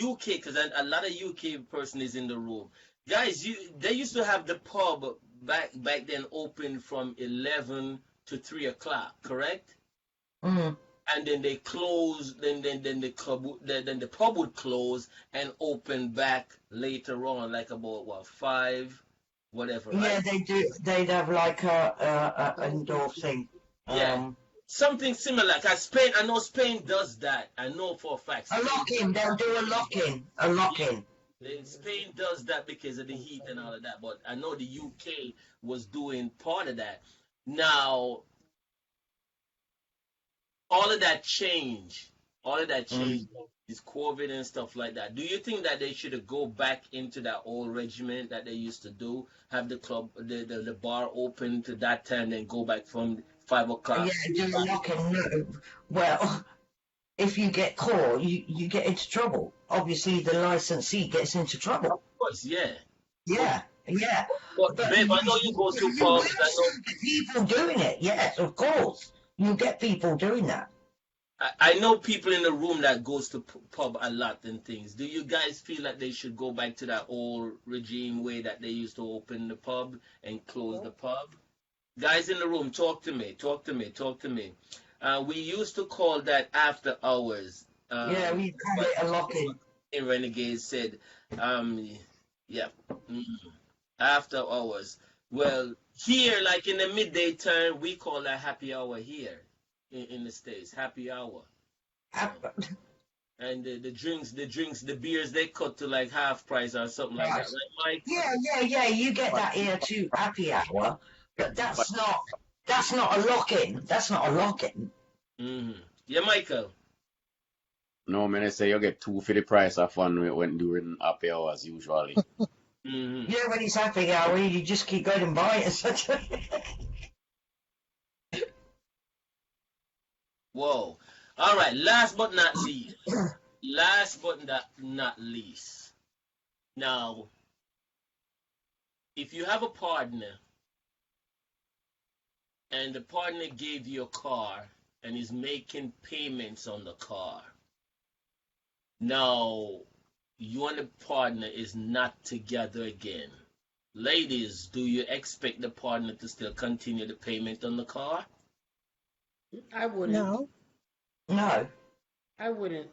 UK because a lot of UK person is in the room. Guys, they used to have the pub back then open from 11 to 3 o'clock, correct? Mm. And then they close. Then the pub would close and open back later on, like about what 5, whatever. Yeah, Right? they do. They'd have like a indoor thing. Yeah. Something similar. Cause Spain, I know Spain does that. I know for a fact. A lock-in. They'll do a lock-in. A lock-in. Spain does that because of the heat and all of that. But I know the UK was doing part of that. Now, all of that change. All of that change is COVID and stuff like that. Do you think that they should go back into that old regiment that they used to do? Have the club, the bar open to that time, then go back from 5 o'clock? Yeah, do a lock-in. No. Well, if you get caught, you get into trouble. Obviously, the licensee gets into trouble. Of course, yeah. Yeah. But babe, I know you go to pubs. I know people doing it. Yes, of course. You get people doing that. I know people in the room that goes to pub a lot and things. Do you guys feel like they should go back to that old regime way that they used to open the pub and close the pub? Guys in the room, talk to me. We used to call that after hours. Yeah, we call it a lock-in. In Renegade said, after hours. Well, here, like in the midday time, we call that happy hour here in the States, happy hour. And the drinks, the beers, they cut to like half price or something like that, right, Mike? Yeah, you get that here too, happy hour. But that's not a lock-in. That's not a lock-in. Mm-hmm. Yeah, Michael. No, man, I say you get 2 for the price of one when during happy hours usually. Mm-hmm. Yeah, when it's happy hour, you just keep going and buy it. Whoa. All right. Last but not least. Now, if you have a partner and the partner gave you a car and is making payments on the car, now you and the partner is not together again. Ladies, do you expect the partner to still continue the payment on the car? I wouldn't. No. I wouldn't.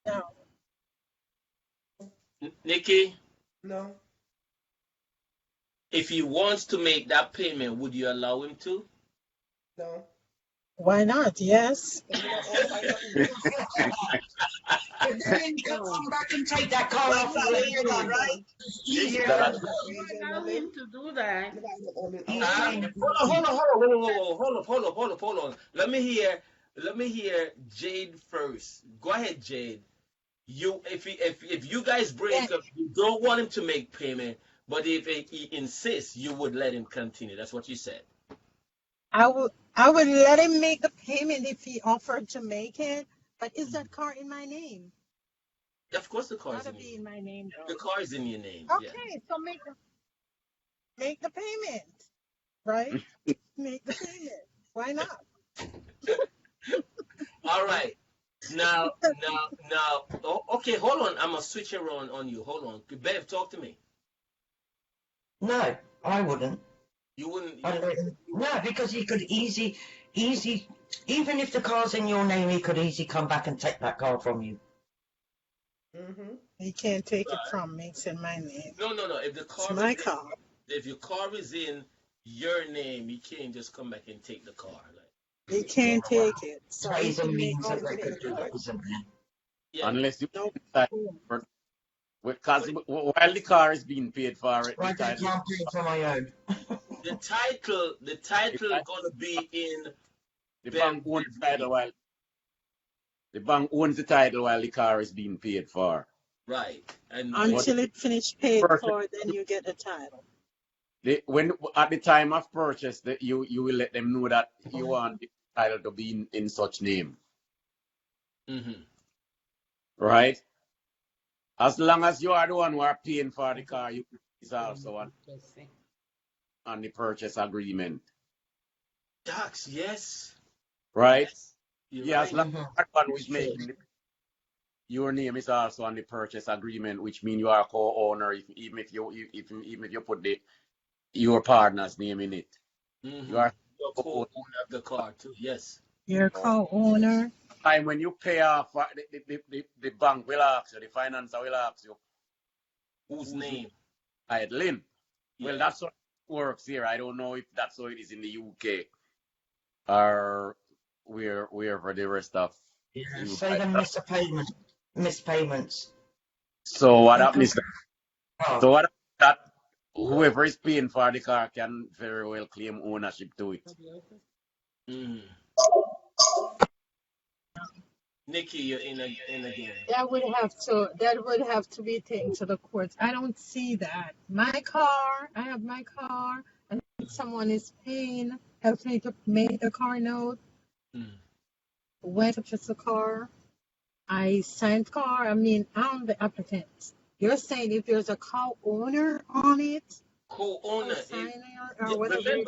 No. Nikki? No. If he wants to make that payment, would you allow him to? No. Why not? Yes. But then come back and take that car off the later, right? You allow him to do that. Hold on. Let me hear Jade first. Go ahead, Jade. If you guys break up, you don't want him to make payment, but if he insists, you would let him continue. That's what you said. I would let him make the payment if he offered to make it, but is that car in my name? Of course, the car is Gotta be in my name, though. The car is in your name. Okay, Yeah. so make the payment, right? Make the payment. Why not? All right. Now. Okay, hold on. I'm gonna switch around on you. Hold on. Bev, talk to me. No, I wouldn't. You wouldn't. No, because he could easy, even if the car's in your name, he could easily come back and take that car from you. Mm-hmm. He can't take it from me. It's in my name. No. If the car It's my car. If your car is in your name, you can't just come back and take the car. He can't take it. So he Ways and can make means all that the they could do paperwork. it, isn't there? Yeah. Unless you Nope. decide because while the car is being paid for it, Right, I can't pay for my own. The title gonna be in the bank owns the title while the car is being paid for. right. And Until it finished paid for, then you get the title. When at the time of purchase, you will let them know that you want the title to be in such name, mm-hmm. right? As long as you are the one who are paying for the car, you is also on the purchase agreement, Tax, yes. right? Yes. You're Yeah, as right. long as you are the one who It's is true. making your name is also on the purchase agreement, which means you are co-owner, even if you put your partner's name in it. You are You're co-owner. co-owner of the car too. Yes. Your co-owner. Time when you pay off, the bank will ask you, the financer will ask you, Whose whose name name? I Lynn. Well, Yeah. that's how it works here. I don't know if that's how it is in the UK or wherever the rest of Yeah, you say guys the are. missed payments. So what They happens is could. that, Oh, so what happens is that whoever is paying for the car can very well claim ownership to it. Mm. Nikki, you're in again. That would have to be taken to the courts. I don't see that. I have my car, and someone is paying, helping me to make the car note. Mm. Went to purchase the car. I signed car. I mean, I'm the applicant. You're saying if there's a car owner on it, Co-owner. co-signer or whatever it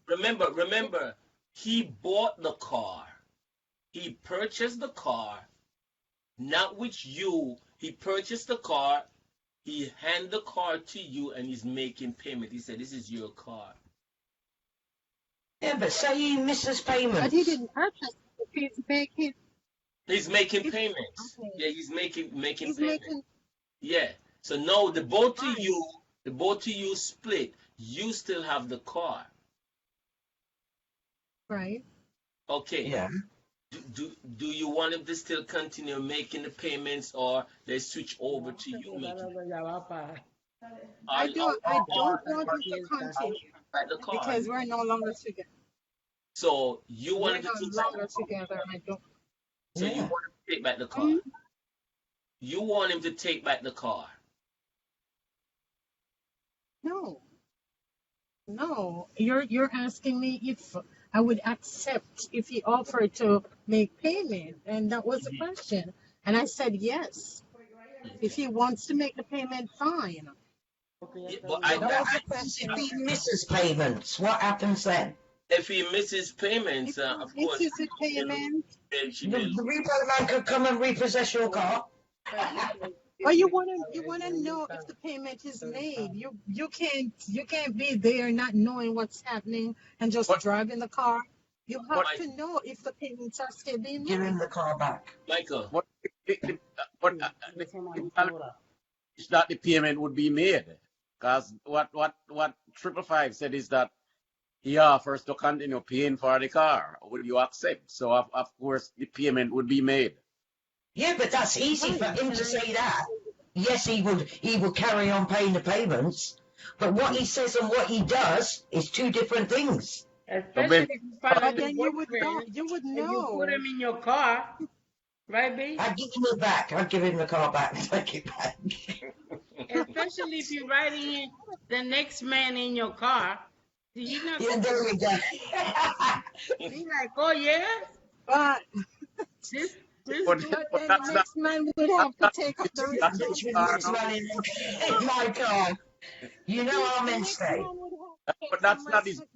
Remember, is, remember. He bought the car. He purchased the car, not with you. He purchased the car. He handed the car to you, and he's making payment. He said, "This is your car." yeah, but say he misses but he payments. didn't purchase it. He's making, He's making if, payments. okay, Yeah, he's making he's payment. making, Yeah. So no, right, the both of you split. You still have the car. right. Okay. Yeah. Do you want him to still continue making the payments, or they switch over to you making I don't want or him to continue back the car? because we're no longer together. So you want We're him to no take back longer together. I don't. so you Yeah. want him to take back the car. Hmm? You want him to take back the car. No, no. You're asking me if I would accept if he offered to make payment, and that was the question. And I said yes. If Okay. he wants to make the payment, fine. Yeah, but Yeah, That what was the happens if question. he misses payments? What happens then? if he misses If payments, he of course, misses a payment, she The may. repo man could come and repossess your car. or you wanna know if the payment is made. You can't be there not knowing what's happening and just But driving the car. You have but Mike, to know if the payments are still being Give him made. the car back. Michael, but the challenge is that the payment would be made. Because what 555 said is that he offers to continue paying for the car. Will you accept? So of course the payment would be made. Yeah, but that's easy for Right. him to say that. Yes, he would carry on paying the payments. But what he says and what he does is two different things. So Especially basically, if you find a But new then boyfriend you would and you put know. him in your car, right, babe? I'd give him it back. I'd give him the car back and take it back. Especially if you're riding the next man in your car, he's not Yeah, gonna there we go. be like, "Oh yeah, But this but, dude." but but then the next man would have to take up the that's the Which car next now. responsibility. man in my car? You know I'm The in next state. man would have to take But some that's not his your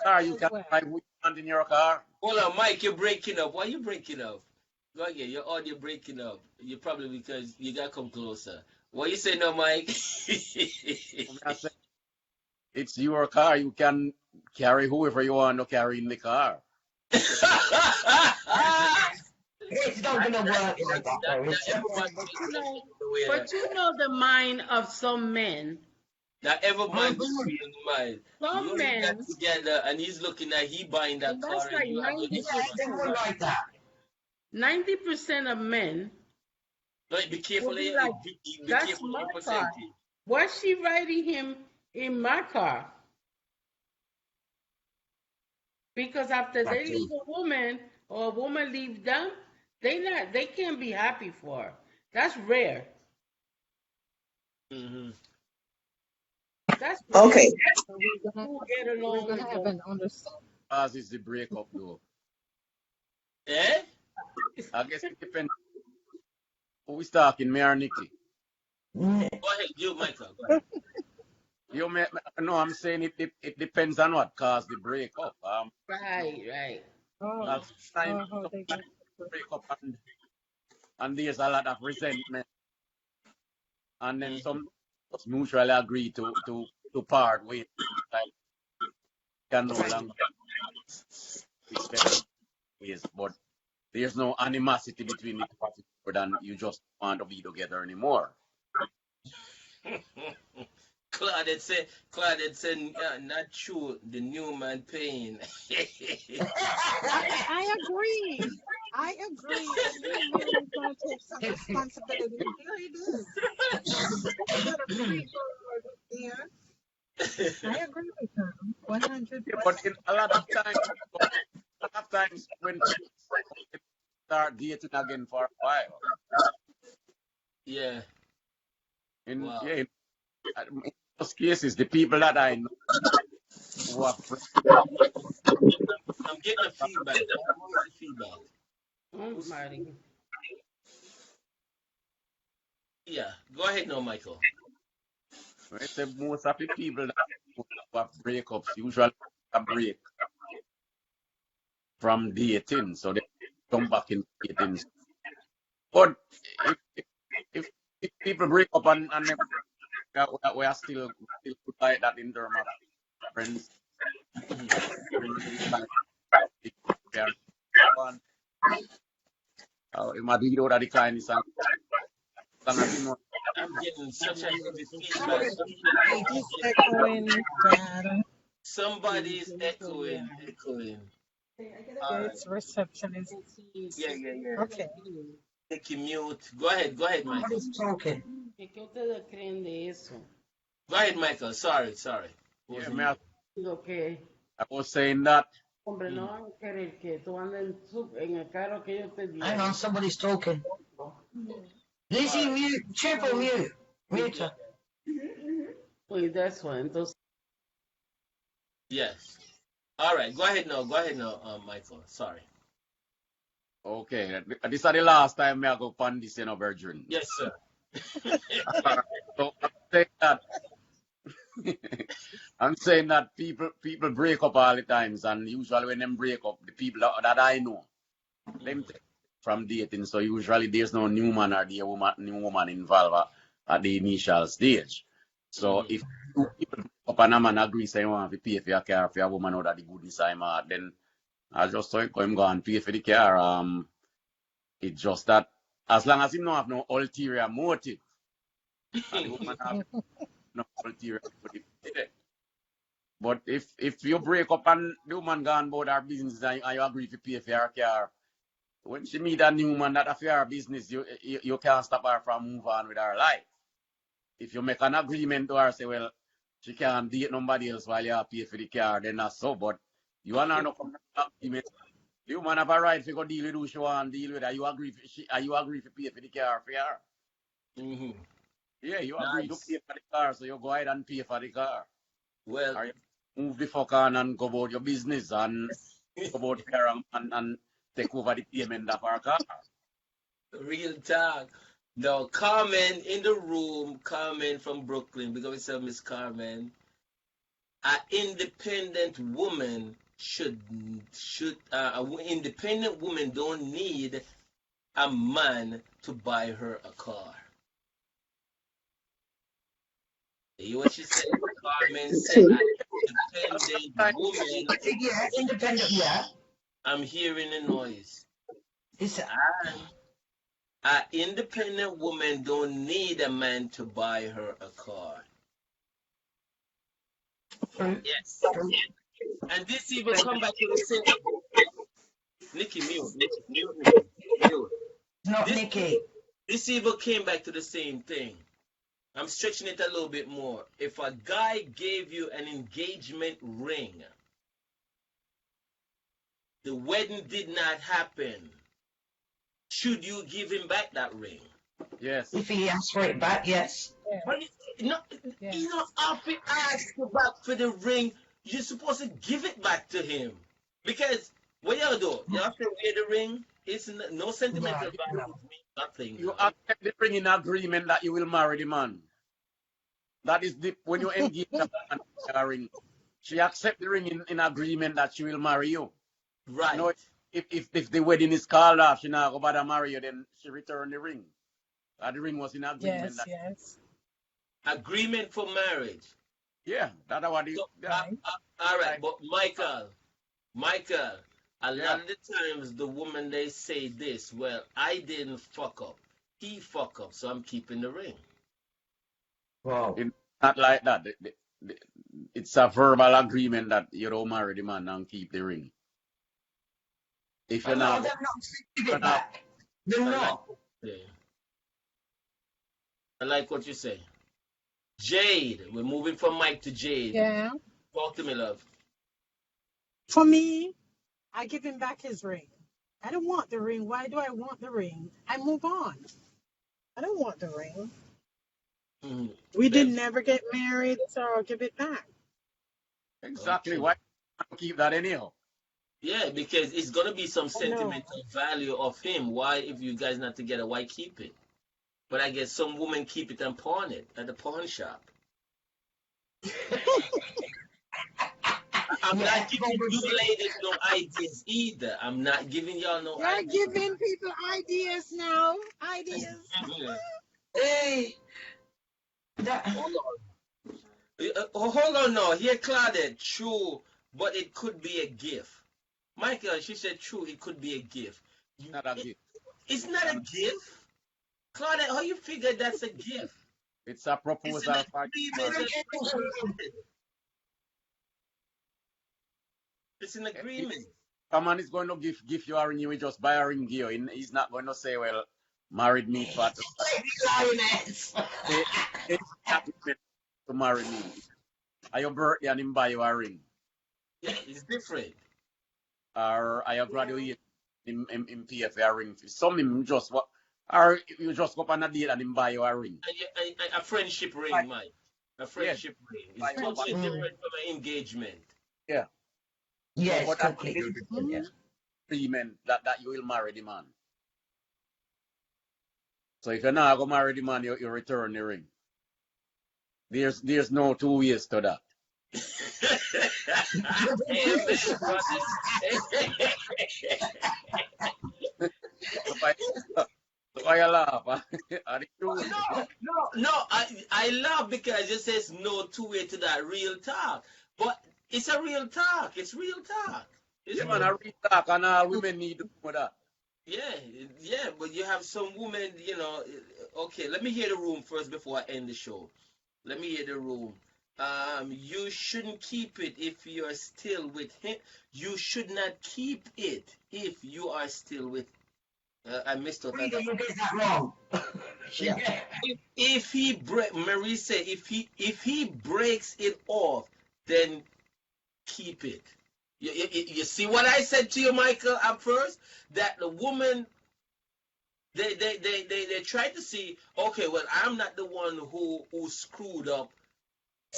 car. responsibility You as can well. drive what you want in your car. Hold on, Mike, you're breaking up. Why are you breaking up? Go again. Your audio breaking up. You probably because you gotta come closer. What you say now, Mike? I said, it's your car. You can carry whoever you want to carry in the car. It's not going to work like that, though, is it? everybody But you know, the way but you know the mind of some men. now everybody Mhm. be in the mind. You Some and he got men, together and he's looking at he buying that and that's car and like you have the Yeah, they were 90%. like that. 90% of men like be careful will of be your, like, be "That's careful of my your car. percentage. Why is she riding him in my car?" Because after they Exactly. leave a woman or a woman leaves them, they can't be happy for her. That's rare. Mm-hmm. That's rare. Okay. So we're gonna Who get we're along gonna with have them. an understanding. As is the breakup though. Eh? I guess it depends. Who is talking, me or Nikki? N- Go ahead, you, Michael. Go ahead. You may, no, I'm saying it depends on what caused the breakup. Right. Oh, A lot of time how they somebody get. break up and there's a lot of resentment, and then Mm-hmm. some just mutually agree to part ways. Like can no Right. longer respect ways, but there's no animosity between the two of you more than you just want to be together anymore. Claudette said, not true. The new man paying. I agree. I agree. The new man is going to take some responsibility. Here it is. You got a free bird there. I agree with her. 100%. Yeah, but in a lot of times when people start dating again for a while, Yeah. Wow. in most cases, the people that I know who have I'm getting a feedback. What was the feedback? Marty. Yeah. Go ahead now, Michael. I say most of the people that who have breakups usually a break from dating, so they come back in dating. But if if, if people break up and we are still good like that in terms of friends, like we are one, it might be all the kindness and as long as you know. I'm getting such a heavy feedback. Sorry, He's echoing. Bad. Somebody's echoing. All Yeah, right. its reception is. Yeah. Okay. Take you mute. Go ahead, Michael. somebody's talking. ¿Qué ustedes creen de eso? Go ahead, Michael. Sorry. Yeah, Digo que, I was saying that. hombre, no van a querer que tú andes en el carro que ellos te Hang dieron. on, somebody's talking. Lizzie, Alright. mute. Triple mute. Mute her. Pues that's why. Entonces, Yes. All right. Go ahead now, Michael. Sorry. Okay, this is the last time I go on this, Virgin. Yes, sir. So I'm saying that I'm saying that people break up all the times, and usually when them break up, the people that I know, them take from dating. So usually there's no new man or new woman involved at the initial stage. So if two people break up and a man agrees say you want to pay for your car for your woman out of the goodness I'm at, then I just saw him go and pay for the car. It's just that as long as him don't have no ulterior motive, and the woman have no ulterior motive. But if you break up and the woman gone about her business and you agree to pay for her car, when she meet a new man that affair her business, you can't stop her from move on with her life. If you make an agreement to her, say, well, she can't date nobody else while you pay for the car, then that's so. But you want her no come to agreement. The woman have a right to go deal with who she want to deal with. Are you agree to pay for the car for her? Mm-hmm. Yeah, you agree to Nice. pay for the car, so you go ahead and pay for the car. Well, Or you move the fuck on and go about your business and go about the car and take over the payment of our car. real talk. Now, Carmen in the room, Carmen from Brooklyn, because we said Miss Carmen, an independent woman an independent woman don't need a man to buy her a car. You hear what she said? Carmen said, an independent woman. Yeah, independent, yeah. I'm hearing a noise. It's, And an independent woman don't need a man to buy her a car. Yes. And this even come back to the same. Nikki, mute. not Nikki. This even came back to the same thing. I'm stretching it a little bit more. If a guy gave you an engagement ring, the wedding did not happen, should you give him back that ring? Yes. If he asks for it back, yes. But you don't have to ask you back for the ring. You're supposed to give it back to him. Because what y'all do? You have to wear the ring. It's no sentimental value with me. Nothing You now. accept the ring in agreement that you will marry the man. That is when you engage a woman in a ring. She accept the ring in agreement that she will marry you. You Right. know, if the wedding is called off, she not go bother marry you, then she return the ring. The ring was in agreement Yes, that yes. Agreement for marriage. yeah, that's what So, Right. all right, like but Michael, a yeah. lot of the times the woman they say this, well, I didn't fuck up. He fuck up, so I'm keeping the ring. Whoa. It's not like that. The- it's a verbal agreement that you don't marry the man and keep the ring. If you're Oh, no, not, they're not to give you're it not back. They're I like not. what you say. I like what you say. Jade, we're moving from Mike to Jade. Yeah. Talk to me, love. For me, I give him back his ring. I don't want the ring. Why do I want the ring? I move on. I don't want the ring. Mm, We did Bev. never get married, so I'll give it back. exactly Okay. why keep that anyhow. Yeah, because it's gonna be some Oh no. sentimental value of him. Why, if you guys not together, why keep it? But I guess some women keep it and pawn it at the pawn shop. I'm Yeah, not giving you probably. ladies no ideas either. I'm not giving y'all no You're ideas. giving people ideas now. Ideas. Hey, that, Hold on. Hold on now. Here, Claudette. True, but it could be a gift. Michael, she said true, it could be a gift. Not a It, gift. it's not a gift. Claudette, how you figure that's a gift? It's a It's an proposal for agreement. marriage. It's an If agreement. someone is going to give you a ring, you will just buy a ring here. He's not going to say, well, married me for lioness. say, agreement to marry me. Are your birthday and him buy you a ring? Yeah, it's different. Or are you Yeah. graduate in PF a ring? Some him just what or you just go up on a date and him buy you a ring. A friendship Like, ring, Mike. A yeah, friendship ring. It's buy you a totally Friendship Mm. different ring. from an engagement. yeah. Yes, But that is completely different, yeah. Mhm. agreement that you will marry the man. So if you're not gonna marry the man, you return the ring. There's no two ways to that. Amen, brother. So why, so why you laugh? Are the truth? No. I laugh because it says no two way to that real talk. But it's a real talk. It's real talk. It's Yeah, man, real. I read talk and all women need to know that. Yeah, yeah. But you have some women, you know. Okay, let me hear the room first before I end the show. Let me hear the room. You shouldn't keep it if you are still with him. You should not keep it if you are still with. I missed out. Reader, you did that wrong. Yeah. If he break, Marie said, if he breaks it off, then keep it. You see what I said to you, Michael, at first? That the woman, they try to see, okay, well, I'm not the one who screwed up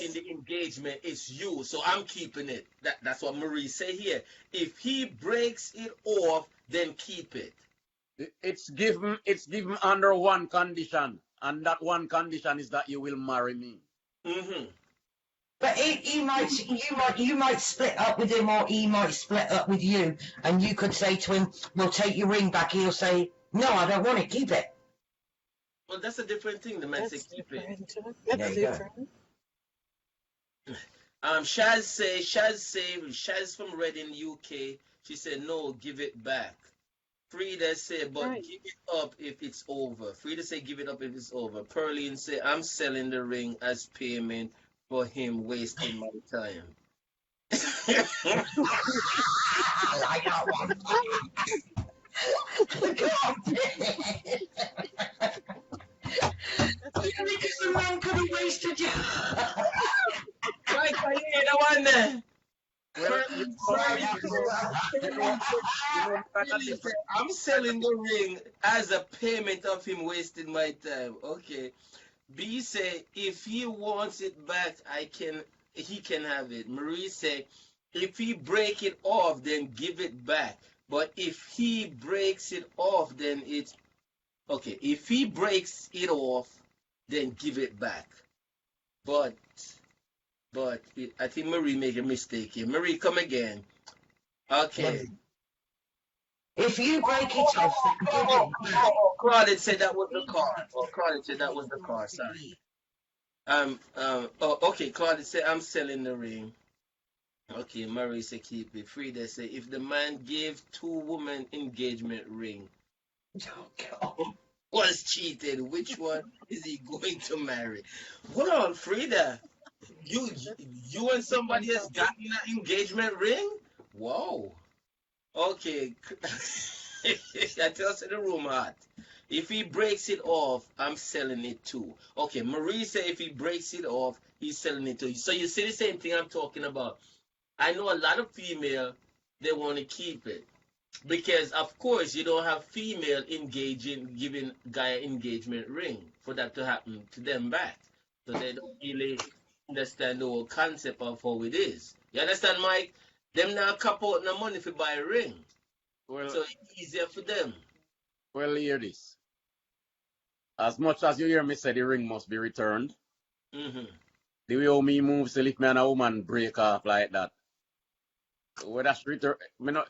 in the engagement. It's you, so I'm keeping it. That's what Marie say here. If he breaks it off, then keep it. It's given under one condition, and that one condition is that you will marry me. Hmm. But you might split up with him, or he might split up with you, and you could say to him, "We'll take your ring back." He'll say, "No, I don't want it. Keep it." Well, that's a different thing. The man say That's keep it. different. There That's you go. different. Shaz from Reading, UK. She said no, give it back. Frida said, but Right. give it up if it's over. Frida said, give it up if it's over. Pearline said, I'm selling the ring as payment for him wasting my time. I like that one. That's different. Because the man could have wasted you. Right, I hear the one there. Well, Sorry, Pearline different. said, I'm selling the ring as a payment of him wasting my time. Okay. B said, if he wants it back, he can have it. Marie said, if he break it off, then give it back. But if he breaks it off, then it's Okay, if he breaks it off, then give it back. But I think Marie made a mistake here. Marie, come again. Okay. If you break it off, then give it back. Claudette said that was the car. Oh, Claudette said that was the car. Sorry. Oh, okay. Claudette said I'm selling the ring. Okay, Marie said keep it. Frida said if the man gave two women engagement ring, Oh, God. was cheated, which one is he going to marry? Hold on, Frida. You you and somebody has gotten an engagement ring? Whoa. Okay. I tell us in the room hot. If he breaks it off, I'm selling it too. Okay, Marie said if he breaks it off, he's selling it too. So you see the same thing I'm talking about. I know a lot of female, they want to keep it. Because of course you don't have female engaging giving guy an engagement ring for that to happen to them back. So they don't really understand the whole concept of how it is. You understand, Mike? Them now cap out no money for buy a ring. Well, So it's easier for them. hear this. As much as you hear me say the ring must be returned, Hmm the way how me move, say if me and a woman break off like that, whether she return, me not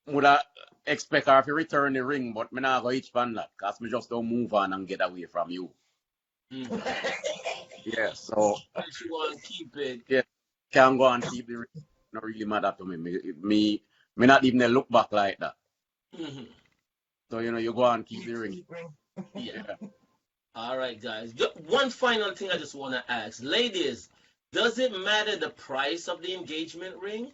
would I expect her to return the ring, but me not go each fan that, cause me just don't move on and get away from you. hmm Yeah, so If you want to keep it. yeah, can go and keep the ring. Not really matter to me. Me not even look back like that. Hmm So you go and keep the ring. Yeah. Yeah. All right, guys. One final thing I just want to ask, ladies, does it matter the price of the engagement ring?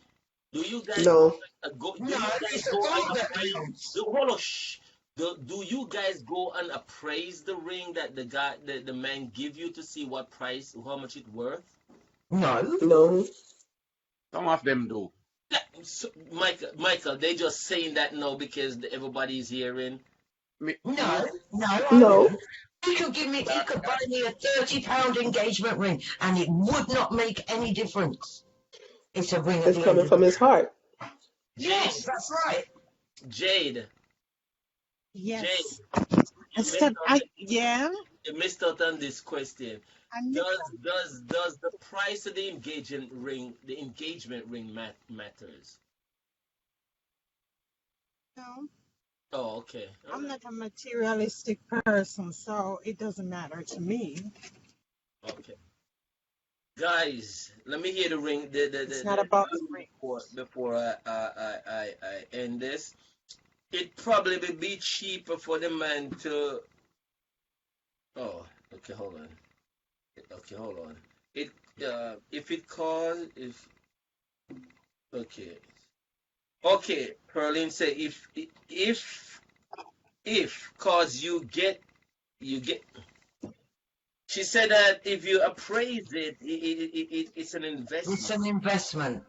Do you guys No. go? Do No, you guys it's the go and thought that appraise? counts. Hold on, shh. Do you guys go and appraise the ring that the man give you to see what price, how much it worth? No. No. Some of them do. So, Michael, they just saying that no because everybody's hearing. Me, No, no, I No. wouldn't. He could buy me a £30 engagement ring and it would not make any difference. It's a ring at It's the end coming of the from his day. heart. Yes, Jade, that's right. Jade, Jade, Yes. I you missed said, out. yeah, You missed out on this question. I missed Does the price of the engagement ring matters? out. Oh, okay. All I'm right. not a materialistic person, so it doesn't matter to me. Okay. Guys, let me hear the ring It's not about the ring. before I end this. It probably would be cheaper for the man to oh, okay, hold on. Okay, hold on. It if it calls if okay. Okay, Perlin say if cause you get she said that if you appraise it's an It's investment. an investment.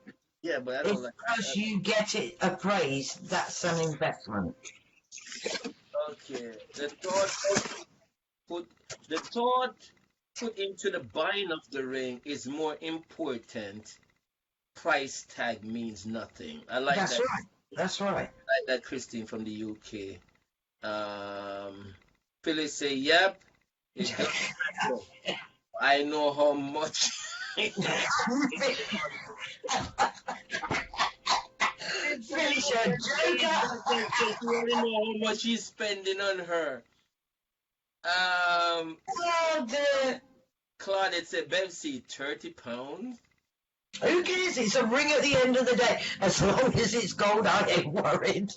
Yeah, but I If don't like as that. you get it appraised, that's an investment. Okay, put the thought put into the buying of the ring is more important. Price tag means nothing. I like That's that. right. That's right. I like that, Christine from the UK. Phyllis say, "Yep, it does matter. I know how much." Finish a joker. You already know how much he's spending on her. Um, Oh dear. Claudette said, Bevsy, £30. Who cares? It's a ring at the end of the day. As long as it's gold, I ain't worried.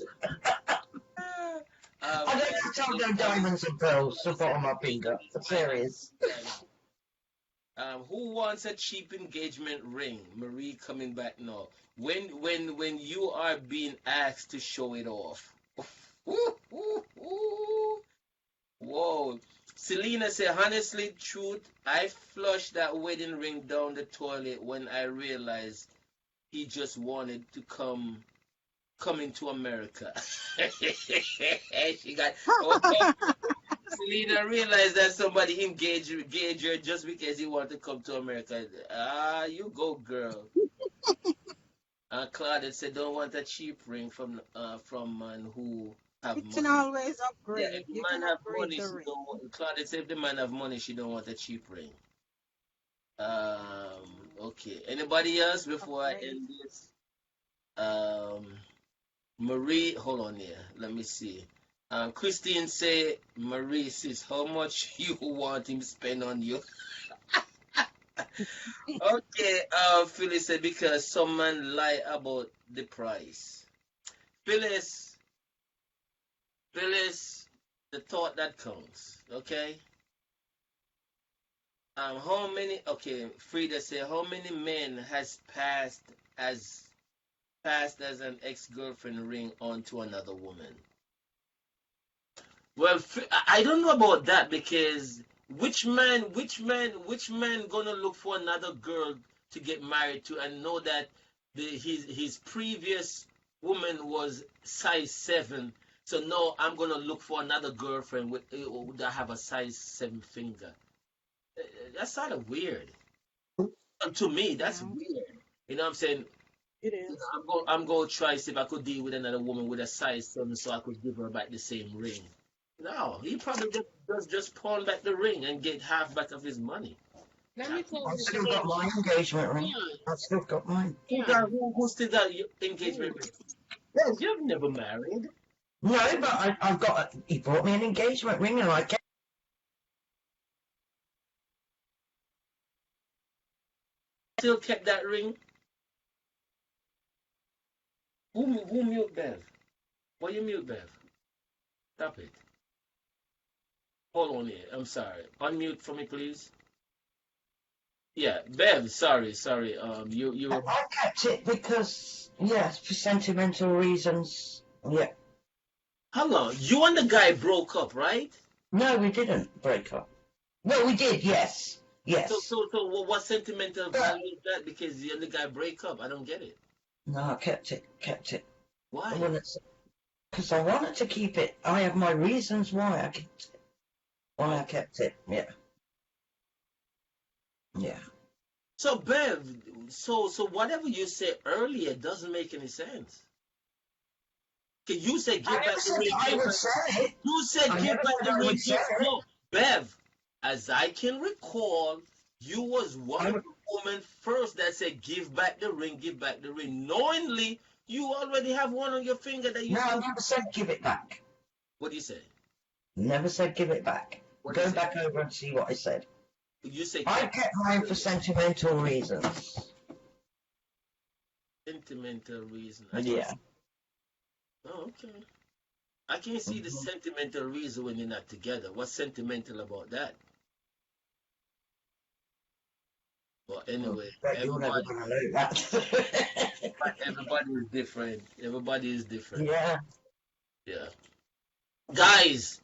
I don't have to have no diamonds and pearls to put on my finger. Serious. Who wants a cheap engagement ring? Marie coming back now. When you are being asked to show it off. Whoa. Selena said, honestly, truth, I flushed that wedding ring down the toilet when I realized he just wanted to come into America. She got okay. Selena realized that somebody engaged her just because he wanted to come to America. Ah, you go, girl. Claudette said, don't want a cheap ring from man who have You can money. always Yeah, if upgrade. the You can man have upgrade money, the she ring. don't want. Claudia said if the man have money, she don't want a cheap ring. Okay. Anybody else before I Upgrade. end this? Um, Marie, hold on here. Let me see. Christine say, Marie says, how much you want him spend on you? Okay. Phyllis said because some man lie about the price. Phyllis, Phyllis, the thought that counts. Okay. How many? Okay, Frida said, how many men has as passed as an ex-girlfriend ring on to another woman? Well, I don't know about that because which man gonna look for another girl to get married to and know that his previous woman was size 7, so no, I'm gonna look for another girlfriend that have a size 7 finger. That's sort of weird. To me, that's Yeah, weird. You know what I'm saying? it is. I'm going to try see if I could deal with another woman with a size 7 so I could give her back the same ring. No, he probably just pawn back the ring and get half back of his money. Let me tell I've you still got something. my engagement ring. Dion, I've still got mine. Dion, Who still got your engagement ooh, ring? Yes, you've never married. No, but I've got. He bought me an engagement ring, and I kept. Still kept that ring. Who mute Bev? Why you mute Bev? Stop it. Hold on here. I'm sorry. Unmute for me, please. Yeah, Bev. Sorry. You were. I kept it because, yes, for sentimental reasons. Yeah. How long? You and the guy broke up, right? No, we didn't break up. Well, we did, yes. So, Yes. so, so, what sentimental But, value is that? Because you and the guy break up. I don't get it. no, I kept it. Kept it. Why? Because I wanted to keep it. I have my reasons why I Oh. kept it. Yeah. Yeah. So, Bev, so whatever you said earlier doesn't make any sense. Okay, you said I give never back the said ring, I give would back. sell it. You said I give never back said the I ring, would sell it. no, Bev. As I can recall, you was one I of would, the women first that said give back the ring, give back the ring. Knowingly, you already have one on your finger that you no, I still. never said give it back. What do you say? Never said give it back. What do you Go say? back over and see what I said. You say I kept kept mine for sentimental reasons. sentimental reason. I can Yeah. see. Oh, okay. I can see the Mhm. sentimental reason when you're not together. What's sentimental about that? But Well, anyway, bet you're never going to know that. everybody is different. Everybody is different. Yeah. Yeah, guys,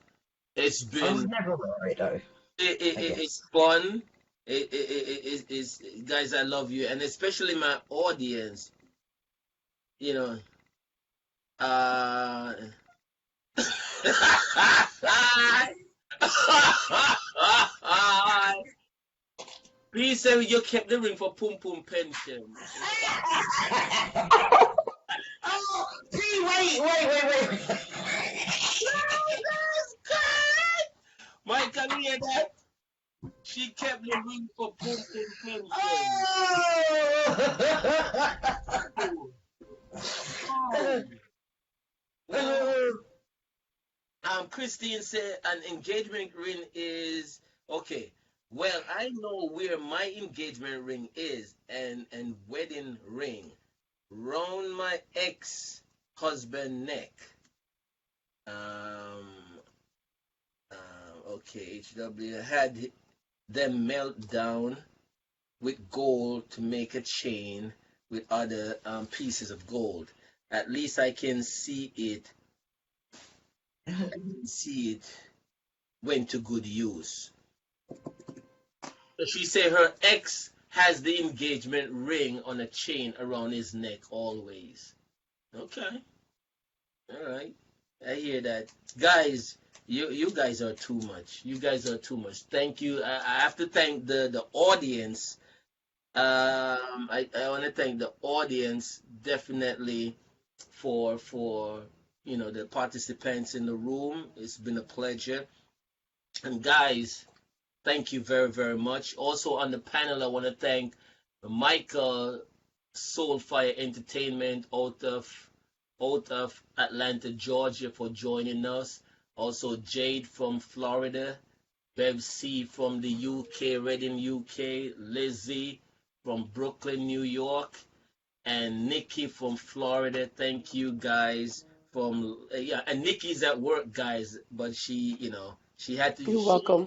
it's I was been never worried, though, I it's guess. fun. It's guys, I love you, and especially my audience. You know, uh. Please say you kept the ring for Pum Pum pension. Oh, P, wait. Oh, God! Mike, can you hear that? She kept the ring for Pum Pum pension. Oh, oh. Well, Christine said an engagement ring is okay. Well, I know where my engagement ring is and wedding ring round my ex husband neck. Um, okay, HW had them melt down with gold to make a chain with other pieces of gold. At least I can see it. See it went to good use. So she said her ex has the engagement ring on a chain around his neck always. Okay, all right. I hear that, guys. You guys are too much. You guys are too much. Thank you. I have to thank the audience. I want to thank the audience definitely for the participants in the room. It's been a pleasure. And guys, thank you very, very much. Also on the panel, I want to thank Michael Soulfire Entertainment out of Atlanta, Georgia, for joining us. Also Jade from Florida, Bev C from the UK, Reading, UK, Lizzie from Brooklyn, New York, and Nikki from Florida. Thank you guys and Nikki's at work, guys, but she had to. You're welcome.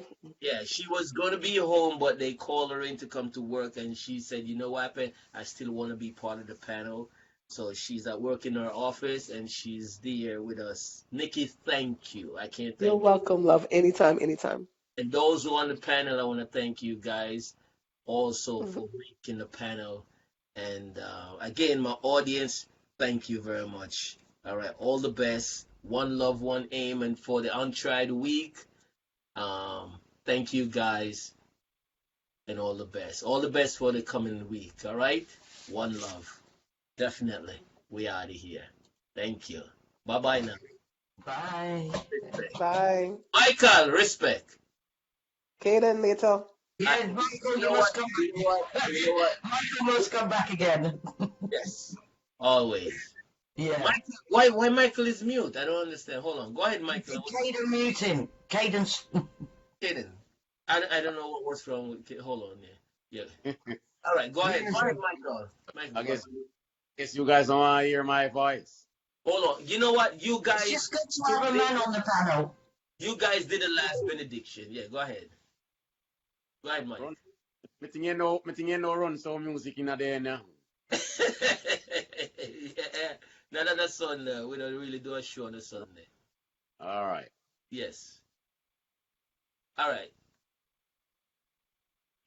She was gonna be home, but they called her in to come to work, and she said, "You know what, Ben? I still want to be part of the panel." So she's at work in her office, and she's there with us. Nikki, thank you. I can't You're thank you. welcome, love. Anytime, anytime. And those who are on the panel, I want to thank you guys also Mhm. for making the panel. And again, my audience, thank you very much. All right, all the best. One love, one aim, and for the Untried week, thank you guys, and all the best. All the best for the coming week. All right, one love. Definitely, we out of here. Thank you. Bye bye now. Bye. Respect. Bye. Michael, respect. Kaden, later. Yeah, Michael, You you know must what? come You know what? You know what? Michael must come back again. Yes, always. Yeah. Michael, why Michael is mute? I don't understand. Hold on. Go ahead, Michael. Caden mute him. Caden's. Kidding. I don't know what's wrong with hold on there. Yeah. All right, go ahead. Go ahead, Michael. Michael, I go ahead. guess you guys don't want to hear my voice. Hold on. You know what? You It's guys just good to have a man on the panel. you guys did the last benediction. Yeah, go ahead. Go ahead, Mike. Run. Me think you know run some music in there now. Yeah. Not on a Sunday. We don't really do a show on a Sunday. All right. Yes. All right.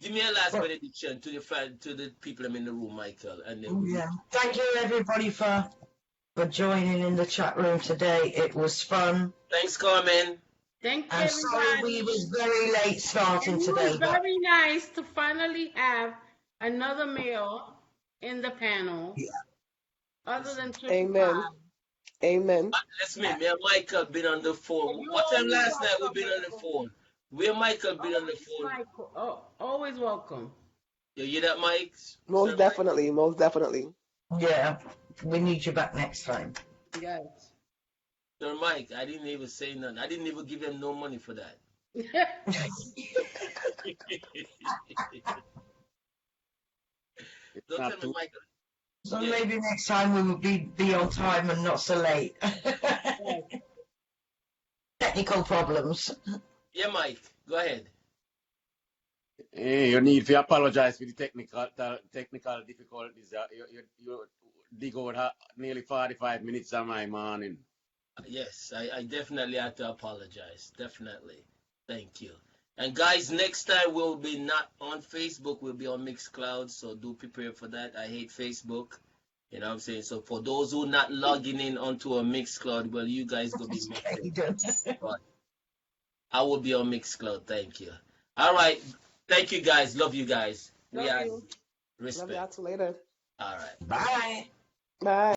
Give me a last benediction to the people in the room, Michael, and then Yeah. Thank you everybody for joining in the chat room today. It was fun. thanks, Carmen. Thank you, I'm sorry everybody. we was very late starting And it today, was but very nice to finally have another male in the panel, yeah. other than Triple Amen. Five. Amen. That's me. Me and Michael been on the phone. You What time always last night we welcome, been on the Michael. phone? Where Michael been on the Always, phone? Michael. Oh, always welcome. You hear that, Mike? Most Sir definitely. Most definitely. Yeah. We need you back next time. Yes. Sir Mike, I didn't even say nothing. I didn't even give him no money for that. It's Don't not tell me, too. Michael. So Yeah. maybe next time we will be on time and not so late. Yes. Technical problems. Yeah, Mike. Go ahead. You need to apologize for the technical difficulties. You dig out nearly 45 minutes of my morning. Yes, I definitely have to apologize. Definitely. Thank you. And guys, next time we'll be not on Facebook, we'll be on Mixcloud, so do prepare for that. I hate Facebook. You know what I'm saying? So for those who not logging in onto a Mixcloud, well, you guys gonna be missing. But I will be on Mixcloud. Thank you. All right. Thank you guys. Love you guys. We Love are you. Love respect. y'all till later. All right. Bye. Bye.